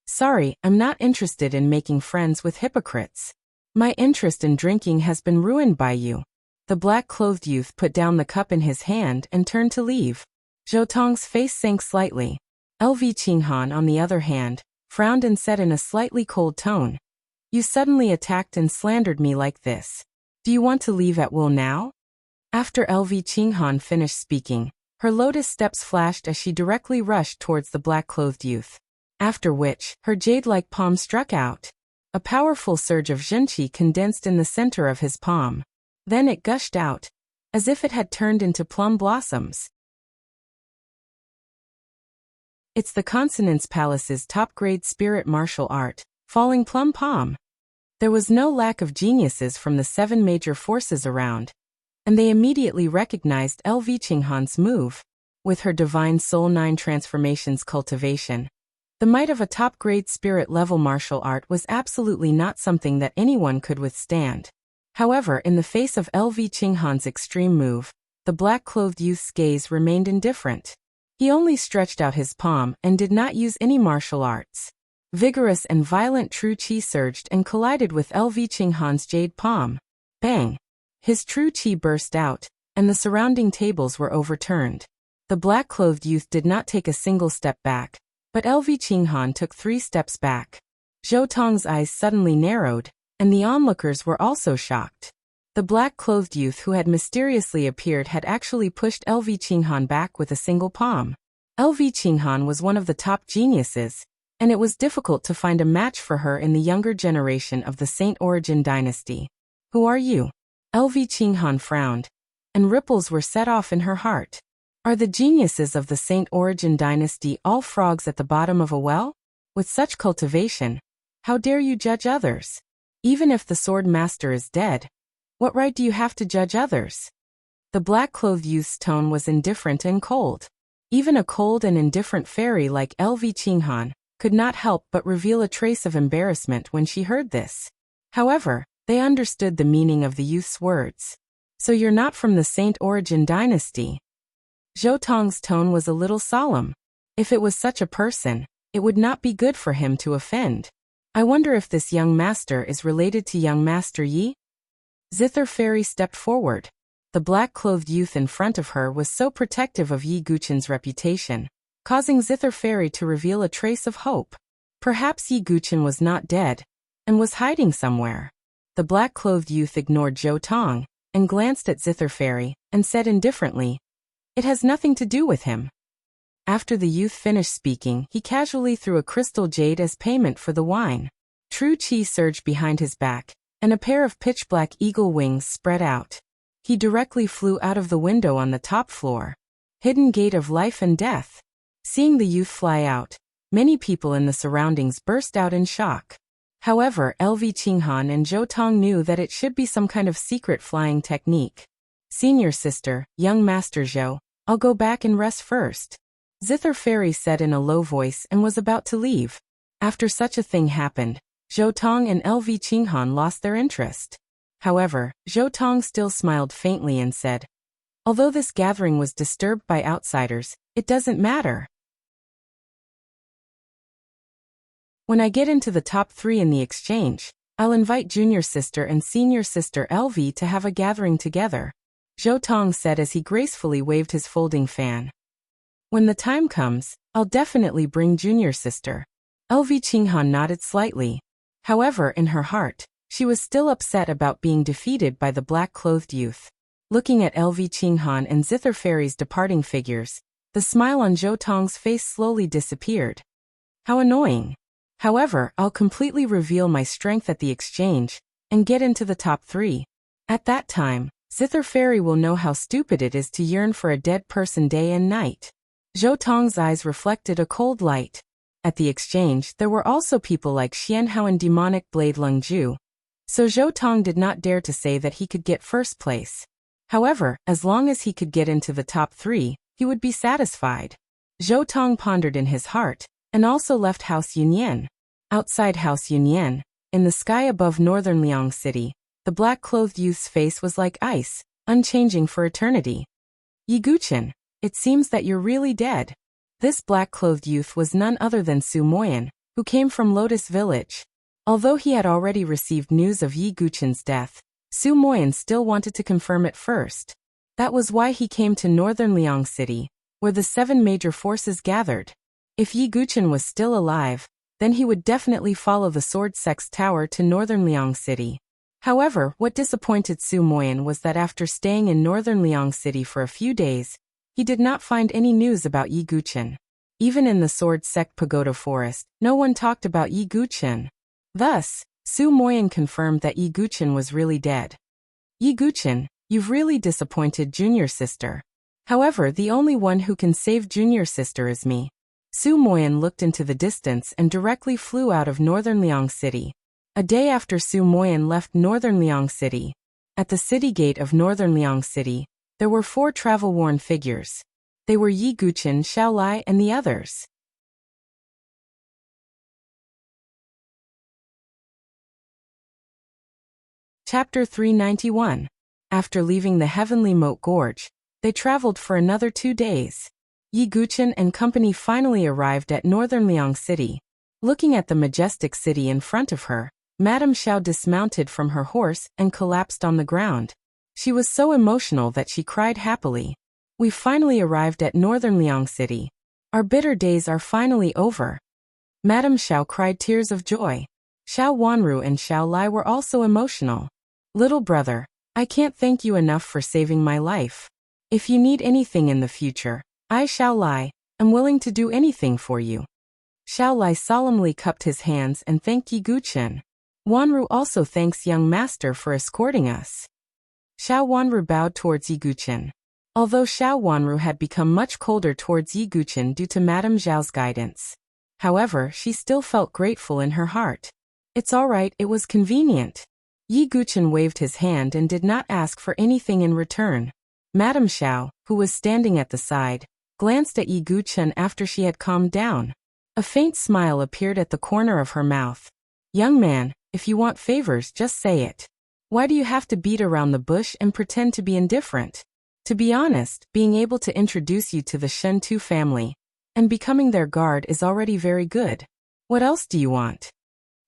Sorry, I'm not interested in making friends with hypocrites. My interest in drinking has been ruined by you. The black-clothed youth put down the cup in his hand and turned to leave. Zhou Tong's face sank slightly. LV Qinghan, on the other hand, frowned and said in a slightly cold tone. You suddenly attacked and slandered me like this. Do you want to leave at will now? After LV Qinghan finished speaking, her lotus steps flashed as she directly rushed towards the black-clothed youth. After which, her jade-like palm struck out. A powerful surge of zhenqi condensed in the center of his palm. Then it gushed out, as if it had turned into plum blossoms. It's the Consonance Palace's top-grade spirit martial art, Falling Plum Palm. There was no lack of geniuses from the 7 major forces around, and they immediately recognized LV Qinghan's move. With her Divine Soul 9 transformations cultivation, the might of a top-grade spirit-level martial art was absolutely not something that anyone could withstand. However, in the face of LV Qinghan's extreme move, the black-clothed youth's gaze remained indifferent. He only stretched out his palm and did not use any martial arts. Vigorous and violent true qi surged and collided with LV Qinghan's jade palm. Bang! His true qi burst out, and the surrounding tables were overturned. The black-clothed youth did not take a single step back, but LV Qinghan took 3 steps back. Zhou Tong's eyes suddenly narrowed, and the onlookers were also shocked. The black-clothed youth who had mysteriously appeared had actually pushed LV Qinghan back with a single palm. LV Qinghan was one of the top geniuses, and it was difficult to find a match for her in the younger generation of the Saint Origin dynasty. Who are you? LV Qinghan frowned, and ripples were set off in her heart. Are the geniuses of the Saint Origin dynasty all frogs at the bottom of a well? With such cultivation, how dare you judge others? Even if the sword master is dead, what right do you have to judge others? The black-clothed youth's tone was indifferent and cold. Even a cold and indifferent fairy like LV Qinghan could not help but reveal a trace of embarrassment when she heard this. However, they understood the meaning of the youth's words. So you're not from the Saint Origin dynasty? Zhou Tong's tone was a little solemn. If it was such a person, it would not be good for him to offend. I wonder if this young master is related to young Master Yi? Zither Fairy stepped forward. The black-clothed youth in front of her was so protective of Yi Guqin's reputation, causing Zither Fairy to reveal a trace of hope. Perhaps Yi Guqin was not dead, and was hiding somewhere. The black-clothed youth ignored Zhou Tong, and glanced at Zither Fairy, and said indifferently, "It has nothing to do with him." After the youth finished speaking, he casually threw a crystal jade as payment for the wine. True qi surged behind his back, and a pair of pitch-black eagle wings spread out. He directly flew out of the window on the top floor. Hidden gate of life and death. Seeing the youth fly out, many people in the surroundings burst out in shock. However, LV Qinghan and Zhou Tong knew that it should be some kind of secret flying technique. "Senior sister, young Master Zhou, I'll go back and rest first," Zither Fairy said in a low voice and was about to leave. After such a thing happened, Zhou Tong and LV Qinghan lost their interest. However, Zhou Tong still smiled faintly and said, "Although this gathering was disturbed by outsiders, it doesn't matter. When I get into the top 3 in the exchange, I'll invite junior sister and senior sister LV to have a gathering together," Zhou Tong said as he gracefully waved his folding fan. "When the time comes, I'll definitely bring junior sister." LV Qinghan nodded slightly. However, in her heart, she was still upset about being defeated by the black-clothed youth. Looking at LV Qinghan and Zither Fairy's departing figures, the smile on Zhou Tong's face slowly disappeared. How annoying. However, I'll completely reveal my strength at the exchange, and get into the top 3. At that time, Zither Fairy will know how stupid it is to yearn for a dead person day and night. Zhou Tong's eyes reflected a cold light. At the exchange, there were also people like Xianhao and demonic blade Lung Ju. So Zhou Tong did not dare to say that he could get first place. However, as long as he could get into the top 3, he would be satisfied. Zhou Tong pondered in his heart, and also left House Yunyan. Outside House Yunyan, in the sky above northern Liang City, the black-clothed youth's face was like ice, unchanging for eternity. "Yi Guqin, it seems that you're really dead." This black-clothed youth was none other than Su Moyan, who came from Lotus Village. Although he had already received news of Yi Guqin's death, Su Moyan still wanted to confirm it first. That was why he came to northern Liang City, where the 7 major forces gathered. If Yi Guqin was still alive, then he would definitely follow the Sword Sect's tower to northern Liang City. However, what disappointed Su Moyan was that after staying in northern Liang City for a few days, he did not find any news about Yi Guqin. Even in the Sword Sect Pagoda Forest, no one talked about Yi Guqin. Thus, Su Moyan confirmed that Yi Guchen was really dead. Yi Guchen, you've really disappointed junior sister. However, the only one who can save junior sister is me. Su Moyan looked into the distance and directly flew out of northern Liang City. A day after Su Moyan left northern Liang City, at the city gate of northern Liang City, there were 4 travel-worn figures. They were Yi Guchen, Xiao Lai, and the others. Chapter 391. After leaving the heavenly moat gorge, they traveled for another 2 days. Yi Guchen and company finally arrived at northern Liang City. Looking at the majestic city in front of her, Madame Xiao dismounted from her horse and collapsed on the ground. She was so emotional that she cried happily. We finally arrived at northern Liang City. Our bitter days are finally over. Madame Xiao cried tears of joy. Xiao Wanru and Xiao Lai were also emotional. Little brother, I can't thank you enough for saving my life. If you need anything in the future, I, Xiao Lai, am willing to do anything for you. Xiao Lai solemnly cupped his hands and thanked Yi Guchen. Wanru also thanks young master for escorting us. Xiao Wanru bowed towards Yi Guchen. Although Xiao Wanru had become much colder towards Yi Guchen due to Madame Zhao's guidance. However, she still felt grateful in her heart. It's all right, it was convenient. Yi Guchen waved his hand and did not ask for anything in return. Madame Xiao, who was standing at the side, glanced at Yi Guchen after she had calmed down. A faint smile appeared at the corner of her mouth. Young man, if you want favors, just say it. Why do you have to beat around the bush and pretend to be indifferent? To be honest, being able to introduce you to the Shen Tu family and becoming their guard is already very good. What else do you want?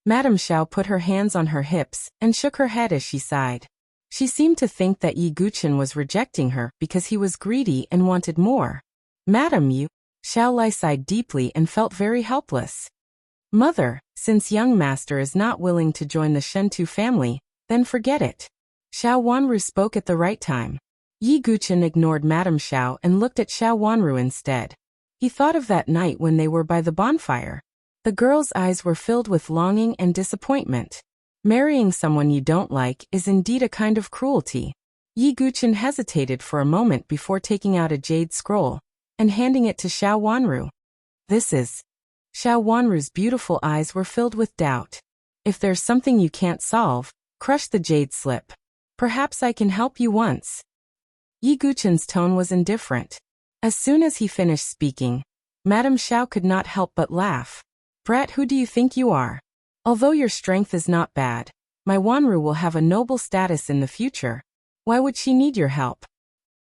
Madame Xiao put her hands on her hips and shook her head as she sighed. She seemed to think that Yi Guchen was rejecting her because he was greedy and wanted more. Madam, you... Xiao Lai sighed deeply and felt very helpless. Mother, since young master is not willing to join the Shen Tu family, then forget it. Xiao Wanru spoke at the right time. Yi Guchen ignored Madame Xiao and looked at Xiao Wanru instead. He thought of that night when they were by the bonfire. The girl's eyes were filled with longing and disappointment. Marrying someone you don't like is indeed a kind of cruelty. Yi Guchen hesitated for a moment before taking out a jade scroll and handing it to Xiao Wanru. This is... Xiao Wanru's beautiful eyes were filled with doubt. If there's something you can't solve, crush the jade slip. Perhaps I can help you once. Yi Guchen's tone was indifferent. As soon as he finished speaking, Madame Xiao could not help but laugh. Brat, who do you think you are? Although your strength is not bad, my Wanru will have a noble status in the future. Why would she need your help?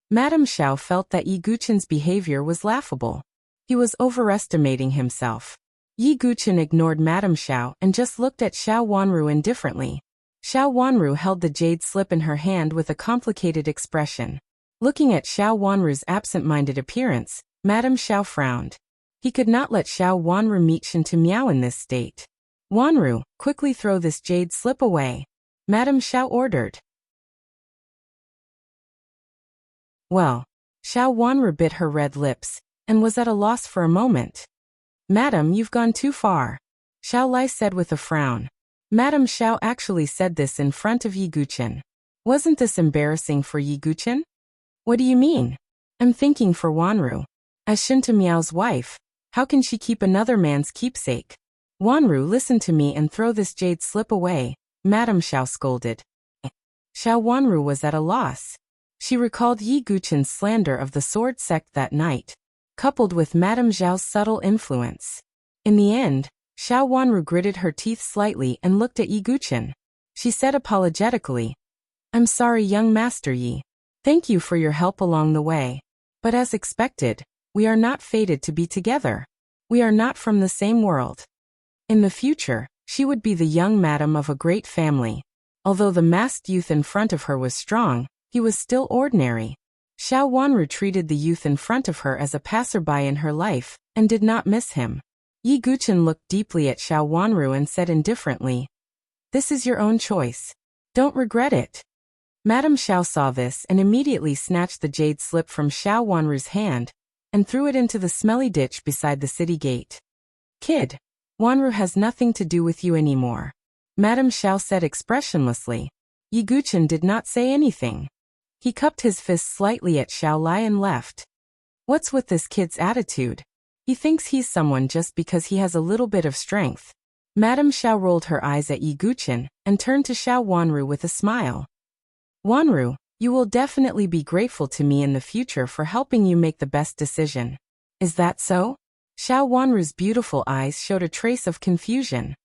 Madame Xiao felt that Yi Guchen's behavior was laughable. He was overestimating himself. Yi Guchen ignored Madame Xiao and just looked at Xiao Wanru indifferently. Xiao Wanru held the jade slip in her hand with a complicated expression. Looking at Xiao Wanru's absent-minded appearance, Madame Xiao frowned. He could not let Xiao Wanru meet Shen Tu Miao in this state. Wanru, quickly throw this jade slip away. Madame Xiao ordered. Well, Xiao Wanru bit her red lips and was at a loss for a moment. Madam, you've gone too far, Xiao Lai said with a frown. Madame Xiao actually said this in front of Yi Guchen. Wasn't this embarrassing for Yi Guchen? What do you mean? I'm thinking for Wanru. As Shen Tu Miao's wife, how can she keep another man's keepsake? Wanru, listen to me and throw this jade slip away, Madame Xiao scolded. Xiao Wanru was at a loss. She recalled Yi Guchen's slander of the sword sect that night, coupled with Madame Zhao's subtle influence. In the end, Xiao Wanru gritted her teeth slightly and looked at Yi Guchen. She said apologetically, I'm sorry, young Master Yi. Thank you for your help along the way. But as expected, we are not fated to be together. We are not from the same world. In the future, she would be the young madam of a great family. Although the masked youth in front of her was strong, he was still ordinary. Xiao Wanru treated the youth in front of her as a passerby in her life, and did not miss him. Yi Guchen looked deeply at Xiao Wanru and said indifferently, This is your own choice. Don't regret it. Madame Xiao saw this and immediately snatched the jade slip from Xiao Wanru's hand and threw it into the smelly ditch beside the city gate. Kid, Wanru has nothing to do with you anymore. Madame Xiao said expressionlessly. Yi Guchen did not say anything. He cupped his fist slightly at Xiao Lai and left. What's with this kid's attitude? He thinks he's someone just because he has a little bit of strength. Madame Xiao rolled her eyes at Yi Guchen and turned to Xiao Wanru with a smile. Wanru, you will definitely be grateful to me in the future for helping you make the best decision. Is that so? Xiao Wanru's beautiful eyes showed a trace of confusion.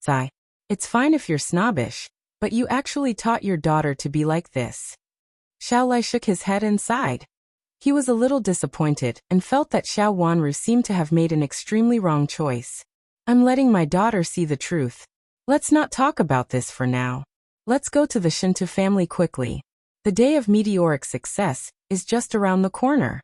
Sigh. It's fine if you're snobbish, but you actually taught your daughter to be like this. Xiao Lai shook his head and sighed. He was a little disappointed and felt that Xiao Wanru seemed to have made an extremely wrong choice. I'm letting my daughter see the truth. Let's not talk about this for now. Let's go to the Shinto family quickly. The day of meteoric success is just around the corner.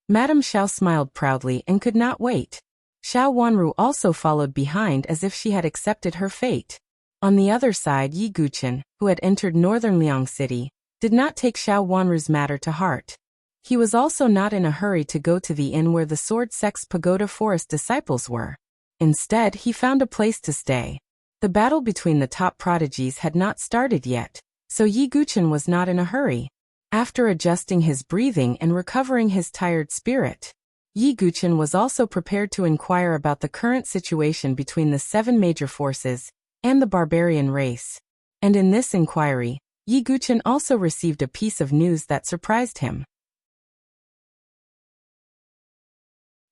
Madame Xiao smiled proudly and could not wait. Xiao Wanru also followed behind as if she had accepted her fate. On the other side, Yi Guchen, who had entered northern Liang City, did not take Xiao Wanru's matter to heart. He was also not in a hurry to go to the inn where the Sword Sect's Pagoda Forest disciples were. Instead, he found a place to stay. The battle between the top prodigies had not started yet, so Yi Guchen was not in a hurry. After adjusting his breathing and recovering his tired spirit, Yi Guchen was also prepared to inquire about the current situation between the 7 major forces and the barbarian race. And in this inquiry, Yi Guchen also received a piece of news that surprised him.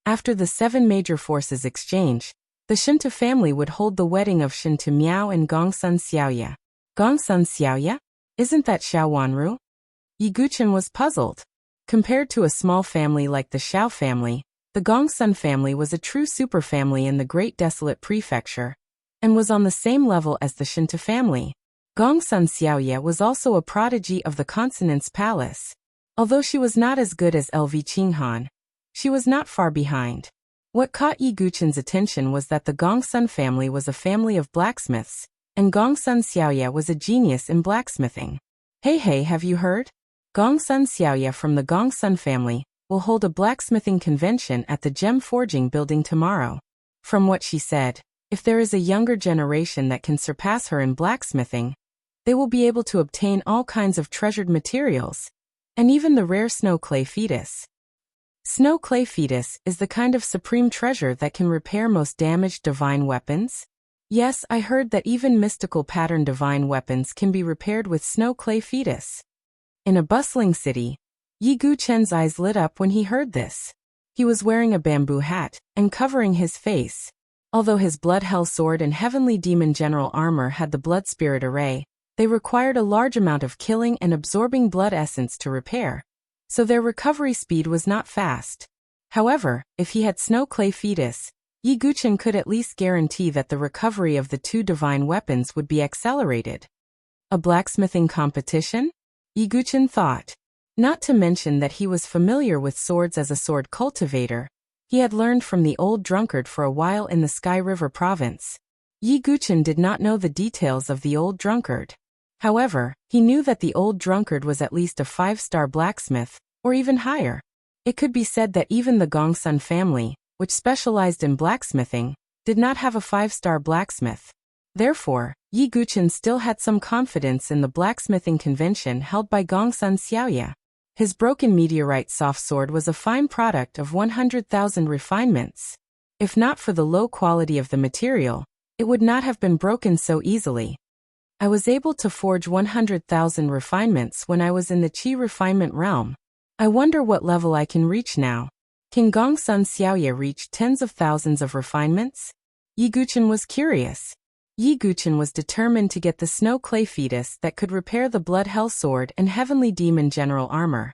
After the 7 major forces exchange, the Shinto family would hold the wedding of Shinto Miao and Gongsun Xiaoya. Gongsun Xiaoya? Isn't that Xiao Wanru? Yi Guchen was puzzled. Compared to a small family like the Xiao family, the Gongsun family was a true superfamily in the Great Desolate Prefecture, and was on the same level as the Shinto family. Gongsun Xiaoya was also a prodigy of the Consonance Palace. Although she was not as good as LV Qinghan, she was not far behind. What caught Yi Guchen's attention was that the Gongsun family was a family of blacksmiths, and Gongsun Xiaoya was a genius in blacksmithing. Hey, have you heard? Gongsun Xiaoya from the Gongsun family will hold a blacksmithing convention at the gem forging building tomorrow. From what she said, if there is a younger generation that can surpass her in blacksmithing, they will be able to obtain all kinds of treasured materials, and even the rare snow clay fetus. Snow clay fetus is the kind of supreme treasure that can repair most damaged divine weapons. Yes, I heard that even mystical pattern divine weapons can be repaired with snow clay fetus. In a bustling city, Yi Guchen's eyes lit up when he heard this. He was wearing a bamboo hat and covering his face. Although his blood hell sword and heavenly demon general armor had the blood spirit array, they required a large amount of killing and absorbing blood essence to repair, so their recovery speed was not fast. However, if he had snow clay fetus, Yi Guchen could at least guarantee that the recovery of the 2 divine weapons would be accelerated. A blacksmithing competition? Yi Guchen thought. Not to mention that he was familiar with swords as a sword cultivator. He had learned from the old drunkard for a while in the Sky River province. Yi Guchen did not know the details of the old drunkard. However, he knew that the old drunkard was at least a 5-star blacksmith, or even higher. It could be said that even the Gongsun family, which specialized in blacksmithing, did not have a 5-star blacksmith. Therefore, Yi Guchen still had some confidence in the blacksmithing convention held by Gongsun Xiaoya. His broken meteorite soft sword was a fine product of 100,000 refinements. If not for the low quality of the material, it would not have been broken so easily. I was able to forge 100,000 refinements when I was in the Qi refinement realm. I wonder what level I can reach now. Can Gongsun Xiaoya reach tens of thousands of refinements? Yi Guchen was curious. Yi Guchen was determined to get the snow clay fetus that could repair the blood hell sword and heavenly demon general armor.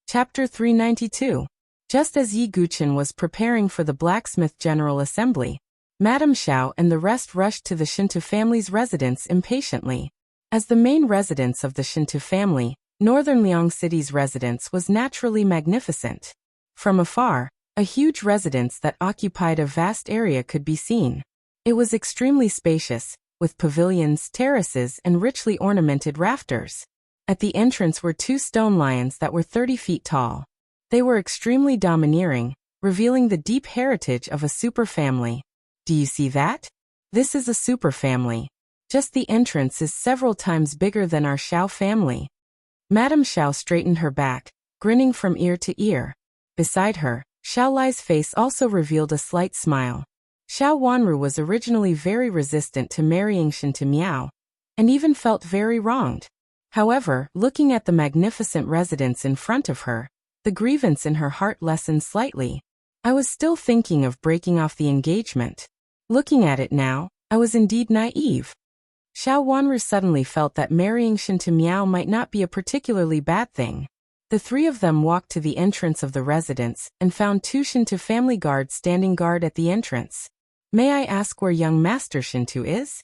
Chapter 392. Just as Yi Guchen was preparing for the blacksmith general assembly, Madame Xiao and the rest rushed to the Shinto family's residence impatiently. As the main residence of the Shinto family, Northern Liang City's residence was naturally magnificent. From afar, a huge residence that occupied a vast area could be seen. It was extremely spacious, with pavilions, terraces, and richly ornamented rafters. At the entrance were 2 stone lions that were 30 feet tall. They were extremely domineering, revealing the deep heritage of a super family. Do you see that? This is a super family. Just the entrance is several times bigger than our Xiao family. Madame Xiao straightened her back, grinning from ear to ear. Beside her, Xiao Lai's face also revealed a slight smile. Xiao Wanru was originally very resistant to marrying Shinta Miao, and even felt very wronged. However, looking at the magnificent residence in front of her, the grievance in her heart lessened slightly. I was still thinking of breaking off the engagement. Looking at it now, I was indeed naive. Xiao Wanru suddenly felt that marrying Shinta Miao might not be a particularly bad thing. The three of them walked to the entrance of the residence and found two Shinta family guards standing guard at the entrance. May I ask where young Master Shintu is?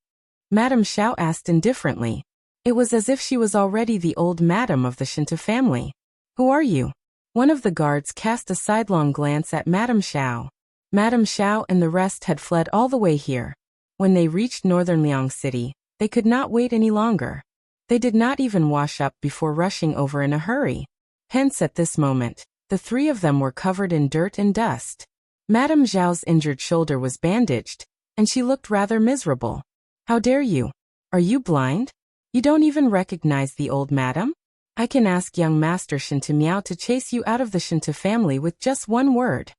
Madame Xiao asked indifferently. It was as if she was already the old madam of the Shinta family. Who are you? One of the guards cast a sidelong glance at Madame Xiao. Madame Xiao and the rest had fled all the way here. When they reached northern Liang City, they could not wait any longer. They did not even wash up before rushing over in a hurry. Hence at this moment, the three of them were covered in dirt and dust. Madame Xiao's injured shoulder was bandaged, and she looked rather miserable. How dare you? Are you blind? You don't even recognize the old madam? I can ask young Master Shinta Miao to chase you out of the Shinta family with just one word.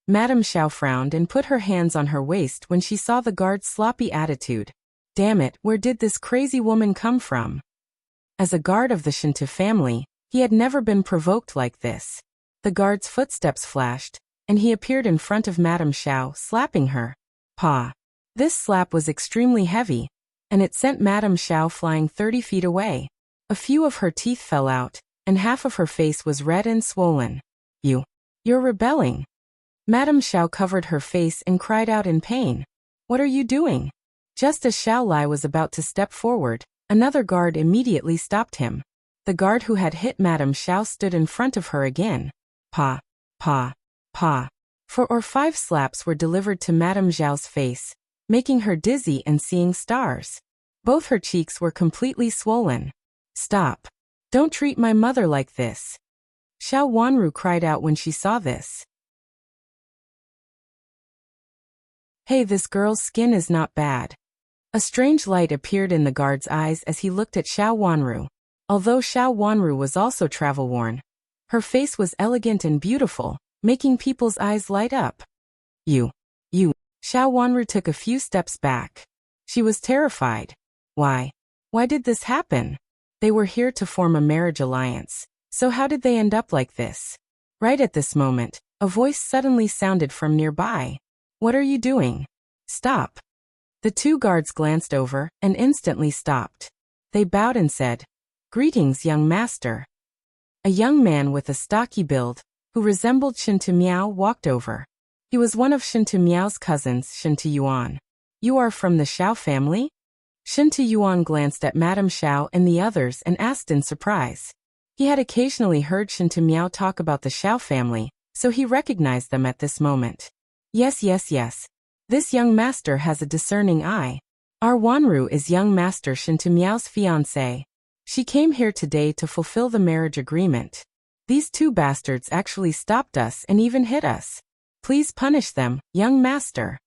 Madame Xiao frowned and put her hands on her waist when she saw the guard's sloppy attitude. Damn it, where did this crazy woman come from? As a guard of the Shinta family, he had never been provoked like this. The guard's footsteps flashed, and he appeared in front of Madame Xiao, slapping her. Pa! This slap was extremely heavy, and it sent Madame Xiao flying 30 feet away. A few of her teeth fell out, and half of her face was red and swollen. You're rebelling. Madame Xiao covered her face and cried out in pain. What are you doing? Just as Xiao Lai was about to step forward, another guard immediately stopped him. The guard who had hit Madame Xiao stood in front of her again. Pa! 4 or 5 slaps were delivered to Madame Xiao's face, making her dizzy and seeing stars. Both her cheeks were completely swollen. Stop! Don't treat my mother like this! Xiao Wanru cried out when she saw this. Hey, this girl's skin is not bad. A strange light appeared in the guard's eyes as he looked at Xiao Wanru. Although Xiao Wanru was also travel-worn, her face was elegant and beautiful, making people's eyes light up. You. Xiao Wanru took a few steps back. She was terrified. Why did this happen? They were here to form a marriage alliance, so how did they end up like this? Right at this moment, a voice suddenly sounded from nearby. What are you doing? Stop! The two guards glanced over and instantly stopped. They bowed and said, Greetings, young master. A young man with a stocky build, who resembled Shinta Miao, walked over. He was one of Shinta Miao's cousins, Shinta Yuan. You are from the Xiao family? Shinta Yuan glanced at Madame Xiao and the others and asked in surprise. He had occasionally heard Shinta Miao talk about the Xiao family, so he recognized them at this moment. Yes. This young master has a discerning eye. Our Wanru is young master Shinta Miao's fiancée. She came here today to fulfill the marriage agreement. These two bastards actually stopped us and even hit us. Please punish them, young master.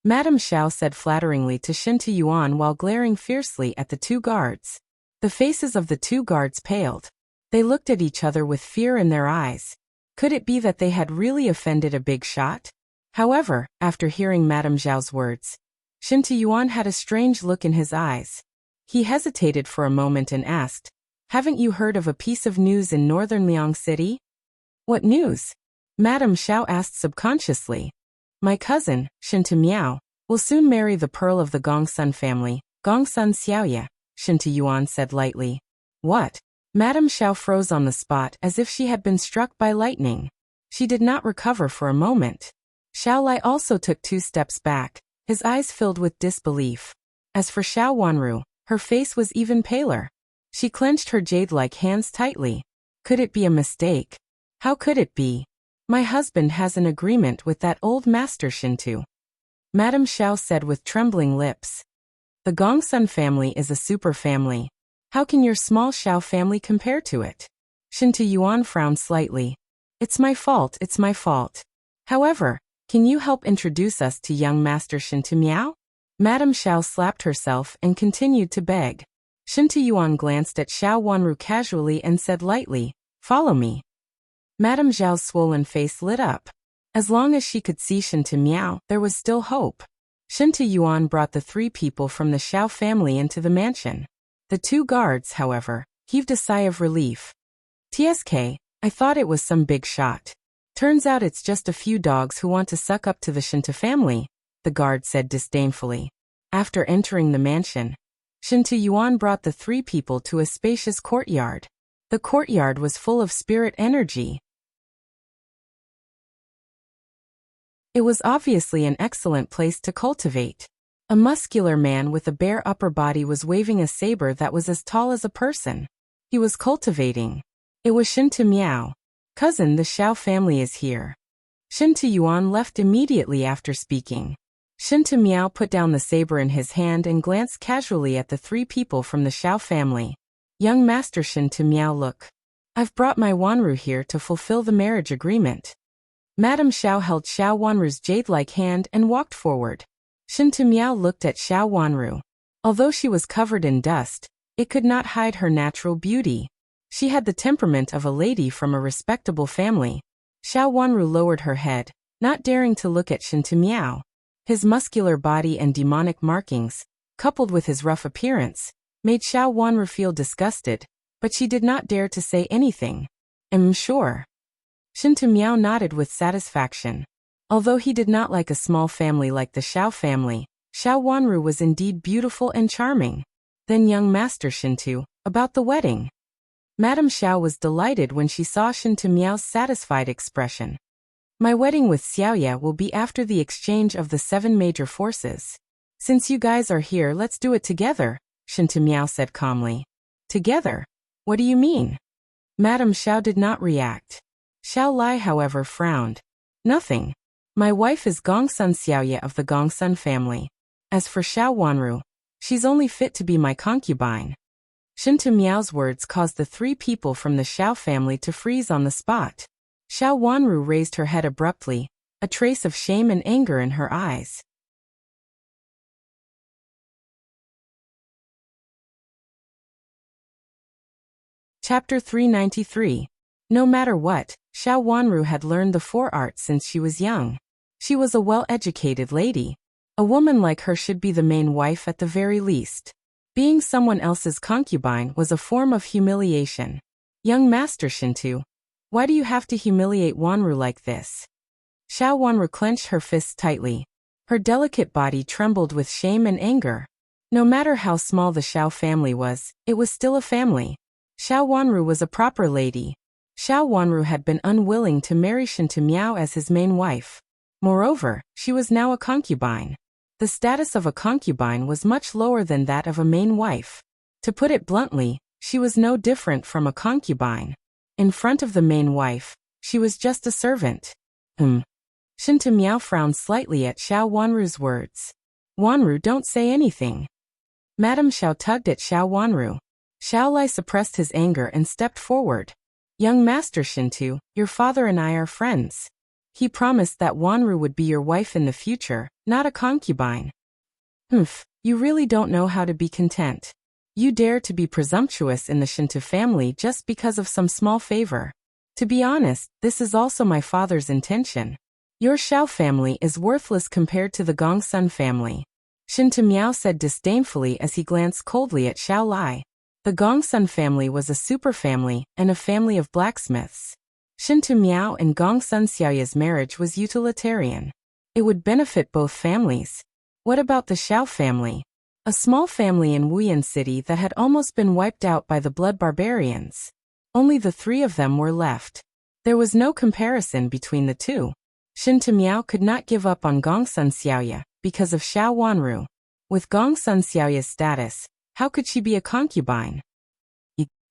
Madame Xiao said flatteringly to Shinta Yuan while glaring fiercely at the two guards. The faces of the two guards paled. They looked at each other with fear in their eyes. Could it be that they had really offended a big shot? However, after hearing Madame Xiao's words, Shinta Yuan had a strange look in his eyes. He hesitated for a moment and asked, Haven't you heard of a piece of news in northern Liang City? What news? Madame Xiao asked subconsciously. My cousin, Shinta Miao, will soon marry the pearl of the Gongsun family, Gongsun Xiaoye, Shinta Yuan said lightly. What? Madame Xiao froze on the spot as if she had been struck by lightning. She did not recover for a moment. Xiao Lai also took 2 steps back, his eyes filled with disbelief. As for Xiao Wanru, her face was even paler. She clenched her jade-like hands tightly. Could it be a mistake? How could it be? My husband has an agreement with that old master Shintu. Madame Xiao said with trembling lips. The Gongsun family is a super family. How can your small Xiao family compare to it? Shinta Yuan frowned slightly. It's my fault. However, can you help introduce us to young Master Shinta Miao? Madame Xiao slapped herself and continued to beg. Shinta Yuan glanced at Xiao Wanru casually and said lightly, "Follow me." Madame Zhao's swollen face lit up. As long as she could see Shinta Miao, there was still hope. Shinta Yuan brought the 3 people from the Xiao family into the mansion. The 2 guards, however, heaved a sigh of relief. "TSK, I thought it was some big shot. Turns out it's just a few dogs who want to suck up to the Shinta family," the guard said disdainfully. After entering the mansion, Shinta Yuan brought the 3 people to a spacious courtyard. The courtyard was full of spirit energy. It was obviously an excellent place to cultivate. A muscular man with a bare upper body was waving a saber that was as tall as a person. He was cultivating. It was Shinta Miao. "Cousin, the Xiao family is here." Shinta Yuan left immediately after speaking. Shinta Miao put down the saber in his hand and glanced casually at the 3 people from the Xiao family. "Young Master Shinta Miao, look. I've brought my Wanru here to fulfill the marriage agreement." Madame Xiao held Xiao Wanru's jade-like hand and walked forward. Shinta Miao looked at Xiao Wanru. Although she was covered in dust, it could not hide her natural beauty. She had the temperament of a lady from a respectable family. Xiao Wanru lowered her head, not daring to look at Shinta Miao. His muscular body and demonic markings, coupled with his rough appearance, made Xiao Wanru feel disgusted, but she did not dare to say anything. Sure." Shinta Miao nodded with satisfaction. Although he did not like a small family like the Xiao family, Xiao Wanru was indeed beautiful and charming. "Then young Master Shintu, about the wedding." Madame Xiao was delighted when she saw Shinta Miao's satisfied expression. "My wedding with Xiaoya will be after the exchange of the 7 major forces. Since you guys are here, let's do it together," Shinta Miao said calmly. "Together? What do you mean?" Madame Xiao did not react. Xiao Lai, however, frowned. "Nothing. My wife is Gongsun Xiaoya of the Gongsun family. As for Xiao Wanru, she's only fit to be my concubine." Shinta Miao's words caused the 3 people from the Xiao family to freeze on the spot. Xiao Wanru raised her head abruptly, a trace of shame and anger in her eyes. Chapter 393. No matter what, Xiao Wanru had learned the 4 arts since she was young. She was a well-educated lady. A woman like her should be the main wife at the very least. Being someone else's concubine was a form of humiliation. "Young Master Shintu, why do you have to humiliate Wanru like this?" Xiao Wanru clenched her fists tightly. Her delicate body trembled with shame and anger. No matter how small the Xiao family was, it was still a family. Xiao Wanru was a proper lady. Xiao Wanru had been unwilling to marry Shinta Miao as his main wife. Moreover, she was now a concubine. The status of a concubine was much lower than that of a main wife. To put it bluntly, she was no different from a concubine. In front of the main wife, she was just a servant. Shinta Miao frowned slightly at Xiao Wanru's words. "Wanru, don't say anything." Madame Xiao tugged at Xiao Wanru. Xiao Lai suppressed his anger and stepped forward. "Young Master Shintu, your father and I are friends. He promised that Wanru would be your wife in the future, not a concubine." You really don't know how to be content. You dare to be presumptuous in the Shinta family just because of some small favor. To be honest, this is also my father's intention. Your Xiao family is worthless compared to the Gongsun family," Shinta Miao said disdainfully as he glanced coldly at Xiao Lai. The Gongsun family was a superfamily and a family of blacksmiths. Shinta Miao and Gongsun Xiaoya's marriage was utilitarian. It would benefit both families. What about the Xiao family? A small family in Wuyan City that had almost been wiped out by the blood barbarians. Only the 3 of them were left. There was no comparison between the 2. Shinta Miao could not give up on Gongsun Xiaoya because of Xiao Wanru. With Gongsun Xiaoya's status, how could she be a concubine?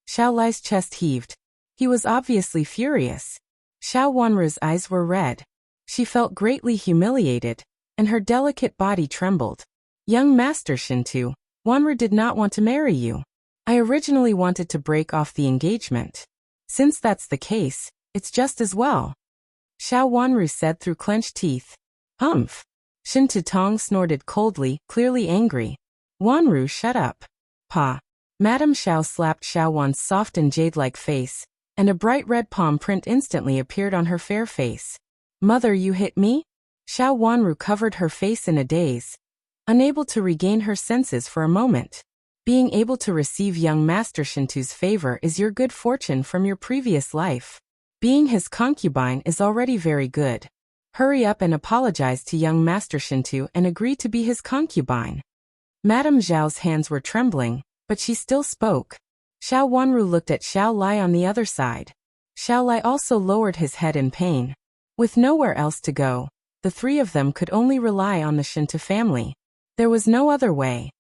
Xiao Lai's chest heaved. He was obviously furious. Xiao Wanru's eyes were red. She felt greatly humiliated, and her delicate body trembled. "Young Master Shintu, Wanru did not want to marry you. I originally wanted to break off the engagement. Since that's the case, it's just as well." Xiao Wanru said through clenched teeth. Humph. Shin Tutong snorted coldly, clearly angry. Wanru, shut up. Pa. Madame Xiao slapped Xiao Wan's soft and jade-like face, and a bright red palm print instantly appeared on her fair face. Mother, you hit me? Xiao Wanru covered her face in a daze, unable to regain her senses for a moment. Being able to receive young Master Shintu's favor is your good fortune from your previous life. Being his concubine is already very good. Hurry up and apologize to young Master Shintu and agree to be his concubine. Madame Zhao's hands were trembling, but she still spoke. Xiao Wanru looked at Xiao Lai on the other side. Xiao Lai also lowered his head in pain. With nowhere else to go, the three of them could only rely on the Shintu family. There was no other way.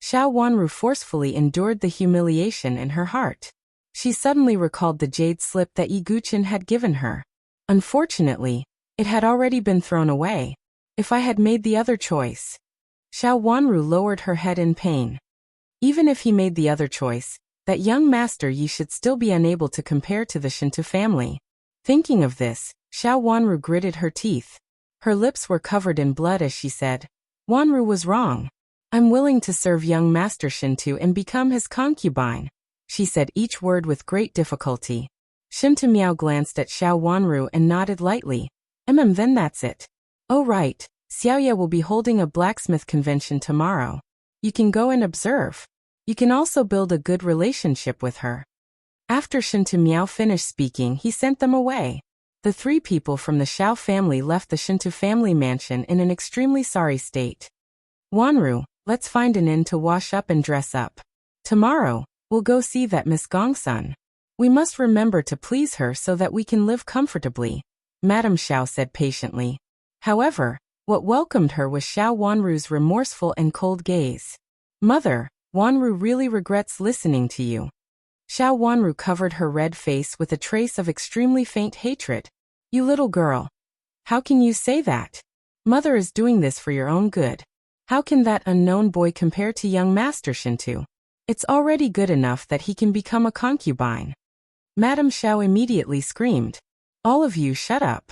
Xiao Wanru forcefully endured the humiliation in her heart. She suddenly recalled the jade slip that Yi Guqin had given her. Unfortunately, it had already been thrown away. If I had made the other choice. Xiao Wanru lowered her head in pain. Even if he made the other choice, that young master Yi should still be unable to compare to the Shintu family. Thinking of this, Xiao Wanru gritted her teeth. Her lips were covered in blood as she said, Wanru was wrong. I'm willing to serve young Master Shintu and become his concubine. She said each word with great difficulty. Shintu Miao glanced at Xiao Wanru and nodded lightly. Then that's it. Oh right, Xiaoye will be holding a blacksmith convention tomorrow. You can go and observe. You can also build a good relationship with her. After Shintu Miao finished speaking, he sent them away. The three people from the Xiao family left the Shintu family mansion in an extremely sorry state. Wanru, let's find an inn to wash up and dress up. Tomorrow, we'll go see that Miss Gongsun. We must remember to please her so that we can live comfortably, Madame Xiao said patiently. However, what welcomed her was Xiao Wanru's remorseful and cold gaze. Mother, Wanru really regrets listening to you. Xiao Wanru covered her red face with a trace of extremely faint hatred. You little girl. How can you say that? Mother is doing this for your own good. How can that unknown boy compare to young Master Shintu? It's already good enough that he can become a concubine. Madame Xiao immediately screamed. All of you shut up.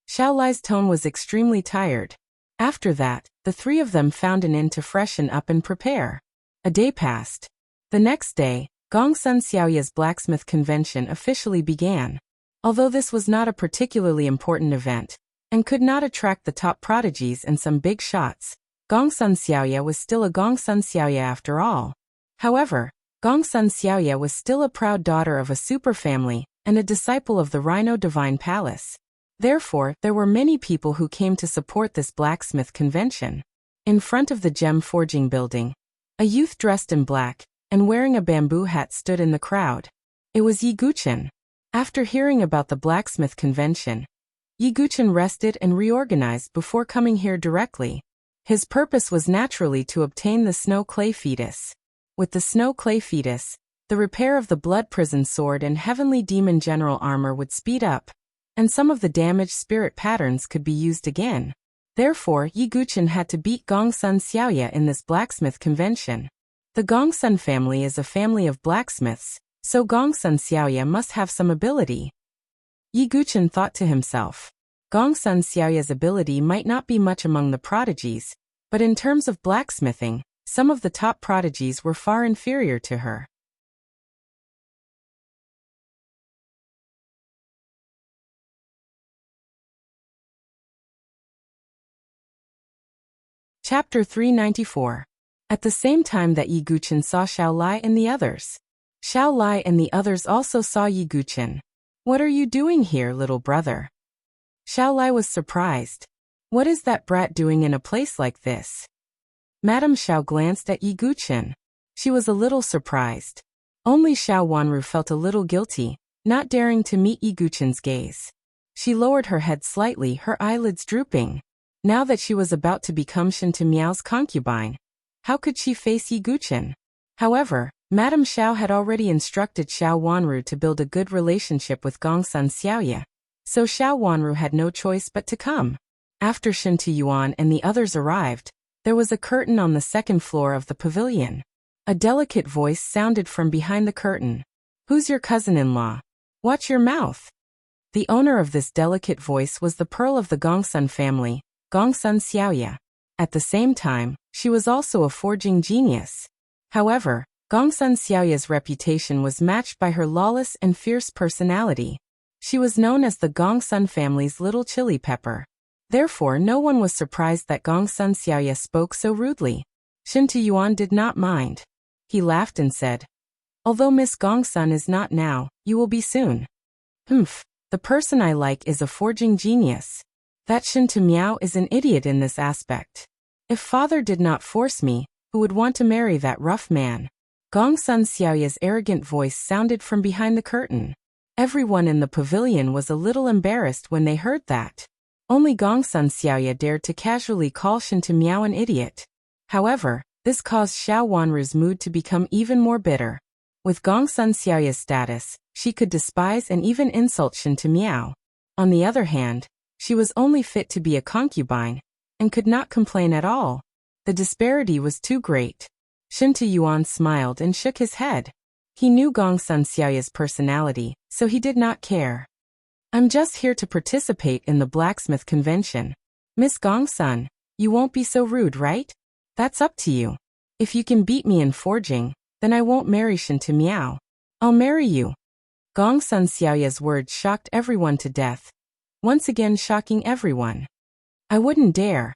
Xiao Lai's tone was extremely tired. After that, the three of them found an inn to freshen up and prepare. A day passed. The next day, Gongsun Xiaoye's blacksmith convention officially began. Although this was not a particularly important event, and could not attract the top prodigies and some big shots, Gongsun Xiaoye was still a Gongsun Xiaoye after all. However, Gongsun Xiaoye was still a proud daughter of a super family and a disciple of the Rhino Divine Palace. Therefore, there were many people who came to support this blacksmith convention. In front of the gem forging building, a youth dressed in black and wearing a bamboo hat stood in the crowd. It was Yi Guqin. After hearing about the blacksmith convention, Yi Guqin rested and reorganized before coming here directly. His purpose was naturally to obtain the snow clay fetus. With the snow clay fetus, the repair of the blood prison sword and heavenly demon general armor would speed up, and some of the damaged spirit patterns could be used again. Therefore, Yi Guqin had to beat Gongsun Xiaoye in this blacksmith convention. The Gongsun family is a family of blacksmiths, so Gongsun Xiaoye must have some ability. Yi Guqin thought to himself. Gongsun Xiaoye's ability might not be much among the prodigies, but in terms of blacksmithing, some of the top prodigies were far inferior to her. Chapter 394. At the same time that Yi Guqin saw Xiao Lai and the others. Xiao Lai and the others also saw Yi Guqin. What are you doing here, little brother? Xiao Lai was surprised. What is that brat doing in a place like this? Madame Xiao glanced at Yi Guqin. She was a little surprised. Only Xiao Wanru felt a little guilty, not daring to meet Yi Guqin's gaze. She lowered her head slightly, her eyelids drooping. Now that she was about to become Shintu Miao's concubine, how could she face Yi Guqin? However, Madame Xiao had already instructed Xiao Wanru to build a good relationship with Gongsun Xiaoye, so Xiao Wanru had no choice but to come. After Shintu Yuan and the others arrived, there was a curtain on the second floor of the pavilion. A delicate voice sounded from behind the curtain. Who's your cousin-in-law? Watch your mouth. The owner of this delicate voice was the pearl of the Gongsun family, Gongsun Xiaoya. At the same time, she was also a forging genius. However, Gongsun Xiaoya's reputation was matched by her lawless and fierce personality. She was known as the Gongsun family's little chili pepper. Therefore, no one was surprised that Gongsun Xiaoya spoke so rudely. Shen Tuyuan did not mind. He laughed and said, "Although Miss Gongsun is not now, you will be soon." "Humph, the person I like is a forging genius. That Shen Tumiao is an idiot in this aspect. If father did not force me, who would want to marry that rough man?" Gongsun Xiaoya's arrogant voice sounded from behind the curtain. Everyone in the pavilion was a little embarrassed when they heard that. Only Gongsun Xiaoya dared to casually call Shen Tumiao an idiot. However, this caused Xiao Wanru's mood to become even more bitter. With Gongsun Xiaoya's status, she could despise and even insult Shen Tumiao. On the other hand, she was only fit to be a concubine, and could not complain at all. The disparity was too great. Shen Tuyuan smiled and shook his head. He knew Gongsun Xiaoya's personality, so he did not care. "I'm just here to participate in the blacksmith convention. Miss Gongsun, you won't be so rude, right? That's up to you. If you can beat me in forging, then I won't marry Shen Tumiao. I'll marry you." Gongsun Xiaoya's words shocked everyone to death, once again shocking everyone. I wouldn't dare.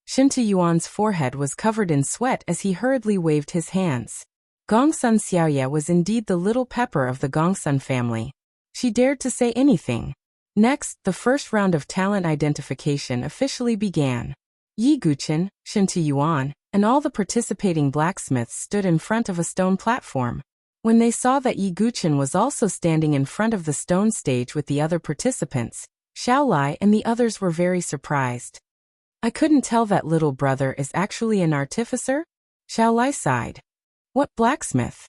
Shen Tuyuan's forehead was covered in sweat as he hurriedly waved his hands. Gongsun Xiaoya was indeed the little pepper of the Gongsun family. She dared to say anything. Next, the first round of talent identification officially began. Yi Guqin, Shen Tuyuan, and all the participating blacksmiths stood in front of a stone platform. When they saw that Yi Guqin was also standing in front of the stone stage with the other participants, Xiao Lai and the others were very surprised. "I couldn't tell that little brother is actually an artificer?" Xiao Lai sighed. "What blacksmith?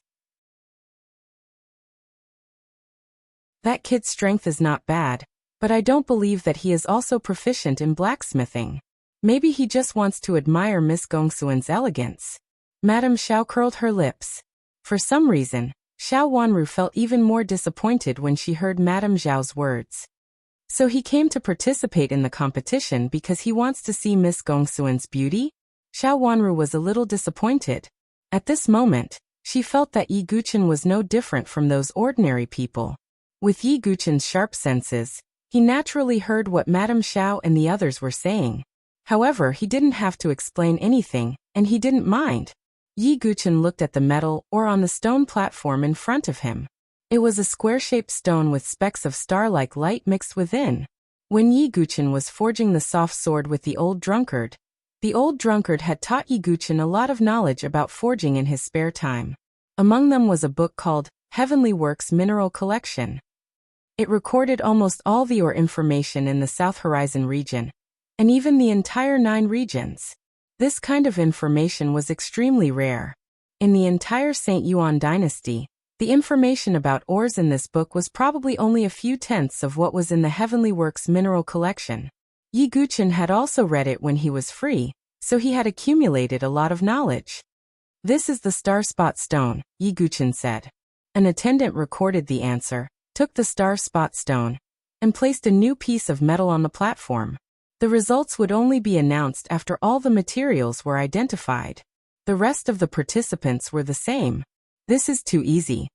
That kid's strength is not bad, but I don't believe that he is also proficient in blacksmithing. Maybe he just wants to admire Miss Gongsuan's elegance." Madame Xiao curled her lips. For some reason, Xiao Wanru felt even more disappointed when she heard Madame Zhao's words. So he came to participate in the competition because he wants to see Miss Gongsuan's beauty? Xiao Wanru was a little disappointed. At this moment, she felt that Yi Guqin was no different from those ordinary people. With Yi Guqin's sharp senses, he naturally heard what Madame Xiao and the others were saying. However, he didn't have to explain anything, and he didn't mind. Yi Guqin looked at the metal ore on the stone platform in front of him. It was a square-shaped stone with specks of star-like light mixed within. When Yi Guqin was forging the soft sword with the old drunkard had taught Yi Guqin a lot of knowledge about forging in his spare time. Among them was a book called Heavenly Works Mineral Collection. It recorded almost all the ore information in the South Horizon region, and even the entire 9 regions. This kind of information was extremely rare. In the entire St. Yuan dynasty, the information about ores in this book was probably only a few tenths of what was in the Heavenly Works mineral collection. Yi Guqin had also read it when he was free, so he had accumulated a lot of knowledge. "This is the star spot stone," Yi Guqin said. An attendant recorded the answer, took the star spot stone, and placed a new piece of metal on the platform. The results would only be announced after all the materials were identified. The rest of the participants were the same. "This is too easy.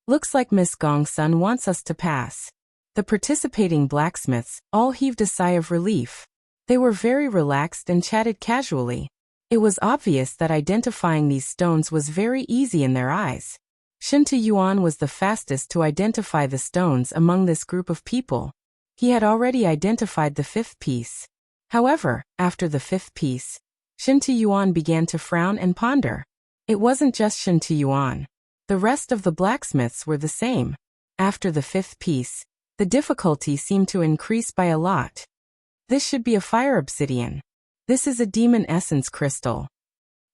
Looks like Miss Gongsun wants us to pass." The participating blacksmiths all heaved a sigh of relief. They were very relaxed and chatted casually. It was obvious that identifying these stones was very easy in their eyes. Shen Tuyuan was the fastest to identify the stones among this group of people. He had already identified the 5th piece. However, after the 5th piece, Shen Tuyuan began to frown and ponder. It wasn't just Shen Tuyuan. The rest of the blacksmiths were the same. After the 5th piece, the difficulty seemed to increase by a lot. "This should be a fire obsidian. This is a demon essence crystal."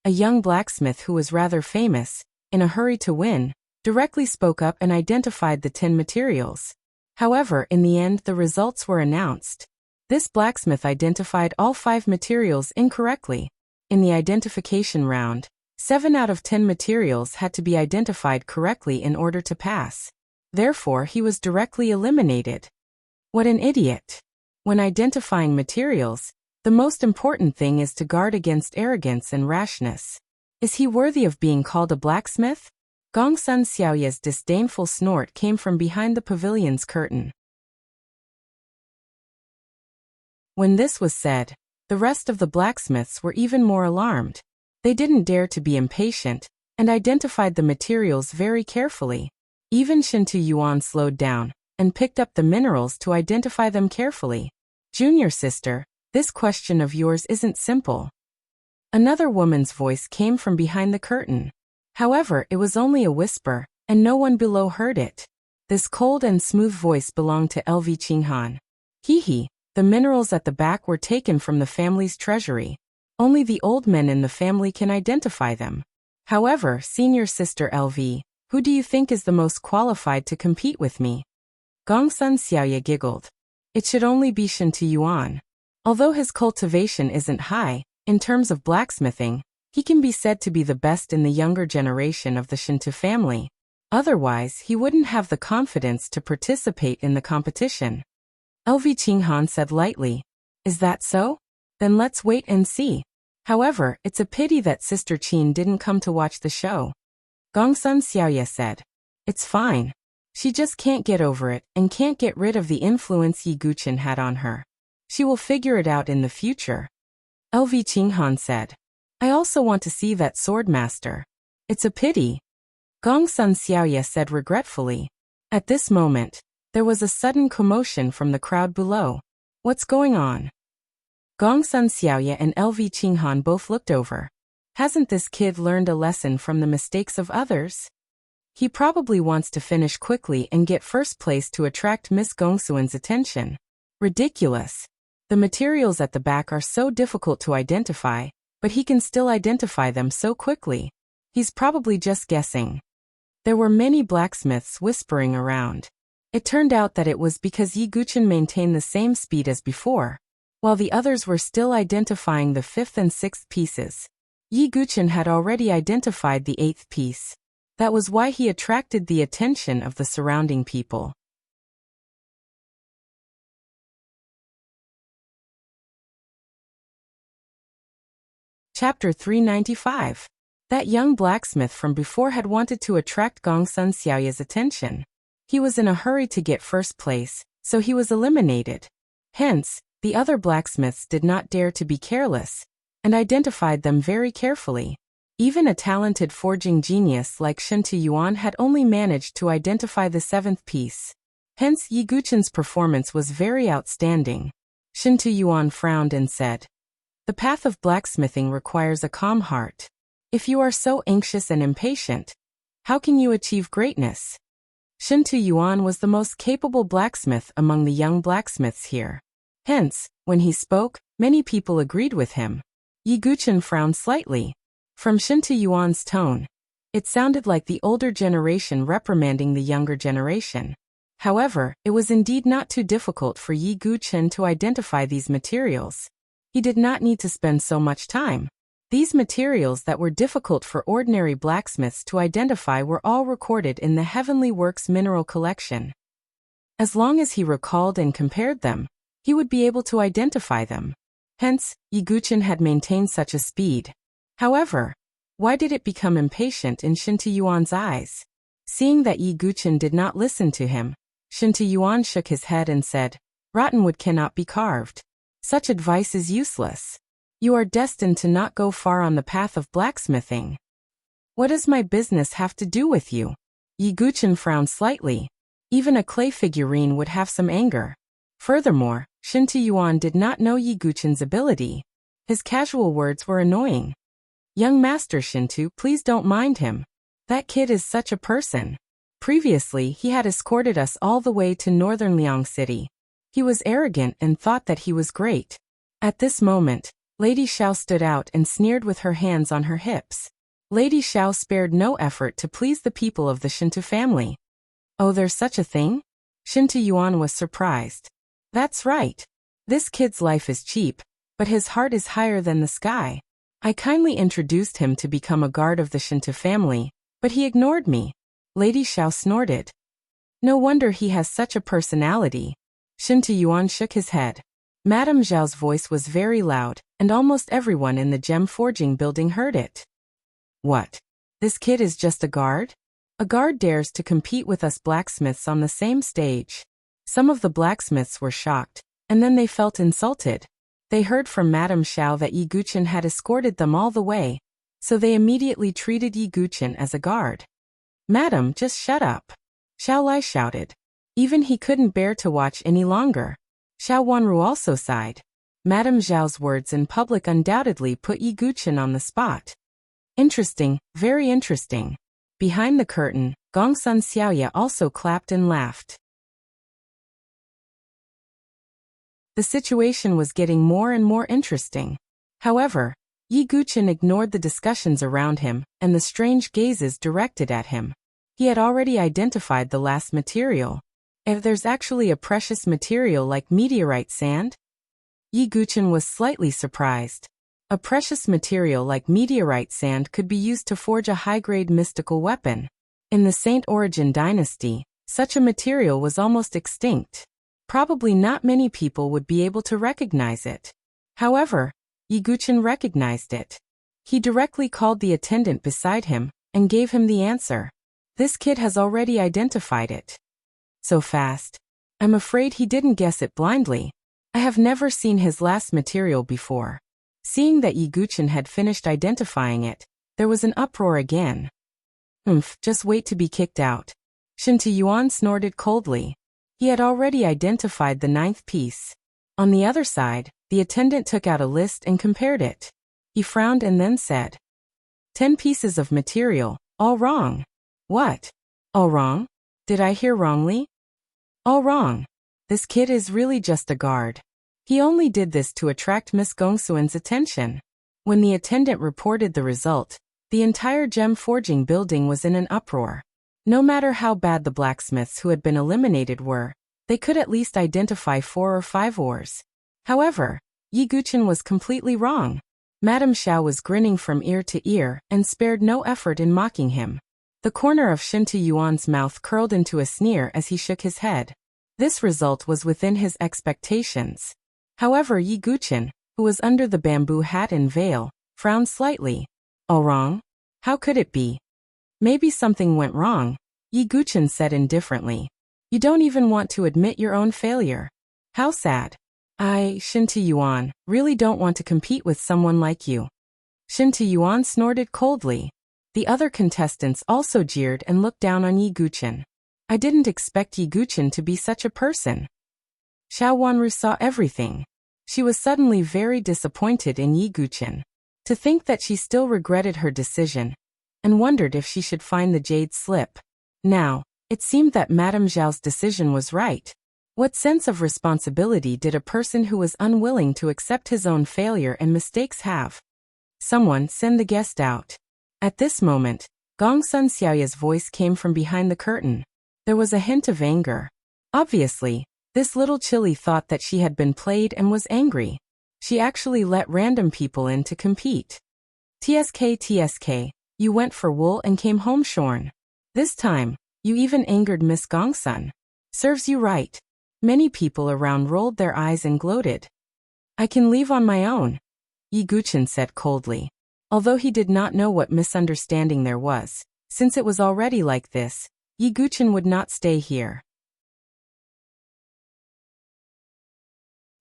A young blacksmith who was rather famous, in a hurry to win, directly spoke up and identified the 10 materials. However, in the end the results were announced. This blacksmith identified all 5 materials incorrectly. In the identification round, 7 out of 10 materials had to be identified correctly in order to pass. Therefore, he was directly eliminated. What an idiot. When identifying materials, the most important thing is to guard against arrogance and rashness. Is he worthy of being called a blacksmith? Gong Sun Xiaoya's disdainful snort came from behind the pavilion's curtain. When this was said, the rest of the blacksmiths were even more alarmed. They didn't dare to be impatient, and identified the materials very carefully. Even Shintu Yuan slowed down, and picked up the minerals to identify them carefully. Junior sister, this question of yours isn't simple. Another woman's voice came from behind the curtain. However, it was only a whisper, and no one below heard it. This cold and smooth voice belonged to LV Qinghan. Hee, the minerals at the back were taken from the family's treasury. Only the old men in the family can identify them. However, senior sister LV, who do you think is the most qualified to compete with me? Gong Sun Xiaoya giggled. It should only be Shintu Yuan. Although his cultivation isn't high, in terms of blacksmithing, he can be said to be the best in the younger generation of the Shintu family. Otherwise, he wouldn't have the confidence to participate in the competition. LV Qinghan said lightly. Is that so? Then let's wait and see. However, it's a pity that Sister Qin didn't come to watch the show. Gong Sun Xiaoya said. It's fine. She just can't get over it and can't get rid of the influence Yi Guqin had on her. She will figure it out in the future. LV Qinghan said. I also want to see that swordmaster. It's a pity. Gong Sun Xiaoya said regretfully. At this moment, there was a sudden commotion from the crowd below. What's going on? Gong Sun Xiaoya and LV Qinghan both looked over. Hasn't this kid learned a lesson from the mistakes of others? He probably wants to finish quickly and get first place to attract Miss Gongsuan's attention. Ridiculous. The materials at the back are so difficult to identify, but he can still identify them so quickly. He's probably just guessing. There were many blacksmiths whispering around. It turned out that it was because Yi Guqin maintained the same speed as before, while the others were still identifying the 5th and 6th pieces. Yi Guqin had already identified the 8th piece. That was why he attracted the attention of the surrounding people. Chapter 395. That young blacksmith from before had wanted to attract Gong Sun Xiaoya's attention. He was in a hurry to get first place, so he was eliminated. Hence, the other blacksmiths did not dare to be careless, and identified them very carefully. Even a talented forging genius like Shintu Yuan had only managed to identify the 7th piece. Hence, Yi Guqin's performance was very outstanding. Shintu Yuan frowned and said, The path of blacksmithing requires a calm heart. If you are so anxious and impatient, how can you achieve greatness? Shintu Yuan was the most capable blacksmith among the young blacksmiths here. Hence, when he spoke, many people agreed with him. Yi Guqin frowned slightly. From Shintu Yuan's tone, it sounded like the older generation reprimanding the younger generation. However, it was indeed not too difficult for Yi Guqin to identify these materials. He did not need to spend so much time. These materials that were difficult for ordinary blacksmiths to identify were all recorded in the Heavenly Works mineral collection. As long as he recalled and compared them, he would be able to identify them. Hence, Yi Guqin had maintained such a speed. However, why did it become impatient in Shintu Yuan's eyes? Seeing that Yi Guqin did not listen to him, Shintu Yuan shook his head and said, Rotten wood cannot be carved. Such advice is useless. You are destined to not go far on the path of blacksmithing. What does my business have to do with you? Yi Guqin frowned slightly. Even a clay figurine would have some anger. Furthermore, Shintu Yuan did not know Yi Guqin's ability. His casual words were annoying. Young Master Shintu, please don't mind him. That kid is such a person. Previously, he had escorted us all the way to northern Liang City. He was arrogant and thought that he was great. At this moment, Lady Xiao stood out and sneered with her hands on her hips. Lady Xiao spared no effort to please the people of the Shintu family. Oh, there's such a thing? Shintu Yuan was surprised. That's right. This kid's life is cheap, but his heart is higher than the sky. I kindly introduced him to become a guard of the Shintu family, but he ignored me. Lady Xiao snorted. No wonder he has such a personality. Shin Yuan shook his head. Madame Zhao's voice was very loud, and almost everyone in the gem forging building heard it. What? This kid is just a guard? A guard dares to compete with us blacksmiths on the same stage. Some of the blacksmiths were shocked, and then they felt insulted. They heard from Madame Zhao that Yi Guqin had escorted them all the way, so they immediately treated Yi Guqin as a guard. Madam, just shut up. Xiao Lai shouted. Even he couldn't bear to watch any longer. Xiao Wanru also sighed. Madame Zhao's words in public undoubtedly put Yi Guqin on the spot. Interesting, very interesting. Behind the curtain, Gongsun Xiaoya also clapped and laughed. The situation was getting more and more interesting. However, Yi Guqin ignored the discussions around him and the strange gazes directed at him. He had already identified the last material. If there's actually a precious material like meteorite sand? Yi Guqin was slightly surprised. A precious material like meteorite sand could be used to forge a high-grade mystical weapon. In the Saint Origin dynasty, such a material was almost extinct. Probably not many people would be able to recognize it. However, Yi Guqin recognized it. He directly called the attendant beside him and gave him the answer. This kid has already identified it. So fast. I'm afraid he didn't guess it blindly. I have never seen his last material before. Seeing that Yi Guqin had finished identifying it, there was an uproar again. Just wait to be kicked out. Shin Yuan snorted coldly. He had already identified the 9th piece. On the other side, the attendant took out a list and compared it. He frowned and then said, 10 pieces of material, all wrong. What? All wrong? Did I hear wrongly? All wrong. This kid is really just a guard. He only did this to attract Miss Gongsuan's attention. When the attendant reported the result, the entire gem forging building was in an uproar. No matter how bad the blacksmiths who had been eliminated were, they could at least identify 4 or 5 ores. However, Yi Guqin was completely wrong. Madame Zhao was grinning from ear to ear and spared no effort in mocking him. The corner of Shin Yuan's mouth curled into a sneer as he shook his head. This result was within his expectations. However, Yi Guqin, who was under the bamboo hat and veil, frowned slightly. All wrong? How could it be? Maybe something went wrong, Yi Guqin said indifferently. You don't even want to admit your own failure. How sad. I, Shin Yuan, really don't want to compete with someone like you. Shin Yuan snorted coldly. The other contestants also jeered and looked down on Yi Guqin. I didn't expect Yi Guqin to be such a person. Xiao Wanru saw everything. She was suddenly very disappointed in Yi Guqin. To think that she still regretted her decision, and wondered if she should find the jade slip. Now, it seemed that Madame Zhao's decision was right. What sense of responsibility did a person who was unwilling to accept his own failure and mistakes have? Someone send the guest out. At this moment, Gongsun Xiaoya's voice came from behind the curtain. There was a hint of anger. Obviously, this little chilly thought that she had been played and was angry. She actually let random people in to compete. TSK, you went for wool and came home shorn. This time, you even angered Miss Gongsun. Serves you right. Many people around rolled their eyes and gloated. I can leave on my own, Yi Guqin said coldly. Although he did not know what misunderstanding there was, since it was already like this, Yi Guqin would not stay here.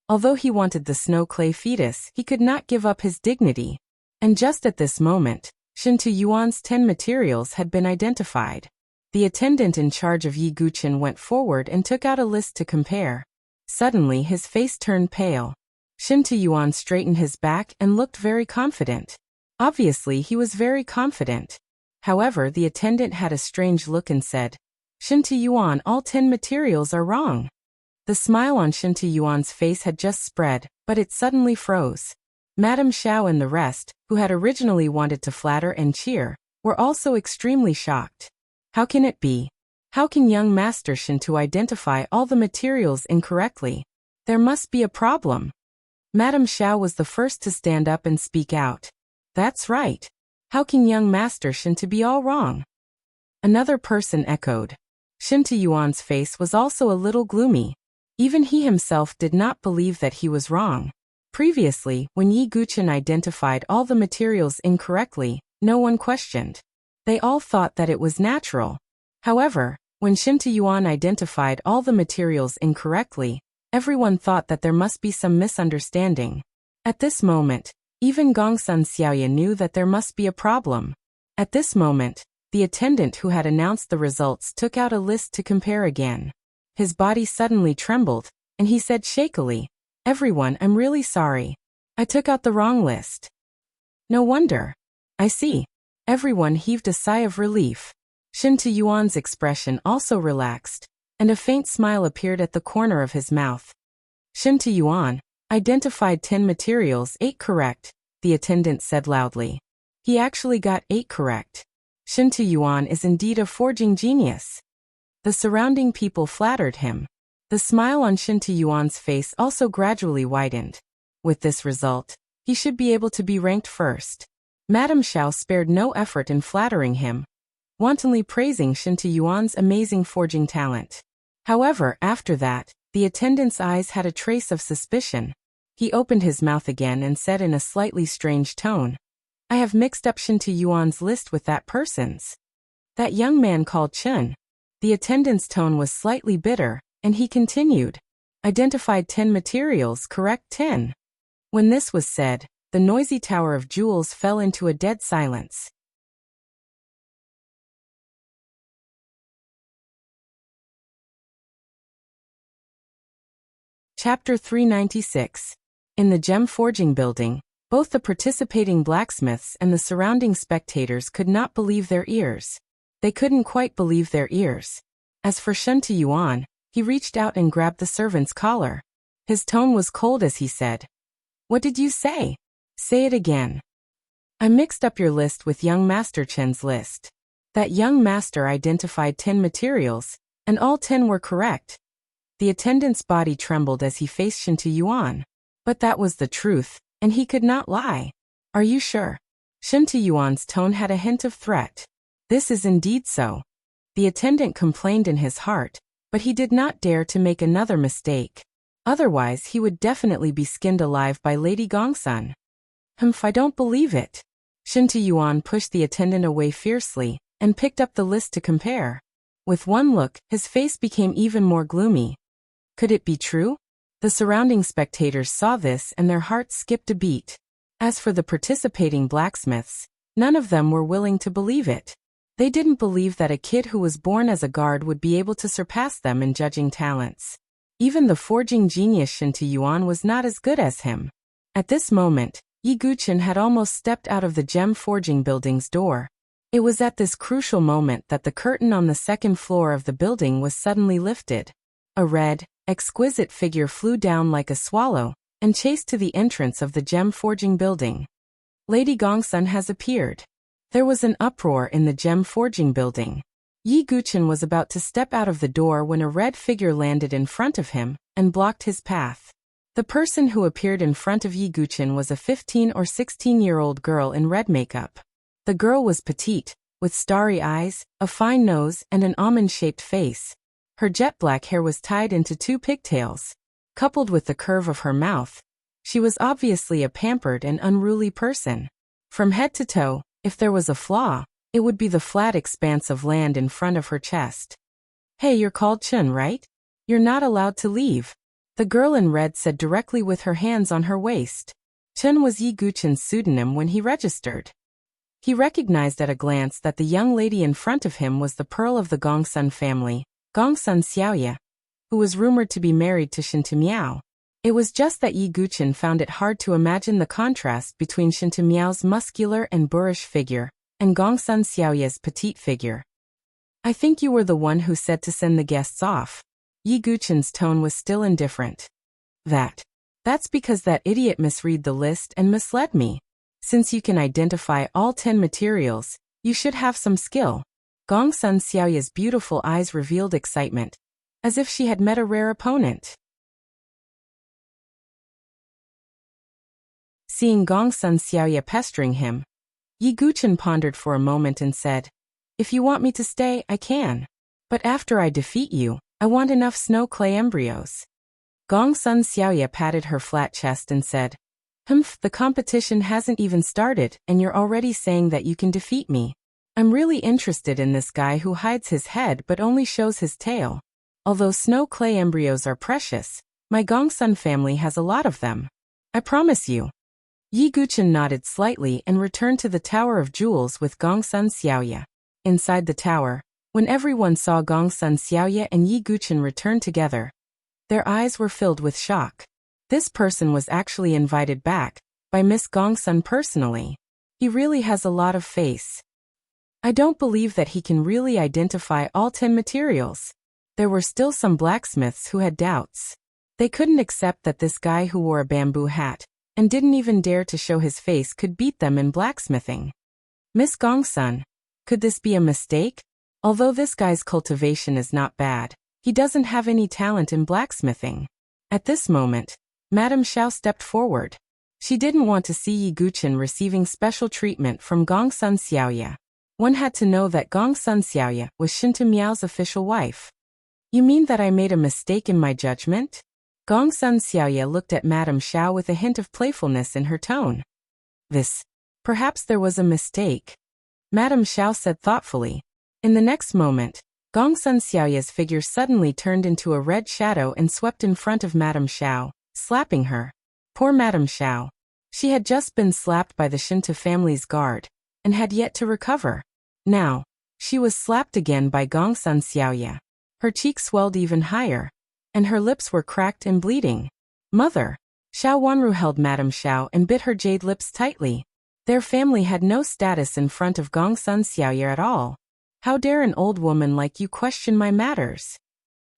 Although he wanted the snow clay fetus, he could not give up his dignity. And just at this moment, Shin Yuan's 10 materials had been identified. The attendant in charge of Yi Guqin went forward and took out a list to compare. Suddenly his face turned pale. Shin Yuan straightened his back and looked very confident. Obviously he was very confident. However, the attendant had a strange look and said, Shin Yuan, all 10 materials are wrong. The smile on Shin Yuan's face had just spread, but it suddenly froze. Madame Zhao and the rest, who had originally wanted to flatter and cheer, were also extremely shocked. How can it be? How can young Master Shin identify all the materials incorrectly? There must be a problem. Madame Zhao was the first to stand up and speak out. That's right. How can young Master Shin be all wrong? Another person echoed. Shin Tae-yuan's face was also a little gloomy. Even he himself did not believe that he was wrong. Previously, when Yi Guchen identified all the materials incorrectly, no one questioned. They all thought that it was natural. However, when Shin Tae-yuan identified all the materials incorrectly, everyone thought that there must be some misunderstanding. At this moment, even Gongsun Xiaoya knew that there must be a problem. At this moment, the attendant who had announced the results took out a list to compare again. His body suddenly trembled, and he said shakily, "Everyone, I'm really sorry. I took out the wrong list." "No wonder. I see." Everyone heaved a sigh of relief. Shin Tae-yuan's expression also relaxed, and a faint smile appeared at the corner of his mouth. Shin Tae-yuan identified 10 materials, 8 correct, the attendant said loudly. He actually got 8 correct. Shin Tae-yuan is indeed a forging genius. The surrounding people flattered him. The smile on Shin Tae-yuan's face also gradually widened. With this result, he should be able to be ranked first. Madame Xiao spared no effort in flattering him, wantonly praising Shin Tae-yuan's amazing forging talent. However, after that, the attendant's eyes had a trace of suspicion. He opened his mouth again and said in a slightly strange tone, "I have mixed up Shin Tae-yuan's list with that person's. That young man called Chun." The attendant's tone was slightly bitter, and he continued, "Identified 10 materials, correct 10. When this was said, the noisy tower of jewels fell into a dead silence. Chapter 396. In the gem forging building, both the participating blacksmiths and the surrounding spectators could not believe their ears. They couldn't quite believe their ears. As for Shin Tae-yuan, he reached out and grabbed the servant's collar. His tone was cold as he said, "What did you say? Say it again." "I mixed up your list with young Master Chen's list. That young master identified 10 materials, and all 10 were correct." The attendant's body trembled as he faced Shin Tae-yuan. But that was the truth, and he could not lie. "Are you sure?" Shin Tae-yuan's tone had a hint of threat. "This is indeed so." The attendant complained in his heart, but he did not dare to make another mistake. Otherwise he would definitely be skinned alive by Lady Gongsun. I don't believe it." Shin Tae-yuan pushed the attendant away fiercely, and picked up the list to compare. With one look, his face became even more gloomy. Could it be true? The surrounding spectators saw this and their hearts skipped a beat. As for the participating blacksmiths, none of them were willing to believe it. They didn't believe that a kid who was born as a guard would be able to surpass them in judging talents. Even the forging genius Shin Tae-yuan was not as good as him. At this moment, Yi Guchen had almost stepped out of the gem forging building's door. It was at this crucial moment that the curtain on the second floor of the building was suddenly lifted. A red, exquisite figure flew down like a swallow, and chased to the entrance of the gem forging building. Lady Gongsun has appeared. There was an uproar in the gem forging building. Yi Guchen was about to step out of the door when a red figure landed in front of him, and blocked his path. The person who appeared in front of Yi Guchen was a 15 or 16-year-old girl in red makeup. The girl was petite, with starry eyes, a fine nose, and an almond-shaped face. Her jet-black hair was tied into 2 pigtails. Coupled with the curve of her mouth, she was obviously a pampered and unruly person. From head to toe, if there was a flaw, it would be the flat expanse of land in front of her chest. "Hey, you're called Chun, right? You're not allowed to leave," the girl in red said directly with her hands on her waist. Chun was Yi Guchen's pseudonym when he registered. He recognized at a glance that the young lady in front of him was the pearl of the Gongsun family, Gongsun Xiaoya, who was rumored to be married to Shin Tae-miao. It was just that Yi Guchen found it hard to imagine the contrast between Shin Tae-miao's muscular and boorish figure, and Gongsun Xiaoya's petite figure. "I think you were the one who said to send the guests off." Yi Guchen's tone was still indifferent. That's because that idiot misread the list and misled me. Since you can identify all 10 materials, you should have some skill." Gongsun Xiaoya's beautiful eyes revealed excitement, as if she had met a rare opponent. Seeing Gongsun Xiaoya pestering him, Yi Guchen pondered for a moment and said, "If you want me to stay, I can." But after I defeat you, I want enough snow clay embryos. Gong Sun Xiaoya patted her flat chest and said, The competition hasn't even started, and you're already saying that you can defeat me. I'm really interested in this guy who hides his head but only shows his tail. Although snow clay embryos are precious, my Gongsun family has a lot of them. I promise you. Yi Guchen nodded slightly and returned to the Tower of Jewels with Gongsun Xiaoya. Inside the tower, when everyone saw Gongsun Xiaoya and Yi Guchen return together, their eyes were filled with shock. This person was actually invited back by Miss Gongsun personally. He really has a lot of face. I don't believe that he can really identify all 10 materials. There were still some blacksmiths who had doubts. They couldn't accept that this guy who wore a bamboo hat and didn't even dare to show his face could beat them in blacksmithing. Miss Gongsun, could this be a mistake? Although this guy's cultivation is not bad, he doesn't have any talent in blacksmithing. At this moment, Madame Xiao stepped forward. She didn't want to see Yi Guchen receiving special treatment from Gongsun Xiaoya. One had to know that Gongsun Xiaoya was Shinta Miao's official wife. You mean that I made a mistake in my judgment? Gongsun Xiaoya looked at Madame Xiao with a hint of playfulness in her tone. Perhaps there was a mistake, Madame Xiao said thoughtfully. In the next moment, Gongsun Xiaoya's figure suddenly turned into a red shadow and swept in front of Madame Xiao, slapping her. Poor Madame Xiao. She had just been slapped by the Shinta family's guard, and had yet to recover. Now, she was slapped again by Gongsun Xiaoya. Her cheeks swelled even higher, and her lips were cracked and bleeding. Mother! Xiao Wanru held Madame Xiao and bit her jade lips tightly. Their family had no status in front of Gongsun Xiaoya at all. How dare an old woman like you question my matters?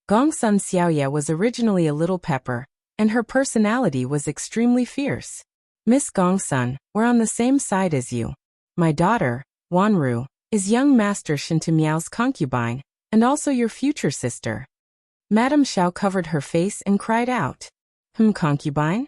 Gongsun Xiaoya was originally a little pepper, and her personality was extremely fierce. Miss Gongsun, we're on the same side as you. My daughter, Wanru, is young Master Shinta Miao's concubine, and also your future sister. Madame Xiao covered her face and cried out. Concubine?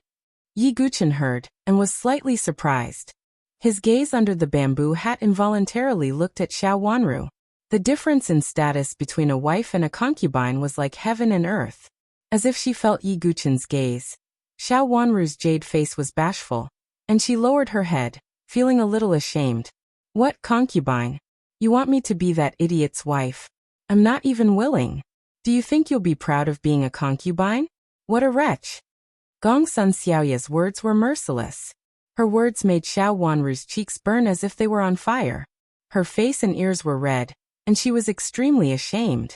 Yi Guchen heard, and was slightly surprised. His gaze under the bamboo hat involuntarily looked at Xiao Wanru. The difference in status between a wife and a concubine was like heaven and earth. As if she felt Yi Guchen's gaze, Xiao Wanru's jade face was bashful, and she lowered her head, feeling a little ashamed. What concubine? You want me to be that idiot's wife? I'm not even willing. Do you think you'll be proud of being a concubine? What a wretch! Gongsun Xiaoya's words were merciless. Her words made Xiao Wanru's cheeks burn as if they were on fire. Her face and ears were red, and she was extremely ashamed.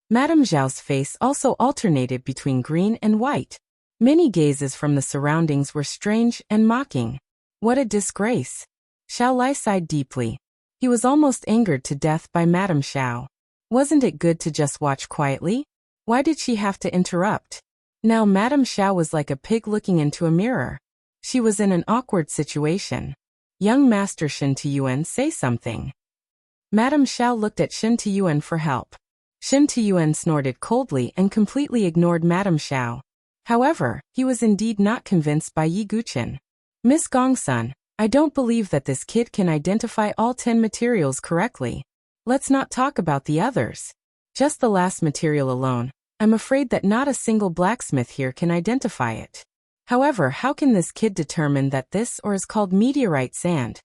Madame Zhao's face also alternated between green and white. Many gazes from the surroundings were strange and mocking. What a disgrace! Xiao Lai sighed deeply. He was almost angered to death by Madame Xiao. Wasn't it good to just watch quietly? Why did she have to interrupt? Now Madame Xiao was like a pig looking into a mirror. She was in an awkward situation. Young Master Shin Tiyuan, say something. Madame Xiao looked at Shin Tiyuan for help. Shin Tiyuan snorted coldly and completely ignored Madame Xiao. However, he was indeed not convinced by Yi Guchen. Miss Gongsun, I don't believe that this kid can identify all 10 materials correctly. Let's not talk about the others. Just the last material alone. I'm afraid that not a single blacksmith here can identify it. However, how can this kid determine that this or is called meteorite sand?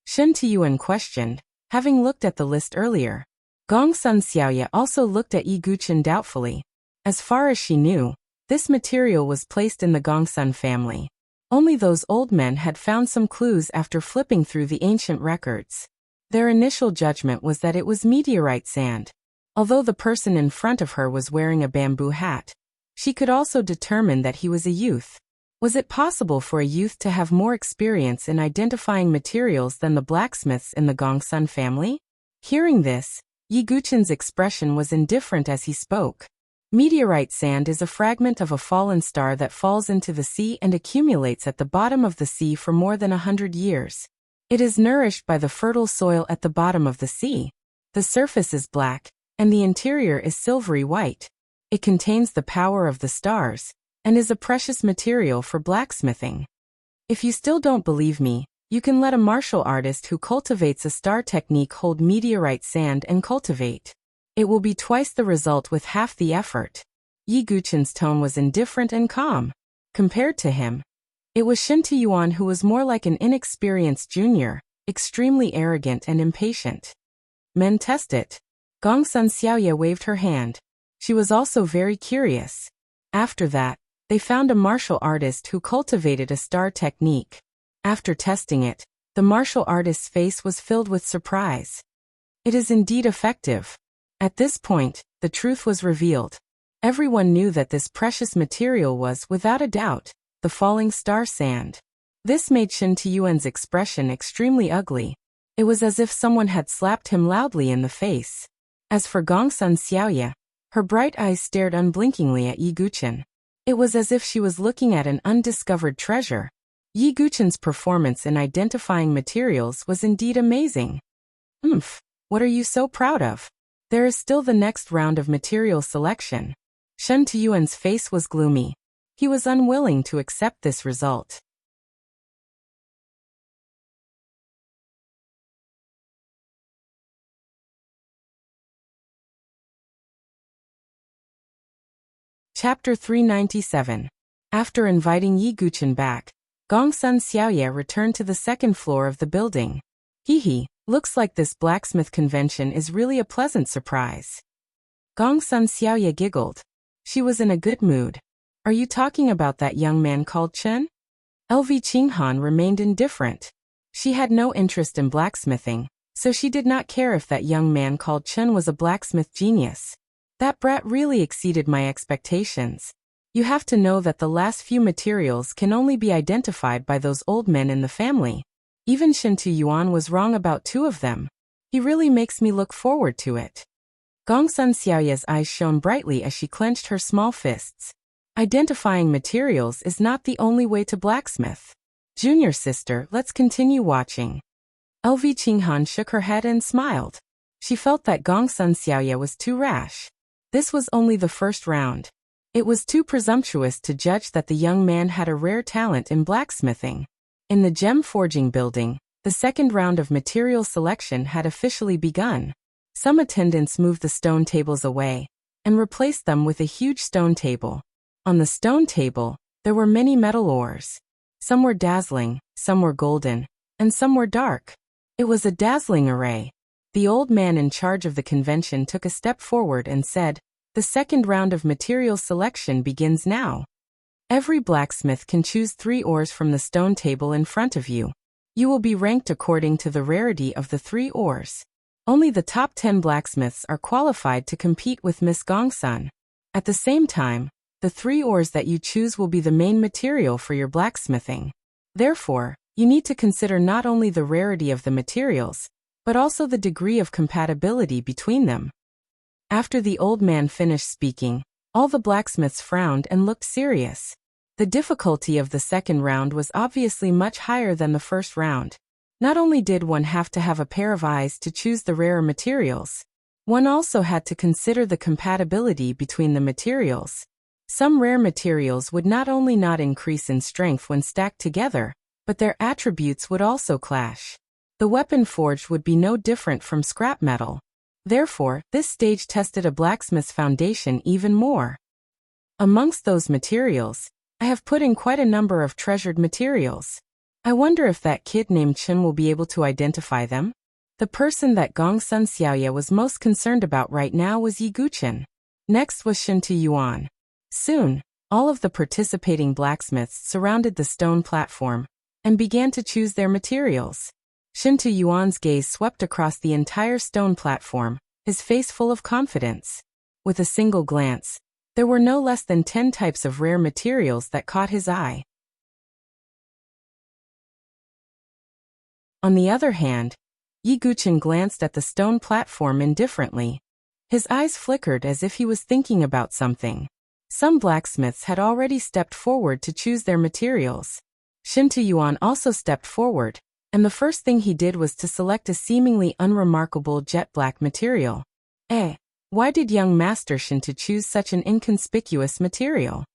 Shin Tiyuan questioned, having looked at the list earlier. Gongsun Xiaoya also looked at Yi Guchen doubtfully. As far as she knew, this material was placed in the Gongsun family. Only those old men had found some clues after flipping through the ancient records. Their initial judgment was that it was meteorite sand. Although the person in front of her was wearing a bamboo hat, she could also determine that he was a youth. Was it possible for a youth to have more experience in identifying materials than the blacksmiths in the Gongsun family? Hearing this, Yi Guchen's expression was indifferent as he spoke. Meteorite sand is a fragment of a fallen star that falls into the sea and accumulates at the bottom of the sea for more than 100 years. It is nourished by the fertile soil at the bottom of the sea. The surface is black, and the interior is silvery white. It contains the power of the stars, and is a precious material for blacksmithing. If you still don't believe me, You can let a martial artist who cultivates a star technique hold meteorite sand and cultivate. It will be twice the result with half the effort. Yi Guqin's tone was indifferent and calm. Compared to him, it was Shin Tuyuan who was more like an inexperienced junior, extremely arrogant and impatient. Men test it. Gongsun Xiaoye waved her hand. She was also very curious. After that, they found a martial artist who cultivated a star technique. After testing it, the martial artist's face was filled with surprise. It is indeed effective. At this point, the truth was revealed. Everyone knew that this precious material was, without a doubt, the falling star sand. This made Shin Tuyuan's expression extremely ugly. It was as if someone had slapped him loudly in the face. As for Gongsun Xiaoye, her bright eyes stared unblinkingly at Yi Guqin. It was as if she was looking at an undiscovered treasure. Yi Guqin's performance in identifying materials was indeed amazing. What are you so proud of? There is still the next round of material selection. Shen Tuyuan's face was gloomy. He was unwilling to accept this result. Chapter 397. After inviting Yi Guqin back, Gongsun Xiaoye returned to the second floor of the building. Looks like this blacksmith convention is really a pleasant surprise. Gongsun Xiaoye giggled. She was in a good mood. Are you talking about that young man called Chen? LV Qinghan remained indifferent. She had no interest in blacksmithing, so she did not care if that young man called Chen was a blacksmith genius. That brat really exceeded my expectations. You have to know that the last few materials can only be identified by those old men in the family. Even Shin Tuyuan was wrong about 2 of them. He really makes me look forward to it. Gongsun Xiaoye's eyes shone brightly as she clenched her small fists. Identifying materials is not the only way to blacksmith. Junior sister, let's continue watching. LV Qinghan shook her head and smiled. She felt that Gongsun Xiaoye was too rash. This was only the first round. It was too presumptuous to judge that the young man had a rare talent in blacksmithing. In the gem forging building, the second round of material selection had officially begun. Some attendants moved the stone tables away and replaced them with a huge stone table. On the stone table, there were many metal ores. Some were dazzling, some were golden, and some were dark. It was a dazzling array. The old man in charge of the convention took a step forward and said, "The second round of material selection begins now. Every blacksmith can choose 3 ores from the stone table in front of you. You will be ranked according to the rarity of the 3 ores. Only the top 10 blacksmiths are qualified to compete with Miss Gongsun. At the same time, the 3 ores that you choose will be the main material for your blacksmithing. Therefore, you need to consider not only the rarity of the materials, but also the degree of compatibility between them." After the old man finished speaking, all the blacksmiths frowned and looked serious. The difficulty of the second round was obviously much higher than the first round. Not only did one have to have a pair of eyes to choose the rarer materials, one also had to consider the compatibility between the materials. Some rare materials would not only not increase in strength when stacked together, but their attributes would also clash. The weapon forged would be no different from scrap metal. Therefore, this stage tested a blacksmith's foundation even more. Amongst those materials, I have put in quite a number of treasured materials. I wonder if that kid named Chen will be able to identify them? The person that Gongsun Xiaoye was most concerned about right now was Yi Guqin. Next was Shin Tuyuan. Soon, all of the participating blacksmiths surrounded the stone platform and began to choose their materials. Shin Tuyuan's gaze swept across the entire stone platform, his face full of confidence. With a single glance, there were no less than 10 types of rare materials that caught his eye. On the other hand, Yi Guqin glanced at the stone platform indifferently. His eyes flickered as if he was thinking about something. Some blacksmiths had already stepped forward to choose their materials. Shin Tuyuan also stepped forward, and the first thing he did was to select a seemingly unremarkable jet black material. Why did young Master Shin to choose such an inconspicuous material?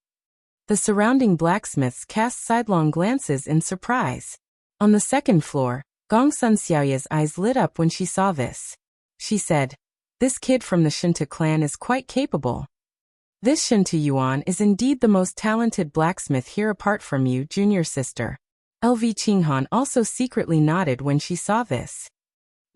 The surrounding blacksmiths cast sidelong glances in surprise. On the second floor, Gong Sun Xiaoya's eyes lit up when she saw this. She said, "This kid from the Shinta clan is quite capable. This Shinta Yuan is indeed the most talented blacksmith here apart from you, junior sister." LV Qinghan also secretly nodded when she saw this.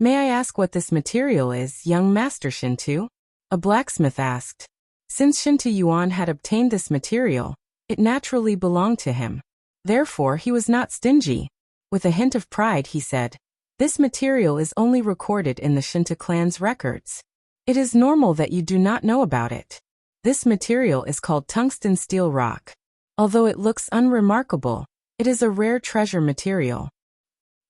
"May I ask what this material is, young Master Shintu?" a blacksmith asked. Since Shinta Yuan had obtained this material, it naturally belonged to him. Therefore he was not stingy. With a hint of pride he said, "This material is only recorded in the Shinta clan's records. It is normal that you do not know about it. This material is called tungsten steel rock. Although it looks unremarkable, it is a rare treasure material."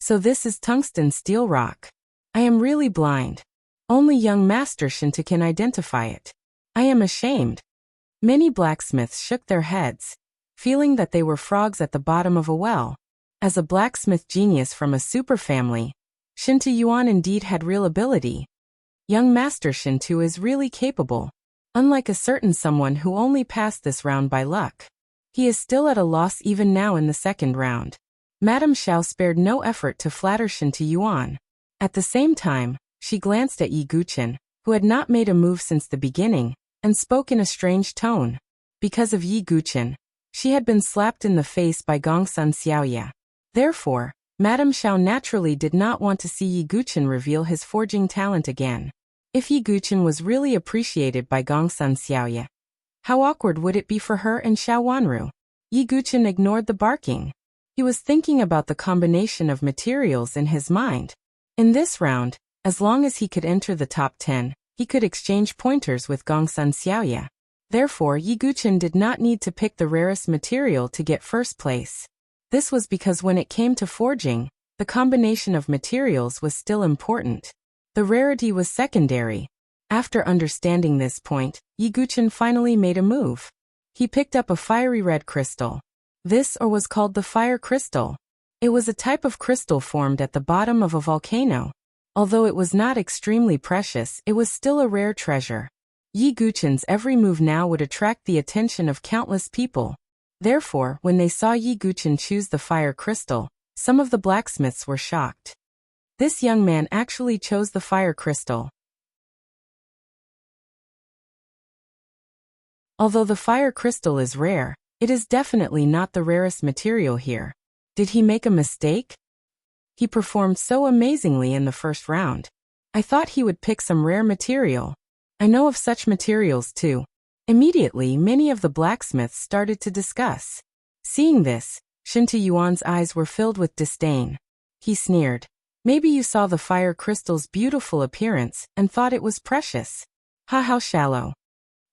"So this is tungsten steel rock. I am really blind. Only young Master Shinta can identify it. I am ashamed." Many blacksmiths shook their heads, feeling that they were frogs at the bottom of a well. As a blacksmith genius from a super family, Shinta Yuan indeed had real ability. Young Master Shintu is really capable. Unlike a certain someone who only passed this round by luck. He is still at a loss even now in the second round. Madame Xiao spared no effort to flatter Shinta Yuan. At the same time, she glanced at Yi Guqin, who had not made a move since the beginning, and spoke in a strange tone. Because of Yi Guqin, she had been slapped in the face by Gong Sun Xiaoya. Therefore, Madame Xiao naturally did not want to see Yi Guqin reveal his forging talent again. If Yi Guqin was really appreciated by Gong Sun Xiaoya, how awkward would it be for her and Xiao Wanru? Yi Guqin ignored the barking. He was thinking about the combination of materials in his mind. In this round, as long as he could enter the top 10, he could exchange pointers with Gong Sun Xiaoya. Therefore, Yi Guqin did not need to pick the rarest material to get first place. This was because when it came to forging, the combination of materials was still important. The rarity was secondary. After understanding this point, Yi Guqin finally made a move. He picked up a fiery red crystal. This was called the fire crystal. It was a type of crystal formed at the bottom of a volcano. Although it was not extremely precious, it was still a rare treasure. Yi Guqin's every move now would attract the attention of countless people. Therefore, when they saw Yi Guqin choose the fire crystal, some of the blacksmiths were shocked. This young man actually chose the fire crystal. Although the fire crystal is rare, it is definitely not the rarest material here. Did he make a mistake? He performed so amazingly in the first round. I thought he would pick some rare material. I know of such materials too. Immediately, many of the blacksmiths started to discuss. Seeing this, Shinta Yuan's eyes were filled with disdain. He sneered. Maybe you saw the fire crystal's beautiful appearance and thought it was precious. Ha, how shallow.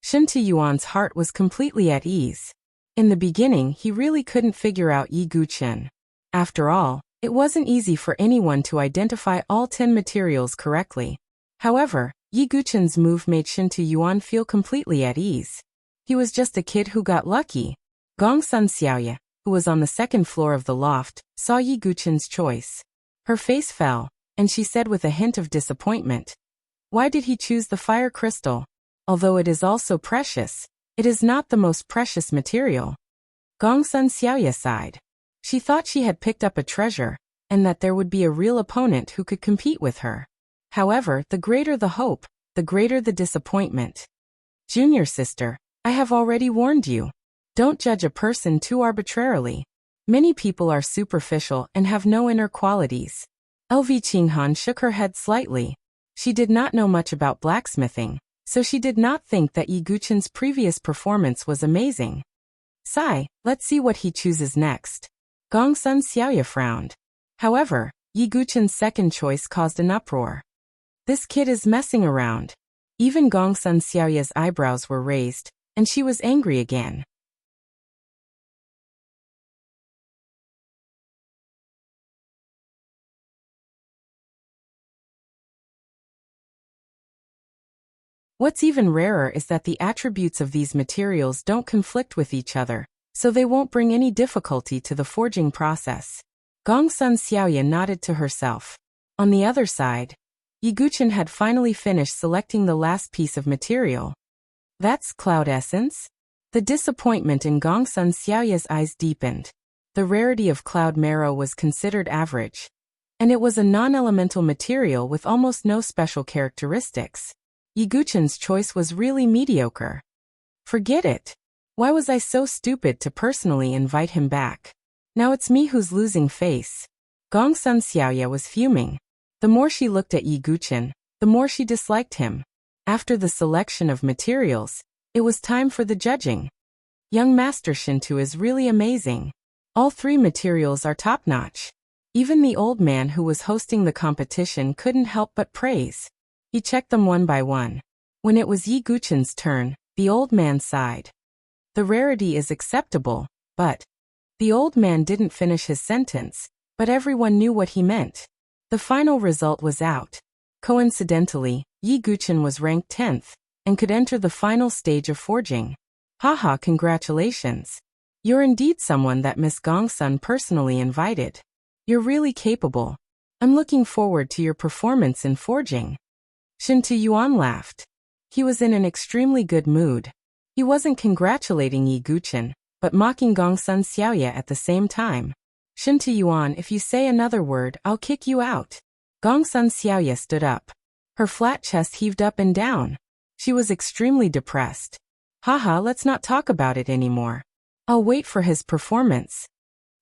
Shinta Yuan's heart was completely at ease. In the beginning, he really couldn't figure out Yi Guqin. After all, it wasn't easy for anyone to identify all 10 materials correctly. However, Yi Guqin's move made Shinta Yuan feel completely at ease. He was just a kid who got lucky. Gong Sun Xiaoya, who was on the second floor of the loft, saw Yi Guqin's choice. Her face fell, and she said with a hint of disappointment, "Why did he choose the fire crystal? Although it is also precious, it is not the most precious material." Gong Sun Xiaoya sighed. She thought she had picked up a treasure, and that there would be a real opponent who could compete with her. However, the greater the hope, the greater the disappointment. Junior sister, I have already warned you. Don't judge a person too arbitrarily. Many people are superficial and have no inner qualities. LV Qinghan shook her head slightly. She did not know much about blacksmithing, so she did not think that Yi Guqin's previous performance was amazing. Sigh, let's see what he chooses next. Gong Sun Xiaoya frowned. However, Yi Guqin's second choice caused an uproar. This kid is messing around. Even Gong Sun Xiaoya's eyebrows were raised, and she was angry again. What's even rarer is that the attributes of these materials don't conflict with each other, so they won't bring any difficulty to the forging process. Gong Sun Xiaoya nodded to herself. On the other side, Yi Guqin had finally finished selecting the last piece of material. That's cloud essence? The disappointment in Gong Sun Xiaoya's eyes deepened. The rarity of cloud marrow was considered average, and it was a non-elemental material with almost no special characteristics. Yiguchen's choice was really mediocre. Forget it. Why was I so stupid to personally invite him back? Now it's me who's losing face. Gongsun Xiaoya was fuming. The more she looked at Yiguchen, the more she disliked him. After the selection of materials, it was time for the judging. Young Master Shintu is really amazing. All 3 materials are top-notch. Even the old man who was hosting the competition couldn't help but praise. He checked them one by one. When it was Yiguchen's turn, the old man sighed. The rarity is acceptable, but... The old man didn't finish his sentence, but everyone knew what he meant. The final result was out. Coincidentally, Yiguchen was ranked 10th, and could enter the final stage of forging. Haha, congratulations. You're indeed someone that Miss Gongsun personally invited. You're really capable. I'm looking forward to your performance in forging. Shintu Yuan laughed. He was in an extremely good mood. He wasn't congratulating Yiguchen, but mocking Gongsun Xiaoya at the same time. Shintu Yuan, if you say another word, I'll kick you out. Gongsun Xiaoya stood up. Her flat chest heaved up and down. She was extremely depressed. Haha, let's not talk about it anymore. I'll wait for his performance.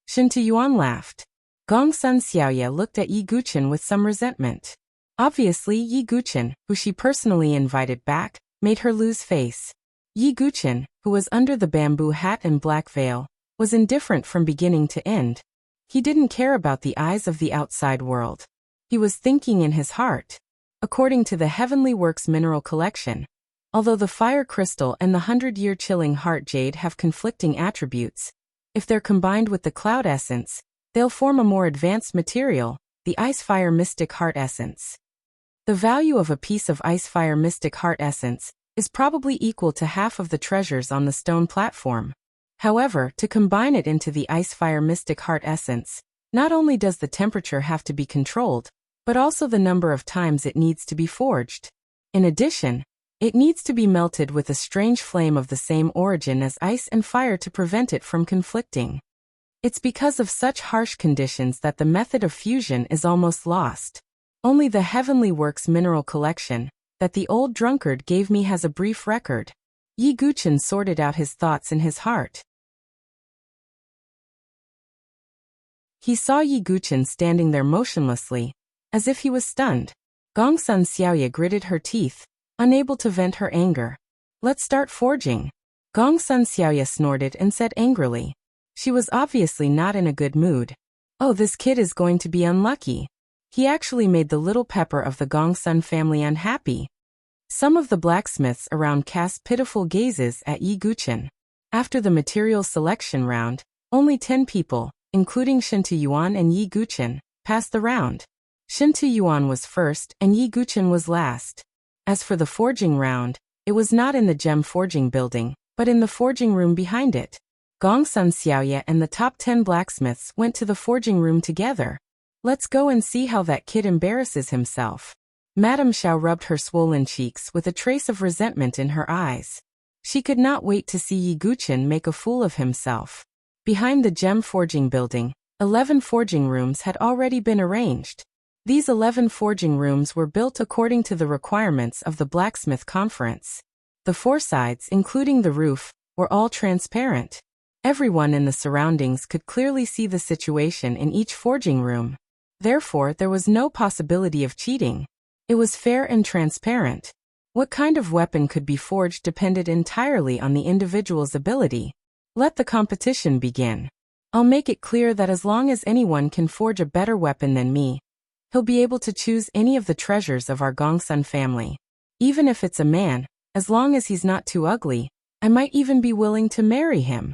Shintu Yuan laughed. Gongsun Xiaoya looked at Yiguchen with some resentment. Obviously, Yiguchen, who she personally invited back, made her lose face. Yiguchen, who was under the bamboo hat and black veil, was indifferent from beginning to end. He didn't care about the eyes of the outside world. He was thinking in his heart. According to the Heavenly Works mineral collection, although the fire crystal and the 100-year chilling heart jade have conflicting attributes, if they're combined with the cloud essence, they'll form a more advanced material, the ice fire mystic heart essence. The value of a piece of ice fire mystic heart essence is probably equal to half of the treasures on the stone platform. However, to combine it into the ice fire mystic heart essence, not only does the temperature have to be controlled, but also the number of times it needs to be forged. In addition, it needs to be melted with a strange flame of the same origin as ice and fire to prevent it from conflicting. It's because of such harsh conditions that the method of fusion is almost lost. Only the Heavenly Works mineral collection that the old drunkard gave me has a brief record. Yiguchen sorted out his thoughts in his heart. He saw Yiguchen standing there motionlessly, as if he was stunned. Gongsun Xiaoya gritted her teeth, unable to vent her anger. Let's start forging. Gongsun Xiaoya snorted and said angrily. She was obviously not in a good mood. Oh, this kid is going to be unlucky. He actually made the little pepper of the Gongsun family unhappy. Some of the blacksmiths around cast pitiful gazes at Yiguchen. After the material selection round, only 10 people, including Shintu Yuan and Yiguchen, passed the round. Shintu Yuan was first and Yiguchen was last. As for the forging round, it was not in the gem forging building, but in the forging room behind it. Gongsun Xiaoya and the top 10 blacksmiths went to the forging room together. Let's go and see how that kid embarrasses himself. Madame Xiao rubbed her swollen cheeks with a trace of resentment in her eyes. She could not wait to see Yiguchen make a fool of himself. Behind the gem forging building, 11 forging rooms had already been arranged. These 11 forging rooms were built according to the requirements of the blacksmith conference. The 4 sides, including the roof, were all transparent. Everyone in the surroundings could clearly see the situation in each forging room. Therefore, there was no possibility of cheating. It was fair and transparent. What kind of weapon could be forged depended entirely on the individual's ability. Let the competition begin. I'll make it clear that as long as anyone can forge a better weapon than me, he'll be able to choose any of the treasures of our Gongsun family. Even if it's a man, as long as he's not too ugly, I might even be willing to marry him.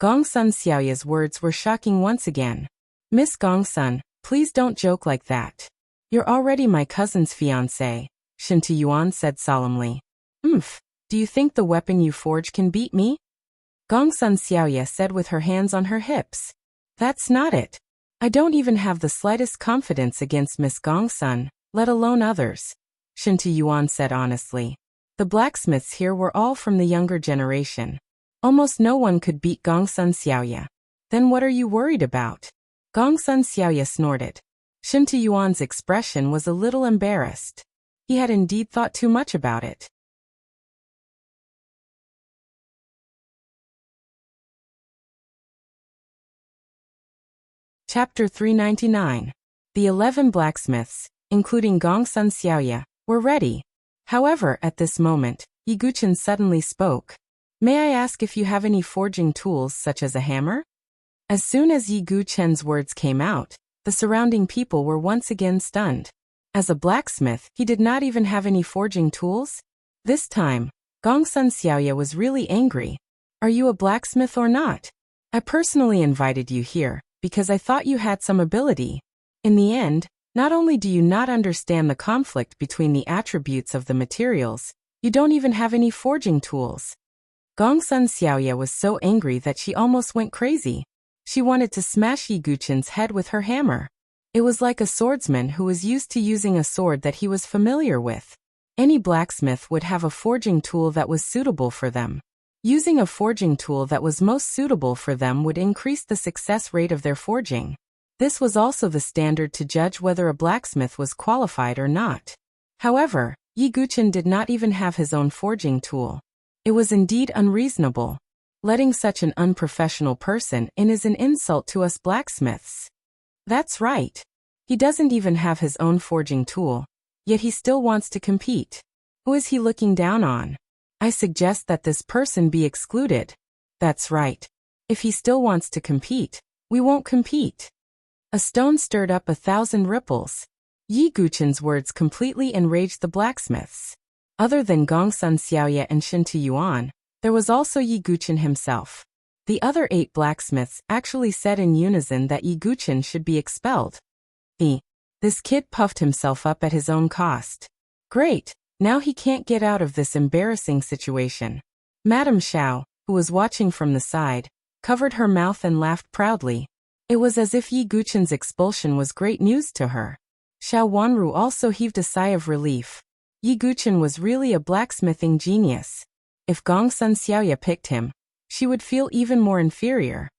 Gongsun Xiaoya's words were shocking once again. Miss Gongsun, please don't joke like that. You're already my cousin's fiancé, Shintu Yuan said solemnly. Do you think the weapon you forge can beat me? Gongsun Xiaoya said with her hands on her hips. That's not it. I don't even have the slightest confidence against Miss Gongsun, let alone others, Shintu Yuan said honestly. The blacksmiths here were all from the younger generation. Almost no one could beat Gongsun Xiaoya. Then what are you worried about? Gongsun Xiaoya snorted. Shin Yuan's expression was a little embarrassed. He had indeed thought too much about it. Chapter 399. The 11 blacksmiths, including Gongsun Xiaoya, were ready. However, at this moment, Yi Guchen suddenly spoke. May I ask if you have any forging tools such as a hammer? As soon as Yi Guchen's words came out, the surrounding people were once again stunned. As a blacksmith, he did not even have any forging tools? This time, Gongsun Xiaoya was really angry. Are you a blacksmith or not? I personally invited you here, because I thought you had some ability. In the end, not only do you not understand the conflict between the attributes of the materials, you don't even have any forging tools. Gongsun Xiaoya was so angry that she almost went crazy. She wanted to smash Yi Guchen's head with her hammer. It was like a swordsman who was used to using a sword that he was familiar with. Any blacksmith would have a forging tool that was suitable for them. Using a forging tool that was most suitable for them would increase the success rate of their forging. This was also the standard to judge whether a blacksmith was qualified or not. However, Yi Guchen did not even have his own forging tool. It was indeed unreasonable. Letting such an unprofessional person in is an insult to us blacksmiths. That's right. He doesn't even have his own forging tool, yet he still wants to compete. Who is he looking down on? I suggest that this person be excluded. That's right. If he still wants to compete, we won't compete. A stone stirred up 1,000 ripples. Yi Guchen's words completely enraged the blacksmiths. Other than Gongsun Xiaoya and Shin Yuan, there was also Yi Guchen himself. The other 8 blacksmiths actually said in unison that Yi Guchen should be expelled. This kid puffed himself up at his own cost. Great, now he can't get out of this embarrassing situation. Madame Xiao, who was watching from the side, covered her mouth and laughed proudly. It was as if Yi Guchen's expulsion was great news to her. Xiao Wanru also heaved a sigh of relief. Yi Guchen was really a blacksmithing genius. If Gongsun Xiaoya picked him, she would feel even more inferior.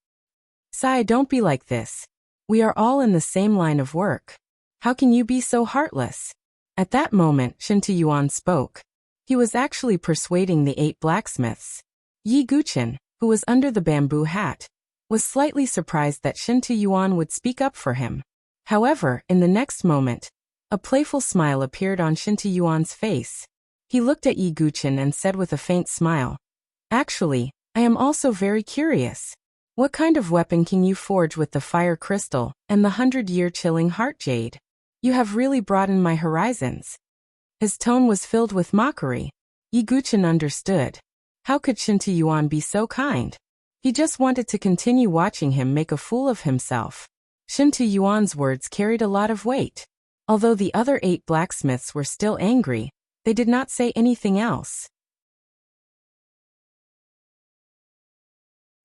Sai, don't be like this. We are all in the same line of work. How can you be so heartless? At that moment, Shin Yuan spoke. He was actually persuading the 8 blacksmiths. Yi Guchen, who was under the bamboo hat, was slightly surprised that Shin Yuan would speak up for him. However, in the next moment, a playful smile appeared on Shin Yuan's face. He looked at Yi Guchen and said with a faint smile, "Actually, I am also very curious. What kind of weapon can you forge with the fire crystal and the 100-year chilling heart jade? You have really broadened my horizons." His tone was filled with mockery. Yi Guchen understood. How could Shin Yuan be so kind? He just wanted to continue watching him make a fool of himself. Shin Yuan's words carried a lot of weight. Although the other 8 blacksmiths were still angry, they did not say anything else.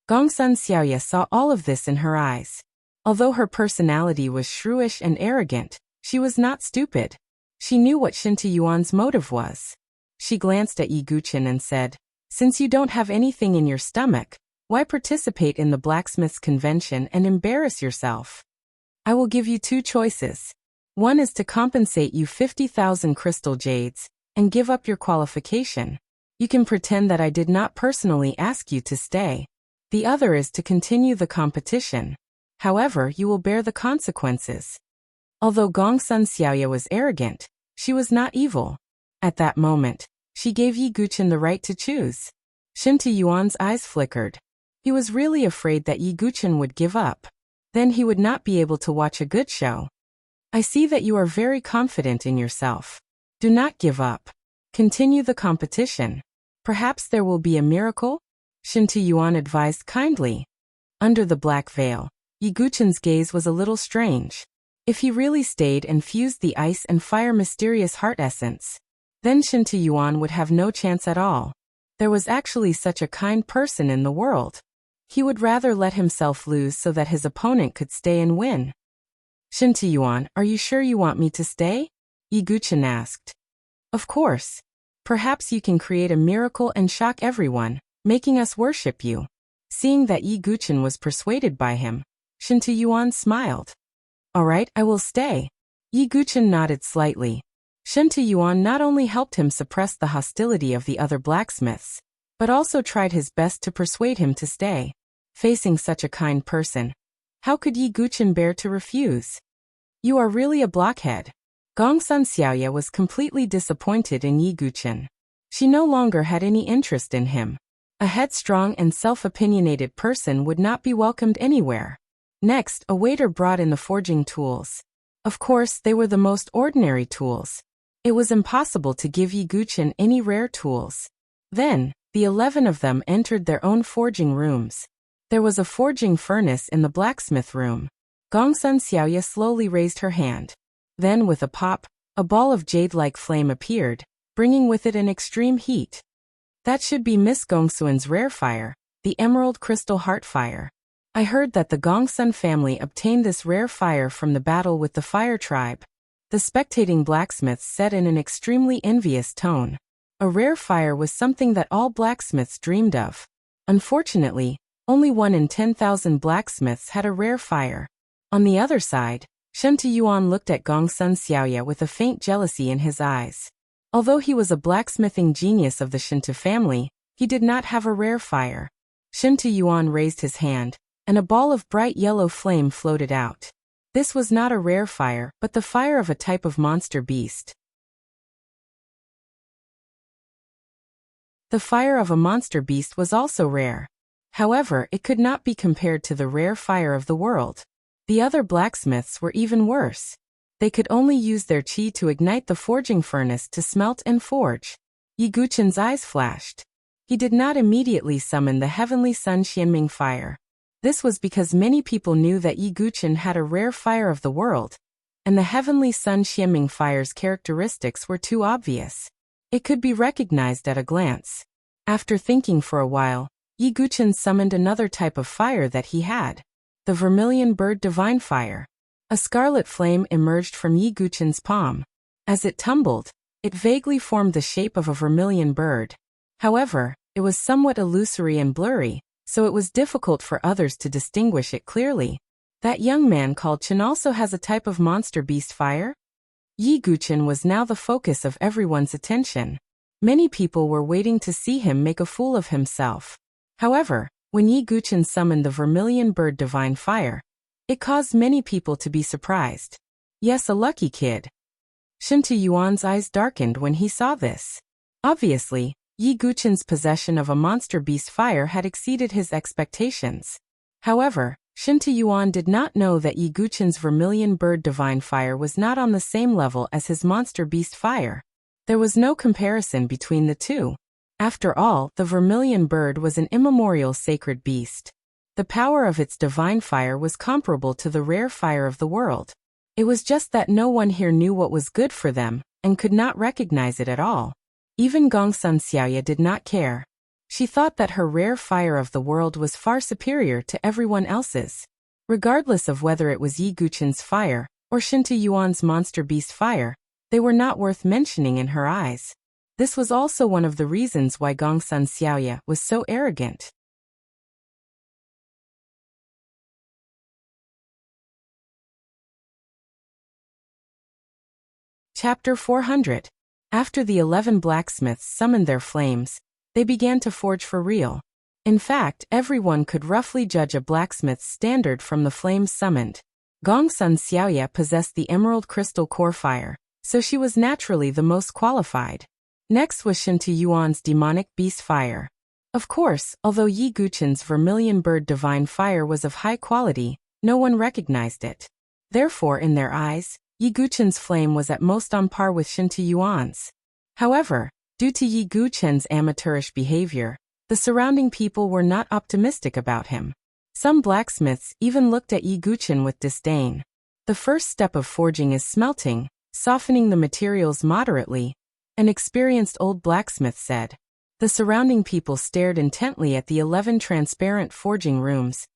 Gongsun Xiaoya saw all of this in her eyes. Although her personality was shrewish and arrogant, she was not stupid. She knew what Shin Yuan's motive was. She glanced at Yi Guchen and said, "Since you don't have anything in your stomach, why participate in the blacksmith's convention and embarrass yourself? I will give you 2 choices. One is to compensate you 50,000 crystal jades, and give up your qualification. You can pretend that I did not personally ask you to stay. The other is to continue the competition. However, you will bear the consequences." Although Gongsun Xiaoya was arrogant, she was not evil. At that moment, she gave Yi Guchen the right to choose. Shin Yuan's eyes flickered. He was really afraid that Yi Guchen would give up. Then he would not be able to watch a good show. "I see that you are very confident in yourself. Do not give up. Continue the competition. Perhaps there will be a miracle?" Shin Yuan advised kindly. Under the black veil, Yi Guchen's gaze was a little strange. If he really stayed and fused the ice and fire mysterious heart essence, then Shin Yuan would have no chance at all. There was actually such a kind person in the world. He would rather let himself lose so that his opponent could stay and win. "Shin Yuan, are you sure you want me to stay?" Yi Guchen asked. "Of course. Perhaps you can create a miracle and shock everyone, making us worship you. Seeing that Yi Guchen was persuaded by him, Shen Tuyuan smiled. "All right, I will stay." Yi Guchen nodded slightly. Shen Tuyuan not only helped him suppress the hostility of the other blacksmiths, but also tried his best to persuade him to stay. Facing such a kind person, how could Yi Guchen bear to refuse? "You are really a blockhead." Gongsun Xiaoya was completely disappointed in Yi Guchen. She no longer had any interest in him. A headstrong and self-opinionated person would not be welcomed anywhere. Next, a waiter brought in the forging tools. Of course, they were the most ordinary tools. It was impossible to give Yi Guchen any rare tools. Then, the 11 of them entered their own forging rooms. There was a forging furnace in the blacksmith room. Gongsun Xiaoya slowly raised her hand. Then, with a pop, a ball of jade-like flame appeared, bringing with it an extreme heat. That should be Miss Gongsun's rare fire, the emerald crystal heart fire. I heard that the Gongsun family obtained this rare fire from the battle with the fire tribe. The spectating blacksmiths said in an extremely envious tone. A rare fire was something that all blacksmiths dreamed of. Unfortunately, only 1 in 10,000 blacksmiths had a rare fire. On the other side, Shen Tuyuan looked at Gongsun Xiaoya with a faint jealousy in his eyes. Although he was a blacksmithing genius of the Shinto family, he did not have a rare fire. Shen Tuyuan raised his hand, and a ball of bright yellow flame floated out. This was not a rare fire, but the fire of a type of monster beast. The fire of a monster beast was also rare. However, it could not be compared to the rare fire of the world. The other blacksmiths were even worse. They could only use their qi to ignite the forging furnace to smelt and forge. Yi Guchen's eyes flashed. He did not immediately summon the heavenly sun Xianming fire. This was because many people knew that Yi Guchen had a rare fire of the world, and the heavenly sun Xianming fire's characteristics were too obvious. It could be recognized at a glance. After thinking for a while, Yi Guchen summoned another type of fire that he had. The vermilion bird divine fire. A scarlet flame emerged from Yi Guchen's palm. As it tumbled, it vaguely formed the shape of a vermilion bird. However, it was somewhat illusory and blurry, so it was difficult for others to distinguish it clearly. That young man called Chen also has a type of monster beast fire? Yi Guchen was now the focus of everyone's attention. Many people were waiting to see him make a fool of himself. However, when Yi Guchen summoned the vermilion bird divine fire, it caused many people to be surprised. Yes, a lucky kid. Shen Tuyuan's eyes darkened when he saw this. Obviously, Yi Guchen's possession of a monster beast fire had exceeded his expectations. However, Shen Tuyuan did not know that Yi Guchen's vermilion bird divine fire was not on the same level as his monster beast fire. There was no comparison between the two. After all, the vermilion bird was an immemorial sacred beast. The power of its divine fire was comparable to the rare fire of the world. It was just that no one here knew what was good for them, and could not recognize it at all. Even Gongsun Xiaoya did not care. She thought that her rare fire of the world was far superior to everyone else's. Regardless of whether it was Yi Guchen's fire, or Shen Tuyuan's monster beast fire, they were not worth mentioning in her eyes. This was also one of the reasons why Gongsun Xiaoya was so arrogant. Chapter 400. After the 11 blacksmiths summoned their flames, they began to forge for real. In fact, everyone could roughly judge a blacksmith's standard from the flames summoned. Gongsun Xiaoya possessed the emerald crystal core fire, so she was naturally the most qualified. Next was Shen Tuyuan's demonic beast fire. Of course, although Yi Guchen's vermilion bird divine fire was of high quality, no one recognized it. Therefore, in their eyes, Yi Guchen's flame was at most on par with Shen Tuyuan's. However, due to Yi Guchen's amateurish behavior, the surrounding people were not optimistic about him. Some blacksmiths even looked at Yi Guchen with disdain. The first step of forging is smelting, softening the materials moderately, an experienced old blacksmith said. The surrounding people stared intently at the 11 transparent forging rooms,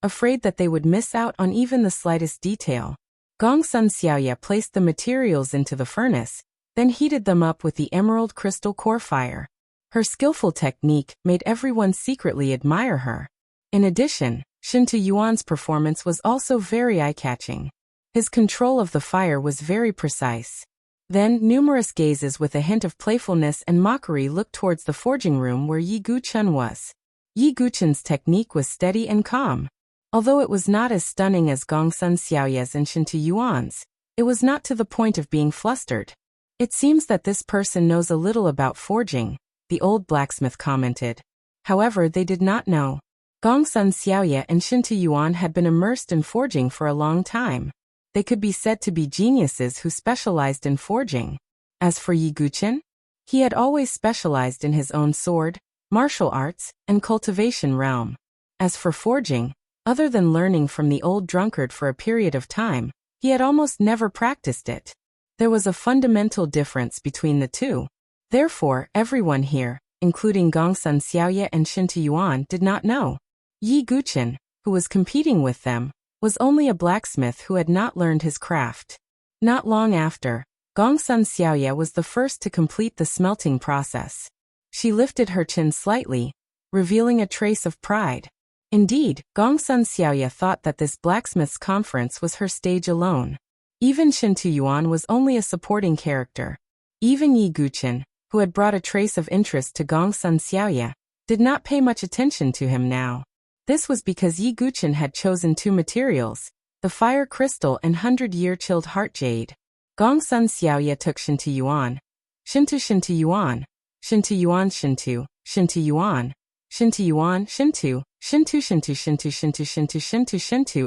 afraid that they would miss out on even the slightest detail. Gongsun Xiaoya placed the materials into the furnace, then heated them up with the emerald crystal core fire. Her skillful technique made everyone secretly admire her. In addition, Shinta Yuan's performance was also very eye-catching. His control of the fire was very precise. Then, numerous gazes with a hint of playfulness and mockery looked towards the forging room where Yi Guchun was. Yi Guchun's technique was steady and calm. Although it was not as stunning as Gongsun Xiaoya's and Shinta Yuan's, it was not to the point of being flustered. It seems that this person knows a little about forging, the old blacksmith commented. However, they did not know. Gongsun Xiaoya and Shinta Yuan had been immersed in forging for a long time. They could be said to be geniuses who specialized in forging. As for Yi Guchun, he had always specialized in his own sword, martial arts, and cultivation realm. As for forging, other than learning from the old drunkard for a period of time, he had almost never practiced it. There was a fundamental difference between the two. Therefore, everyone here, including Gongsun Xiaoya and Shinta Yuan, did not know. Yi Guchun, who was competing with them, was only a blacksmith who had not learned his craft. Not long after, Gongsun Xiaoya was the first to complete the smelting process. She lifted her chin slightly, revealing a trace of pride. Indeed, Gongsun Xiaoya thought that this blacksmith's conference was her stage alone. Even Shinta Yuan was only a supporting character. Even Yi Guchun, who had brought a trace of interest to Gongsun Xiaoya, did not pay much attention to him now. This was because Yi Guchun had chosen two materials, the fire crystal and 100-year chilled heart jade. Gongsun Xiaoya took Shinta Yuan. Shinta Yuan. Shinta Yuan Shintu. Shinta Yuan. Shinta Yuan Shintu. Shintu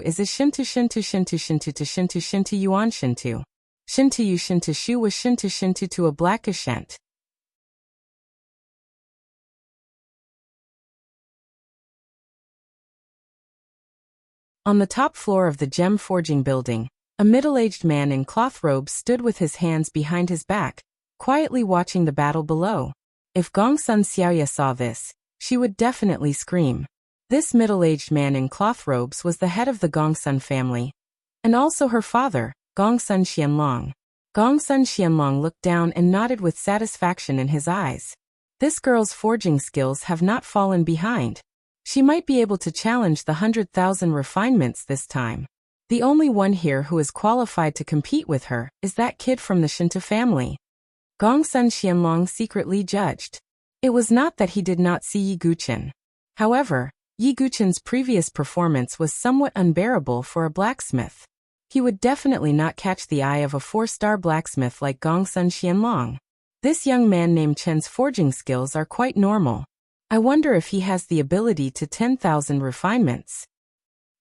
is a Shintu Yuan Shintu. Shintu Yu Shintu Shu was Shintu to a black ashent. On the top floor of the gem forging building, a middle-aged man in cloth robes stood with his hands behind his back, quietly watching the battle below. If Gongsun Xiaoya saw this, she would definitely scream. This middle-aged man in cloth robes was the head of the Gongsun family, and also her father, Gongsun Xianlong. Gongsun Xianlong looked down and nodded with satisfaction in his eyes. This girl's forging skills have not fallen behind. She might be able to challenge the 100,000 refinements this time. The only one here who is qualified to compete with her is that kid from the Shinta family. Gongsun Xianlong secretly judged. It was not that he did not see Yi Guchun. However, Yi Guchun's previous performance was somewhat unbearable for a blacksmith. He would definitely not catch the eye of a 4-star blacksmith like Gongsun Xianlong. This young man named Chen's forging skills are quite normal. I wonder if he has the ability to 10,000 refinements.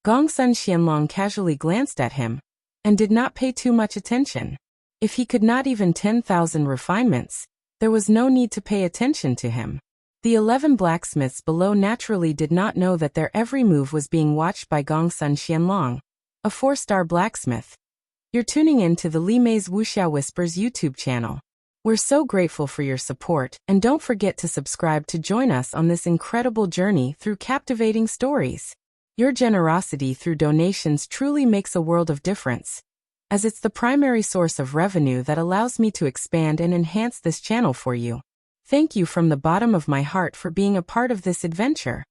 Gongsun Xianlong casually glanced at him, and did not pay too much attention. If he could not even 10,000 refinements, there was no need to pay attention to him. The 11 blacksmiths below naturally did not know that their every move was being watched by Gongsun Xianlong, a 4-star blacksmith. You're tuning in to the Li Mei's Wuxia Whispers YouTube channel. We're so grateful for your support, and don't forget to subscribe to join us on this incredible journey through captivating stories. Your generosity through donations truly makes a world of difference, as it's the primary source of revenue that allows me to expand and enhance this channel for you. Thank you from the bottom of my heart for being a part of this adventure.